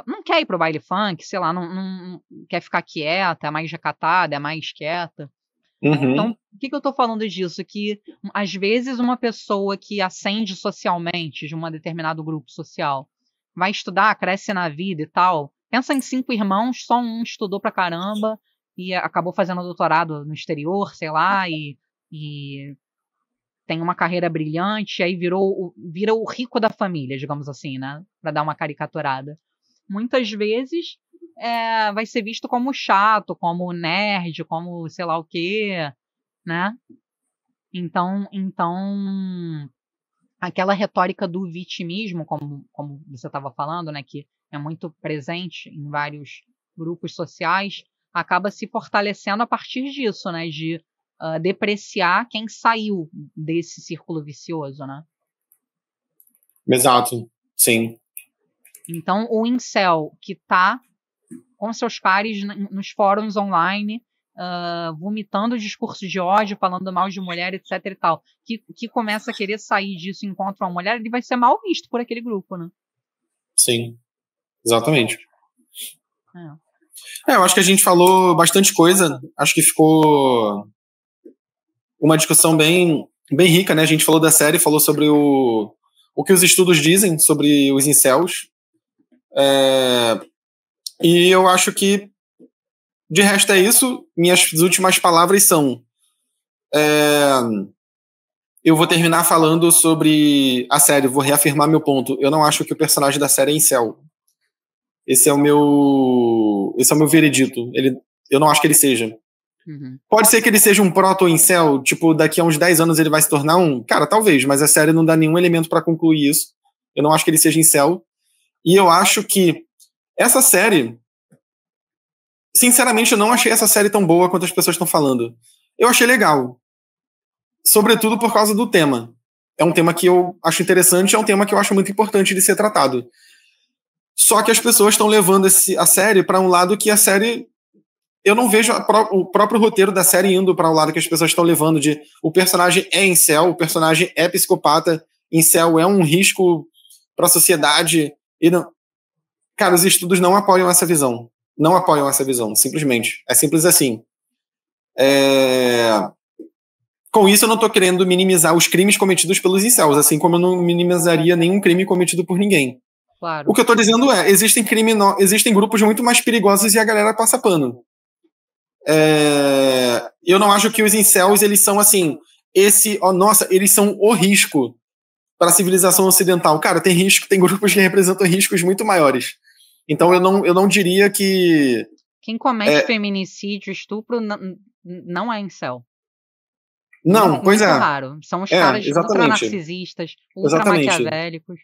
não quer ir pro baile funk, sei lá, não quer ficar quieta, é mais recatada, é mais quieta. Então, por que eu tô falando disso? Que, às vezes, uma pessoa que ascende socialmente de um determinado grupo social vai estudar, cresce na vida e tal. Pensa em 5 irmãos, só um estudou pra caramba e acabou fazendo doutorado no exterior, sei lá, e tem uma carreira brilhante, aí vira o rico da família, digamos assim, né? Pra dar uma caricaturada. Muitas vezes vai ser visto como chato, como nerd, como sei lá o quê, né? Então aquela retórica do vitimismo, como você estava falando, né, que é muito presente em vários grupos sociais, acaba se fortalecendo a partir disso, né, de depreciar quem saiu desse círculo vicioso, né? Exato, sim. Então, o incel que está com seus pares nos fóruns online, vomitando discursos de ódio, falando mal de mulher, etc e tal, que começa a querer sair disso e encontra uma mulher, ele vai ser mal visto por aquele grupo, né? Sim, exatamente. Eu acho que a gente falou bastante coisa, acho que ficou uma discussão bem rica, né? A gente falou da série, falou sobre o que os estudos dizem sobre os incels, e eu acho que de resto é isso. Minhas últimas palavras são eu vou terminar falando sobre a série, vou reafirmar meu ponto. Eu não acho que o personagem da série é incel. Esse é o meu veredito. Eu não acho que ele seja. Uhum. Pode ser que ele seja um proto-incel, tipo, daqui a uns 10 anos ele vai se tornar um... Cara, talvez, mas a série não dá nenhum elemento pra concluir isso. Eu não acho que ele seja incel. E eu acho que essa série... Sinceramente, eu não achei essa série tão boa quanto as pessoas estão falando. Eu achei legal. Sobretudo por causa do tema. É um tema que eu acho interessante, é um tema que eu acho muito importante de ser tratado. Só que as pessoas estão levando a série pra um lado que a série... Eu não vejo o próprio roteiro da série indo para o lado que as pessoas estão levando de o personagem é incel, o personagem é psicopata, incel é um risco para a sociedade. E não... Cara, os estudos não apoiam essa visão. Não apoiam essa visão, simplesmente. É simples assim. Com isso, eu não estou querendo minimizar os crimes cometidos pelos incels, assim como eu não minimizaria nenhum crime cometido por ninguém. Claro. O que eu estou dizendo é, existem grupos muito mais perigosos e a galera passa pano. Eu não acho que os incels, eles são assim, eles são o risco para a civilização ocidental. Cara, tem grupos que representam riscos muito maiores. Então eu não diria que... Quem comete feminicídio, estupro, não é incel. Não, muito, pois muito é. raro. São os caras ultra narcisistas, ultra maquiavélicos.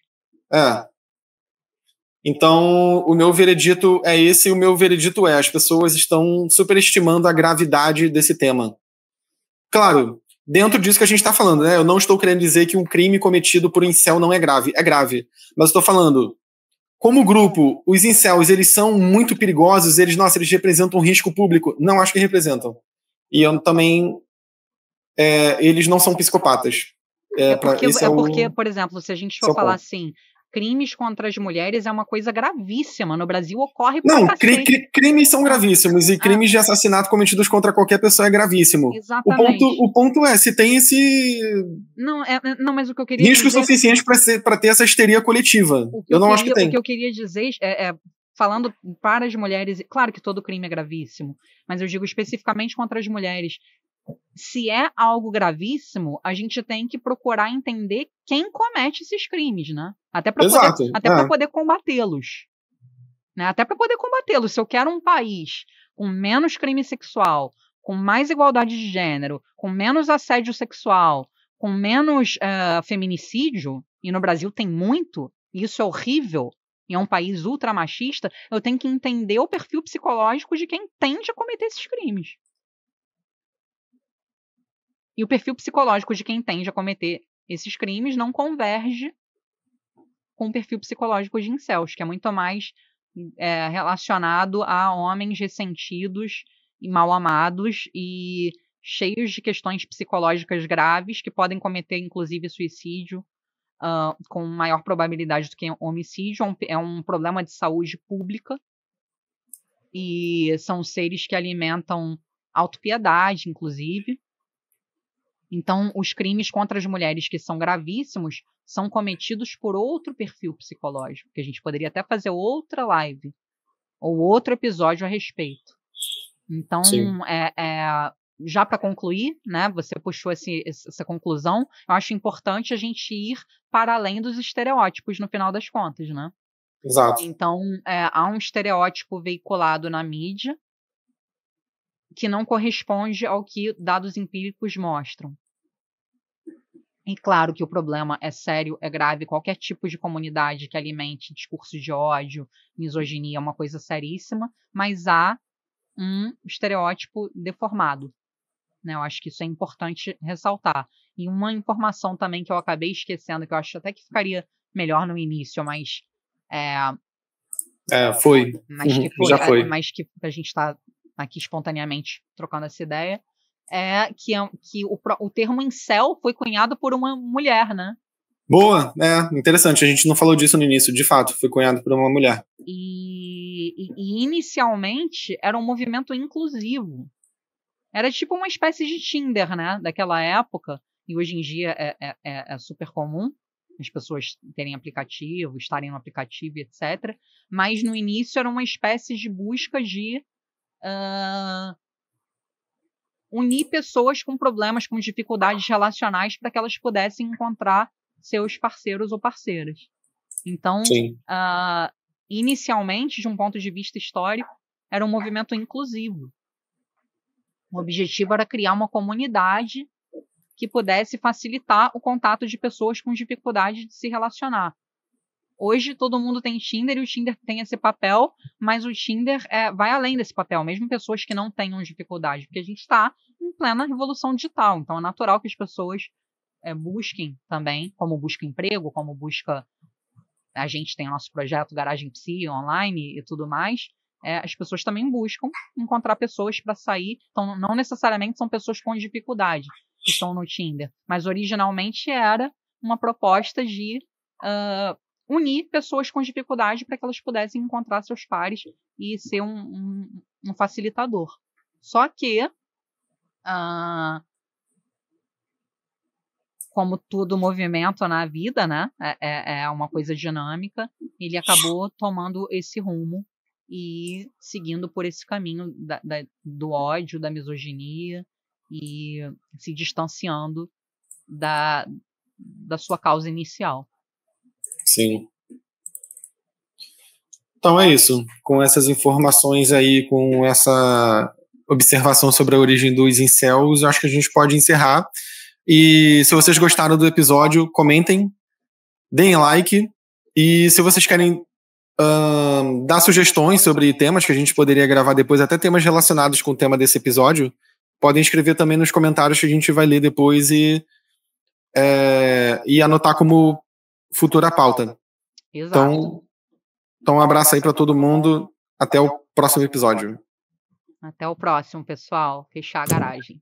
Então, o meu veredito é esse, e o meu veredito é: as pessoas estão superestimando a gravidade desse tema. Claro, dentro disso que a gente está falando, né? Eu não estou querendo dizer que um crime cometido por um incel não é grave. É grave. Mas eu estou falando, como grupo, os incels, eles são muito perigosos, eles representam um risco público. Não acho que representam. E eu também... eles não são psicopatas. Porque, por exemplo, se a gente for falar assim, crimes contra as mulheres é uma coisa gravíssima. No Brasil ocorre pra cacete. Crimes são gravíssimos, e crimes de assassinato cometidos contra qualquer pessoa é gravíssimo. Exatamente. O ponto é, se tem esse... Não, mas o que eu queria risco dizer... suficiente para ter essa histeria coletiva. Eu não acho que tem. O que eu queria dizer falando para as mulheres, claro que todo crime é gravíssimo, mas eu digo especificamente contra as mulheres. Se é algo gravíssimo, a gente tem que procurar entender quem comete esses crimes, né? Até para poder combatê-los. Né? Até para poder combatê-los. Se eu quero um país com menos crime sexual, com mais igualdade de gênero, com menos assédio sexual, com menos feminicídio, e no Brasil tem muito, e isso é horrível, e é um país ultramachista, eu tenho que entender o perfil psicológico de quem tende a cometer esses crimes. E o perfil psicológico de quem tende a cometer esses crimes não converge com o perfil psicológico de incels, que é muito mais relacionado a homens ressentidos e mal amados e cheios de questões psicológicas graves que podem cometer, inclusive, suicídio com maior probabilidade do que homicídio. É um problema de saúde pública e são seres que alimentam autopiedade, inclusive. Então, os crimes contra as mulheres que são gravíssimos são cometidos por outro perfil psicológico, que a gente poderia até fazer outra live ou outro episódio a respeito. Então, já para concluir, né, você puxou essa conclusão, eu acho importante a gente ir para além dos estereótipos no final das contas, né? Exato. Então, há um estereótipo veiculado na mídia que não corresponde ao que dados empíricos mostram. E claro que o problema é sério, é grave, qualquer tipo de comunidade que alimente discurso de ódio, misoginia é uma coisa seríssima, mas há um estereótipo deformado. Né? Eu acho que isso é importante ressaltar. E uma informação também que eu acabei esquecendo, que eu acho até que ficaria melhor no início, mas... foi. Já foi. Mas que a gente está aqui espontaneamente trocando essa ideia, que o termo incel foi cunhado por uma mulher, né? Boa, interessante. A gente não falou disso no início, de fato, foi cunhado por uma mulher. E inicialmente era um movimento inclusivo. Era tipo uma espécie de Tinder, né? Daquela época, e hoje em dia é super comum as pessoas terem aplicativo, estarem no aplicativo, etc. Mas no início era uma espécie de busca de unir pessoas com problemas, com dificuldades relacionais, para que elas pudessem encontrar seus parceiros ou parceiras. Então, inicialmente, de um ponto de vista histórico, era um movimento inclusivo. O objetivo era criar uma comunidade que pudesse facilitar o contato de pessoas com dificuldade de se relacionar. Hoje todo mundo tem Tinder e o Tinder tem esse papel, mas o Tinder vai além desse papel, mesmo pessoas que não tenham dificuldade, porque a gente está em plena revolução digital, então é natural que as pessoas busquem também, como busca emprego, como busca... A gente tem o nosso projeto Garagem Psi online e tudo mais, as pessoas também buscam encontrar pessoas para sair, então não necessariamente são pessoas com dificuldade que estão no Tinder, mas originalmente era uma proposta de unir pessoas com dificuldade para que elas pudessem encontrar seus pares e ser um facilitador. Só que, como todo movimento na vida, né, é uma coisa dinâmica, ele acabou tomando esse rumo e seguindo por esse caminho do ódio, da misoginia e se distanciando da sua causa inicial. Sim. Então é isso. Com essas informações aí, com essa observação sobre a origem dos incels, acho que a gente pode encerrar. E se vocês gostaram do episódio, comentem, deem like. E se vocês querem dar sugestões sobre temas que a gente poderia gravar depois, até temas relacionados com o tema desse episódio, podem escrever também nos comentários que a gente vai ler depois e anotar como futura pauta. Exato. Então um abraço aí para todo mundo. Até o próximo episódio. Até o próximo, pessoal. Fechar a garagem.